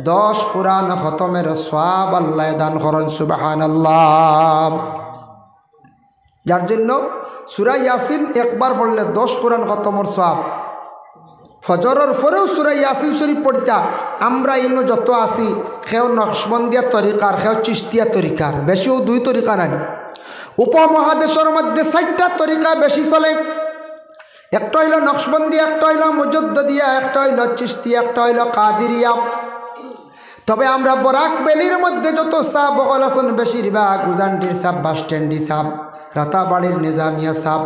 10 কোরআন খতমের সওয়াব আল্লাহ দান করেন। সুবহানাল্লাহ। যার জন্য সূরা ইয়াসিন একবার পড়লে 10 কোরআন খতমর সওয়াব। ফজরের পরেও সূরা ইয়াসিন শরীফ পড়তা। আমরা ইনো যত আছি সেও নকশবন্দিয়া তরিকার, সেও চিশতিয়া তরিকার, বেশিও 2 তরিকা নাই। উপমহাদেশের মধ্যে 4টা তরিকা বেশি চলে। একটা হইল নকশবন্দিয়া, একটা হইল মুজদ্দিদিয়া, একটা হইল চিশতিয়া, একটা হইল কাদিরিয়া। তবে আমরা বরাক বেলির মধ্যে যত সাহ বকল আছেন বেশিরভাগ উজানডির সাহ, বাসস্ট্যান্ডি সাহ, রাতাবাড়ির নিজামিয়া সাহ,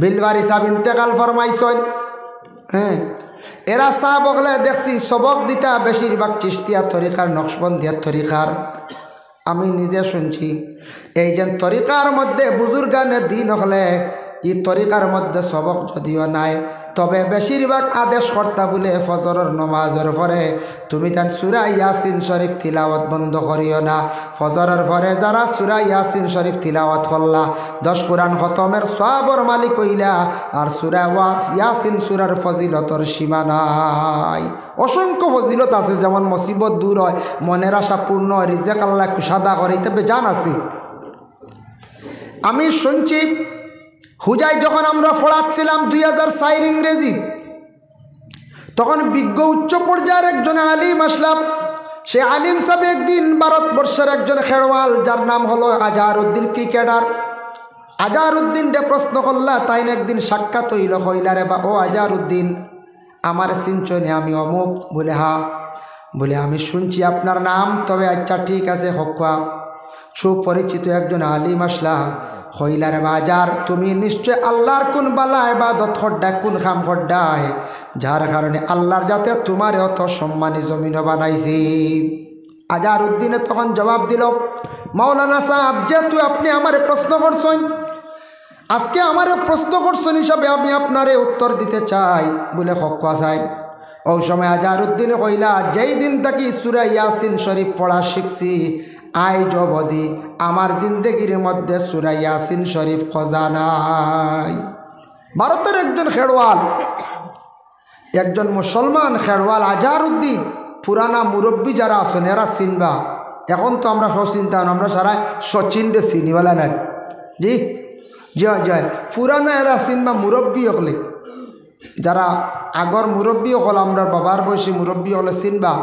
বিলবাড়ি সাহ ইন্তেকাল ফরমাইছেন। হ্যাঁ, এরা সাহ বকলে দেখছি সবক দিতা বেশিরভাগ চিশতিয়া তরিকার, নকশবন্দিয়া তরিকার। আমি নিজে শুনছি এই যে তরিকার মধ্যে বুজুর্গানের দিন হলে এই তরিকার মধ্যে সবক যদিও নাই, তবে বেশিরভাগ আদেশ কর্তা বলে ফজরের নমাজের পরে তুমি তান সূরা ইয়াসিন শরীফ তিলাওয়াত বন্ধ করিও না। ফজরের পরে যারা সূরা ইয়াসিন শরীফ তিলাওয়াত করলা 10 কোরআন খতমের সওয়াবের মালিক হইলা। আর সূরা ইয়াসিন সূরার ফজিলতর সীমা নাই, অসংখ্য ফজিলত আছে। যেমন মুসিবত দূর হয়, মনের আশা পূর্ণ হয়, রিজেক আল্লাহ কুশাদা করে, তবে জান আছে। আমি শুনছি হুজাই যখন আমরা পড়াচ্ছিলাম 2004 ইংরেজি, তখন বিজ্ঞ উচ্চ পর্যায়ের একজন আলিম আসলাম। সে আলিম সাহেব একদিন ভারতবর্ষের একজন খেলোয়াড় যার নাম হলো আজহারউদ্দিন, ক্রিকেটার। আজহারউদ্দিন ডে প্রশ্ন করলা, তাই না একদিন সাক্ষাৎ হইল। হইলারে বা ও আজহারউদ্দিন, আমার সিনচনে আমি অমুক। বলে হা। বলে আমি শুনছি আপনার নাম, তবে আচ্ছা ঠিক আছে হকা। সুপরিচিত একজন আলিম আসলা। হইলারে বাজার, তুমি নিশ্চয় আল্লাহর কোন বালা ইবাদত খড্ডা, কোন খাম খড্ডায়, যার কারণে আল্লাহর যাতে তোমার অত সম্মানী জমিন বানাইছি। আজহারউদ্দিনে তখন জবাব দিল, মাওলানা সাহেব, যেহেতু আপনি আমারে প্রশ্ন করছেন, আজকে আমারে প্রশ্ন করছেন হিসাবে আমি আপনারে উত্তর দিতে চাই। বলে হকা সাহেব। ওই সময় আজহারউদ্দিনে কইলা, যেই দিন থেকে সূরা ইয়াসিন শরীফ পড়া শিখছি, আজ অবধি আমার জিন্দগির মধ্যে সূরা ইয়াসিন শরীফ খোঁজা নাই। ভারতের একজন খেলোয়াড়, একজন মুসলমান খেলোয়াড় আজহারউদ্দিন। পুরানা মুরব্বী যারা আছেন এরা চিনবা। এখন তো আমরা চিন্তা, আমরা সারা সচিন দে চিনিওয়ালা নাই। জি জয় জয়, পুরানা এরা চিনবা মুরব্বী হলে, যারা আগর মুরব্বী হল, আমরা বাবার বয়সী মুরব্বী হলে চিনবা।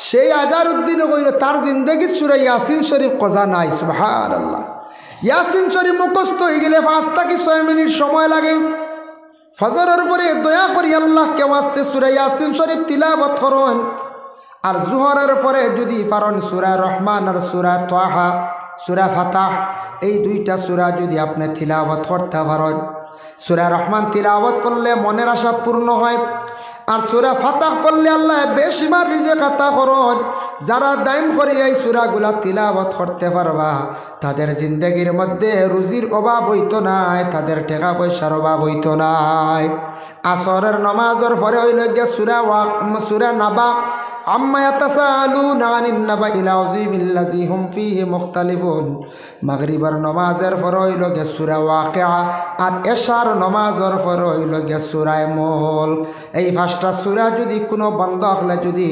সেই আজহারউদ্দিনে কইল তার জিন্দগির সূরা ইয়াসিন শরীফ খোঁজা নাই। সুবহানাল্লাহ। ইয়াসিন শরীফ মুখস্থ হয়ে গেলে 5 থেকে 6 মিনিট সময় লাগে। ফজরের পরে দয়া করি আল্লাহকে ওয়াস্তে সূরা ইয়াসিন শরীফ তিলাওয়াত করুন। আর জোহরের পরে যদি পারেন সূরা রহমান আর সূরা তাহা, সূরা ফাতাহ, এই 2টা সূরা যদি আপনি তিলাওয়াত করতে পারেন, সূরা রহমান তিলাওয়াত করলে মনের আশা পূর্ণ হয়। আর সূরা ফাতাহ পড়লে আল্লাহ বেশিবার রিজিক আতা করেন। যারা দাইম করে এই সূরাগুলা তিলাওয়াত করতে পারবা, তাদের জিন্দগির মধ্যে রুজির অভাব হইতো নাই, তাদের টাকা পয়সার অভাব হইতো নাই। আসরের নামাজের পরে হইল গিয়া সূরা নাবা, আম্মা ইয়াতাসাআলুনা আনিন নাবাইল আযীমিল্লাযী হুম ফীহি মুখতালিফুন। মাগরিবের নামাজের পরে হইল গিয়া সূরা ওয়াকিআ। আর এশার নামাজের পরে হইল গিয়া সূরা মুলক। এই 5টা সূরা যদি কোনো বান্দা হলে যদি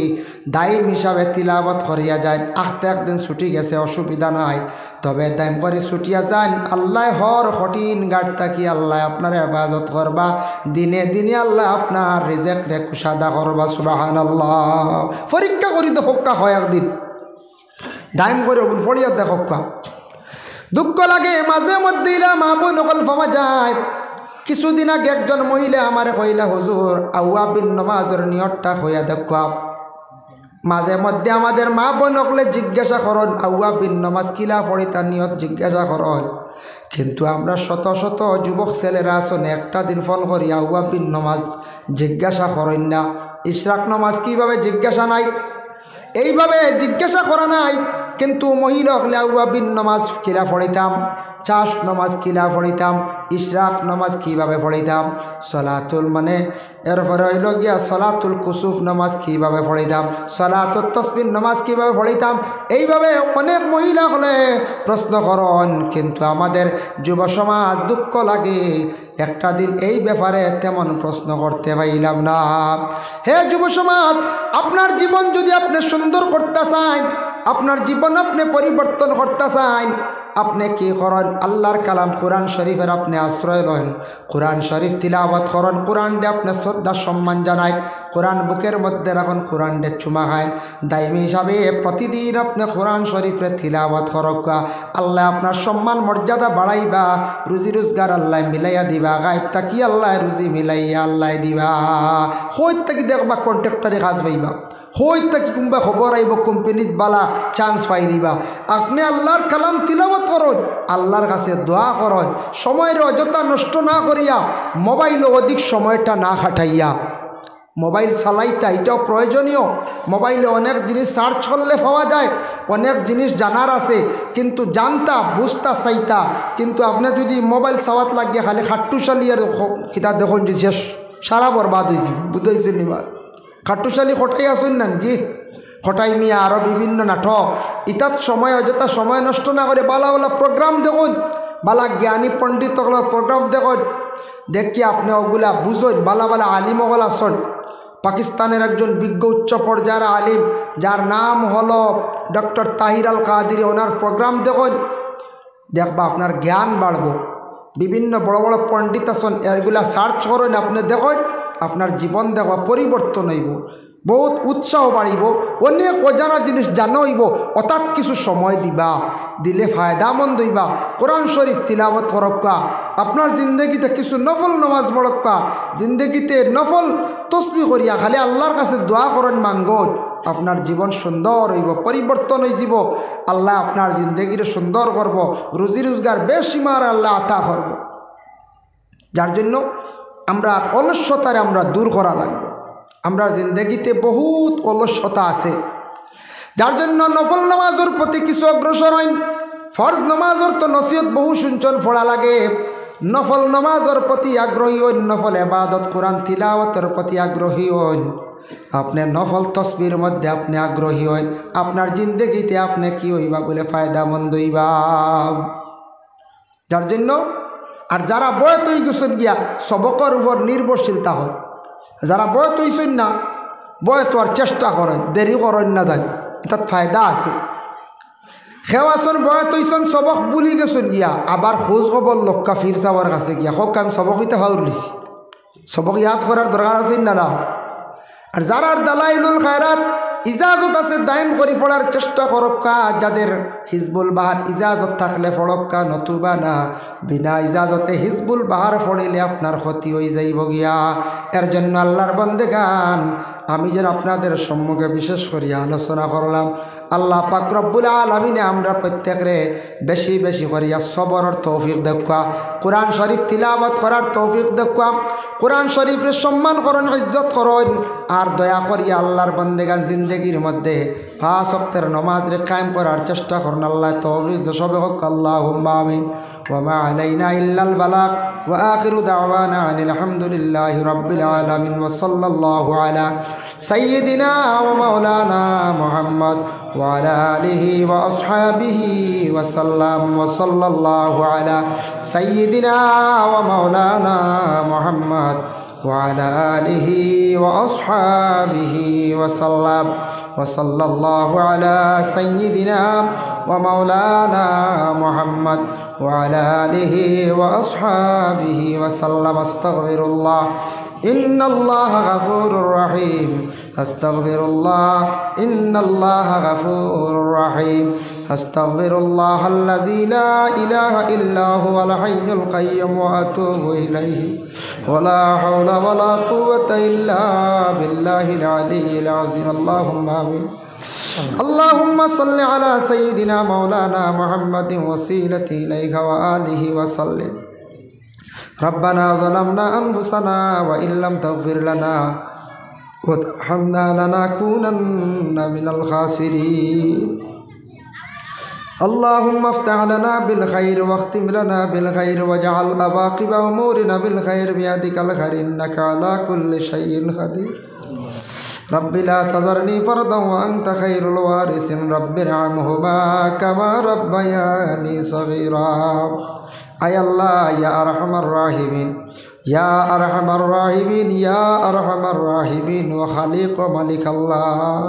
দাইম হিসাবে তিলাওয়াত করিয়া যায়, আখতে একদিন ছুটি গেছে অসুবিধা নাই, তবে দাইম করে ছুটিয়া যান, আল্লাহ হর কঠিন গাড় থাকি আল্লাহ আপনার হেফাজত করবা। দিনে দিনে আল্লাহ আপনার রিজেক রে কুশাদা করবা। সুবহানাল্লাহ। পরীক্ষা করি তো হক্কা হয় একদিন, দাইম করে ফড়িয়া দেখ হক্কা। দুঃখ লাগে মাঝে মধ্যে মা বোন নকল পাওয়া যায়। কিছুদিন আগে একজন মহিলা আমার কইলা, হুজুর আওয়াবিন নামাজের নিয়তটা হইয়া দেখা। মাঝে মধ্যে আমাদের মা বোন হকলে জিজ্ঞাসা করেন আওয়াবিন নামাজ কিলা পড়ি, তার নিয়ত জিজ্ঞাসা করেন। কিন্তু আমরা শত শত যুবক ছেলেরা আসুন একটা দিন ফোন করি আওয়াবিন নামাজ জিজ্ঞাসা করেন না, ইশরাক নামাজ কীভাবে জিজ্ঞাসা নাই, এইভাবে জিজ্ঞাসা করা নাই। কিন্তু মহিলা হলে আওয়াবিন নামাজ কিলা পড়িতাম, চাষ নামাজ কিলা পড়িতাম, ইশরাক নামাজ কীভাবে পড়িতাম, সলাতুল মানে এরপরে হইল গিয়া সলাতুল কুসুফ নামাজ কীভাবে পড়িতাম, সলাতুল তসবিহ নামাজ কীভাবে পড়িতাম, এইভাবে অনেক মহিলা হলে প্রশ্ন করেন। কিন্তু আমাদের যুব সমাজ দুঃখ লাগে, একটা দিন এই ব্যাপারে তেমন প্রশ্ন করতে পাইলাম না। হে যুব সমাজ, আপনার জীবন যদি আপনি সুন্দর করতে চান, আপনার জীবন আপনি পরিবর্তন করতে চান, আপনি কি করেন? আল্লাহর কালাম কোরআন শরীফের আপনি আশ্রয় লন, কোরআন শরীফ তিলাওয়াত করেন, কোরআন ডে আপনি শ্রদ্ধা সম্মান জানায়, কোরআন বুকের মধ্যে রাখুন, কোরআন ডে চুমা খায়। দায়মি হিসাবে প্রতিদিন আপনি কোরআন শরীফের তিলাওয়াত করকা, আল্লাহ আপনার সম্মান মর্যাদা বাড়াইবা, রুজি রোজগার আল্লাহ মিলাইয়া দিবা, গাইব তাকি আল্লাহ রুজি মিলাইয়া আল্লাহ দিবা। হইত তাকি দেখবা কন্ট্রাক্টরে কাজ পাইবা, হইত তাকি কোনবা খবর আইব কোম্পানিত বালা চান্স পাই দিবা। আপনি আল্লাহর কালাম তিলাওয়াত করুন, আল্লাহর কাছে দোয়া করুন, সময়ের অযথা নষ্ট না করিয়া, মোবাইলে অধিক সময়টা না খাটাইয়া। মোবাইল চালাইতা এটাও প্রয়োজনীয়, মোবাইলে অনেক জিনিস সার্চ করলে পাওয়া যায়, অনেক জিনিস জানার আছে, কিন্তু জানতা বুঝতা চাইতা, কিন্তু আপনি যদি মোবাইল চাওয়াত লাগিয়ে খালি খাট্টুশালি আর কিতা দেখুন যে শেষ সারা বরবাদ হয়েছি, বুঝাইছেন নিবার। খাট্টুশালি খটাই আসুন না জি, খটাই মিয়া আরও বিভিন্ন নাটক, ইতাত সময় অযথা সময় নষ্ট না করে বালা বালা প্রোগ্রাম দেখুন, বালা জ্ঞানী পণ্ডিত প্রোগ্রাম দেখুন, দেখি আপনি ওগুলা বুঝুন, বালা বালা আলিম ওগুলা আসন। পাকিস্তানের একজন বিজ্ঞ উচ্চ পর্যায়ের আলিম যার নাম হলো ডক্টর তাহির আল কাদিরি, ওনার প্রোগ্রাম দেখুন, দেখবা আপনার জ্ঞান বাড়ব। বিভিন্ন বড় বড় পণ্ডিত আসন, এগুলা সার্চ করেন, আপনি দেখুন, আপনার জীবন দেখবা পরিবর্তন হইব, বহুত উৎসাহ বাড়িব, অনেক অজানা জিনিস জানা হইব। অর্থাৎ কিছু সময় দিবা, দিলে ফায়দামন্দ হইবা। কোরআন শরীফ তিলাওয়াত করক্কা, আপনার জিন্দগিতে কিছু নফল নমাজ পড়ক্কা, জিন্দগিতে নফল তসবিহ করিয়া খালি আল্লাহর কাছে দোয়া করেন মাঙ্গত, আপনার জীবন সুন্দর হইব, পরিবর্তন হয়ে যাব। আল্লাহ আপনার জিন্দগিরে সুন্দর করব, রুজি রোজগার বেশিমার আল্লাহ আতা করব। যার জন্য আমরা অলস্যতারে আমরা দূর করা লাগবে। আমরা জিন্দগিতে বহুত অলস্যতা আছে, যার জন্য নফল নামাজের প্রতি কিছু অগ্রসর হইন। ফরজ নামাজের তো নসিহত বহু শুনছন, পড়া লাগে। নফল নামাজের প্রতি আগ্রহী হইন, নফল ইবাদত কোরআন তিলাওয়াতের প্রতি আগ্রহী হইন। আপনি নফল তসবির মধ্যে আপনি আগ্রহী হইন, আপনার জিন্দগিতে আপনি কি হইবা বলে ফায়দামন্দ হইবা। যার জন্য আর যারা বয়স হয়ে গেছেন গিয়া সবকের উপর নির্ভরশীলতা হয়, যারা বয়স হইছেন না বয়স আর চেষ্টা করেন, দেরি করেন না, দেন তার ফায়দা আছে। খেওয়াছন বয়স হইছেন সবক বুলি গেছেন গিয়া, আবার খোঁজ খবর লক্কা ফির সাবার কাছে গিয়া হোক আমি সবক হইতে হাউর লিছি, সবক ইয়াদ করার দরকার আছে না না। আর যারা দালাইলুল খায়রাত ইজাজত আছে দাইম করি পড়ার চেষ্টা করক্কা, যাদের হিজবুল বাহার ইজাজত থাকলে পড়ক্কা, নতুবা না বিনা ইজাজতে হিজবুল বাহার পড়িলে আপনার ক্ষতি হয়ে যাইব গিয়া। এর জন্য আল্লাহর বন্দেগান আমি যেন আপনাদের সম্মুখে বিশেষ করে আলোচনা করলাম, আল্লাহ পাক রব্বুল আলামিনে আমরা প্রত্যেকরে বেশি বেশি করিয়া সবরের তৌফিক দেখুয়া, কোরআন শরীফ তিলাওয়াত করার তৌফিক দেখুয়া, কোরআন শরীফের সম্মান করুন, ইজ্জত করুন। আর দয়া করিয়া আল্লাহর বন্দেগান জিন্দগির মধ্যে 5 ওয়াক্তের নামাজ রে কায়েম করার চেষ্টা করুন। আল্লাহ তৌফিক সবে হোক, আল্লাহুম্মা আমিন। ওয়া মা আলাইনা ইল্লাল বালাগ ওয়া আখিরু দাওয়ানা আনিল হামদুলিল্লাহি রাব্বিল আলামিন ওয়া সাল্লাল্লাহু আলা সাইয়্যিদিনা ওয়া মাওলানা মুহাম্মদ ওয়া আলা আলিহি ওয়া আসহাবিহি ওয়া সাল্লাম ওয়া সাল্লাল্লাহু আলা সাইয়্যিদিনা ওয়া মাওলানা মুহাম্মদ وعلى آله وأصحابه وسلم وصلى الله على سيدنا ومولانا محمد وعلى آله وأصحابه وسلم. استغفر الله إن الله غفور رحيم، استغفر الله إن الله غفور رحيم، أستغفر الله الذي لا إله إلا هو الحي القيوم وأتوب إليه، ولا حول ولا قوة إلا بالله العلي العظيم. اللهم آمين. اللهم صل على سيدنا مولانا محمد وسيلة إليك وآله وسلم. ربنا ظلمنا أنفسنا وإن لم تغفر لنا وترحمنا لنكونن من الخاسرين. اللهم افتح لنا بالخير واختم لنا بالخير واجعل عواقب أمورنا بالخير بيدك الخير إنك على كل شيء قدير. رب لا تذرني فردا وأنت خير الوارثين. رب ارحمهما كما ربياني صغيرا. أي الله يا أرحم الراحمين، يا أرحم الراحمين، يا أرحم الراحمين وخالق وملك الله.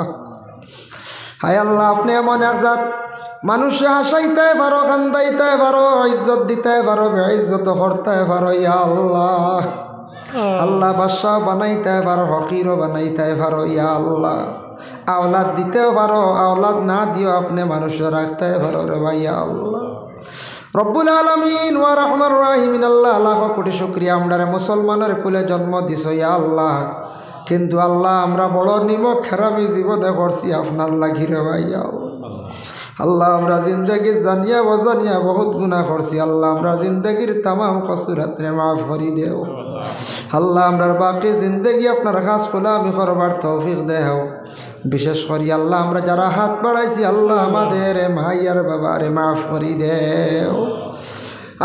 হায় আল্লাহ আপনি এমন এক জাত মানুষে হাসাইতে পারো, কান্দাইতে পারো, ইজ্জত দিতে পারো, বেইজ্জত করতে পারো। ইয়া আল্লাহ, আল্লাহ বাদশাহ বানাইতে পারো, ফকিরও বানাইতে পারো। ইয়া আল্লাহ আওলাদ দিতেও পারো, আওলাদ না দিও আপনি মানুষে রাখতে পারো রে ভাই। ইয়া আল্লাহ রব্বুল আলামিন ওয়া রহমান রাহিমিন, আল্লাহ লাখ কোটি শুকরিয়া আমরারে মুসলমানের কুলে জন্ম দিছ। ইয়া আল্লাহ কিন্তু আল্লাহ আমরা বড় নিমক খারামি জীবনে করছি আপনার লাগি রে ভাই। ইয়া আল্লাহ আমরা জিন্দগি জানিয়া বজানিয়া বহুত গুনাহ করছি। আল্লাহ আমরা জিন্দগির তামাম কসুরাতরে মাফ করি দেও। আল্লাহ আমরার বাকি জিন্দগি আপনার খাস খোলা আমি করবার তৌফিক দেও। বিশেষ করি আল্লাহ আমরা যারা হাত বাড়াইছি আল্লাহ আমাদের মাইয়ার বাবারে মাফ করি দেও।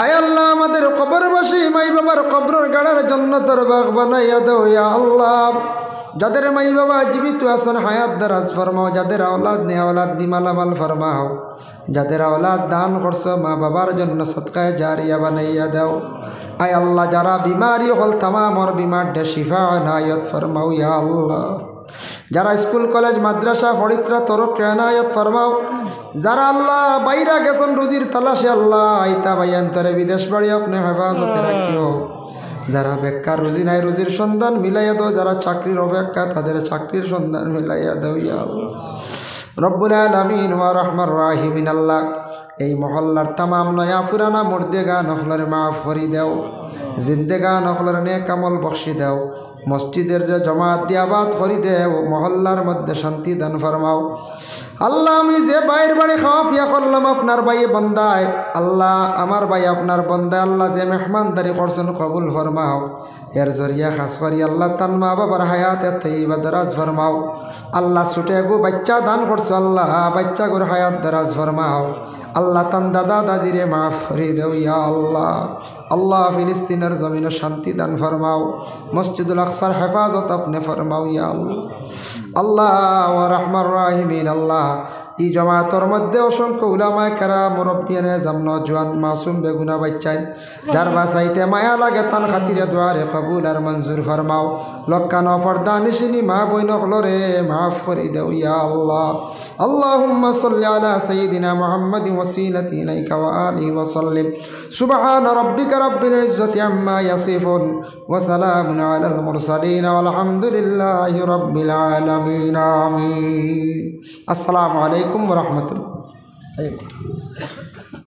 আয় আল্লাহ আমাদের কবরবাসী মাই বাবার কবরের গাড়ার জান্নাতের বাগ বানাইয়া দেও। ইয়া আল্লাহ যাদের মাই বাবা জীবিত আছেন হায়াত দারাজ ফরমাও, যাদের আওলাদ নেই আওলাদ দি মালামাল ফরমাও, যাদের আওলাদ দান করছো মা বাবার জন্য সদকায়ে জারিয়া বানাইয়া দাও। আয় আল্লাহ যারা বিমারি হল তামামর বিমার দে শিফা নায়ত ফরমাও। ইয়া আল্লাহ যারা স্কুল কলেজ মাদ্রাসা ফরিত্রা তরক এনায়ত ফরমাও। যারা আল্লাহ বাইরা গেছেন রুজির তালাশে আল্লাহ আইতা বাইয়ান্তরে বিদেশ বাড়ি আপনি হেফাজতে রাখিও। যারা বেকার রুজি নাই রুজির সন্ধান মিলাইয়া দাও, যারা চাকরির অপেক্ষা তাদের চাকরির সন্ধান মিলাইয়া দাও। ইয়া আল্লাহ রব্বুল আলামিন ওয়া রহমান রাহিমিন, আল্লাহ এই মহল্লার তামাম নয়া পুরানা মুর্দেগা নখলের মাফ করি দেও, জিন্দেগা নখলের নেক আমল বখশি দেও, মসজিদের যে জমাত দিয়াবাদ করি দেও, মহল্লার মধ্যে শান্তি দান ফরমাও। আল্লাহ আমি যে বাইর বাড়ি খাওয়া পিয়া করলাম আপনার বাইয়ে বন্দায়, আল্লাহ আমার ভাই আপনার বন্দায় আল্লাহ যে মেহমানদারি করছেন কবুল ফরমাও। এর জরিয়া খাস করি আল্লাহ তান মা বাবার হায়াতে তৈবা দারাজ ফরমাও। আল্লাহ ছুটে গো বাচ্চা দান করছো আল্লাহ বাচ্চা গোর হায়াত দারাজ ফরমাও। আল্লাহ তান দাদা দাদিরে মাফ করে দেও। ইয়া আল্লাহ আল্লাহ ফিলিস্তিনের জমিনে শান্তি দান ফরমাও, মসজিদুল আকসার হেফাজত আপনি ফরমাও। ইয়া আল্লাহ আল্লাহ ওয়া রহমান রাহিমিন, আল্লাহ এই জমাতর মধ্যে অসংখ্য উলামায়ে কেরাম মুরব্বিয়ানে জামন জওয়ান মাসুম বেগুনা বাচ্চাই যার বাসাইতে মায়া লাগে তান খাতিরে দুয়ারে কবুল আর মঞ্জুর ফরমাও। লক্কানো পর্দা নিশিনি মা বইন হলরে মাফ করে দেও। ইয়া আল্লাহ আল্লাহুম্মা সাল্লি আলা সাইয়্যিদিনা মুহাম্মাদিন ওয়াসিলাতি ইলাইকা ওয়া আলিহি ওয়া সাল্লিম। সুবহান রাব্বিকা রাব্বিল ইজ্জাতি আম্মা ইয়াসিফুন ওয়া সালামুন আলাল মুরসালিন ওয়ালহামদুলিল্লাহি রাব্বিল আলামিন। আমিন। আসসালামু আলাইকুম ওয়া রাহমাতুল্লাহ।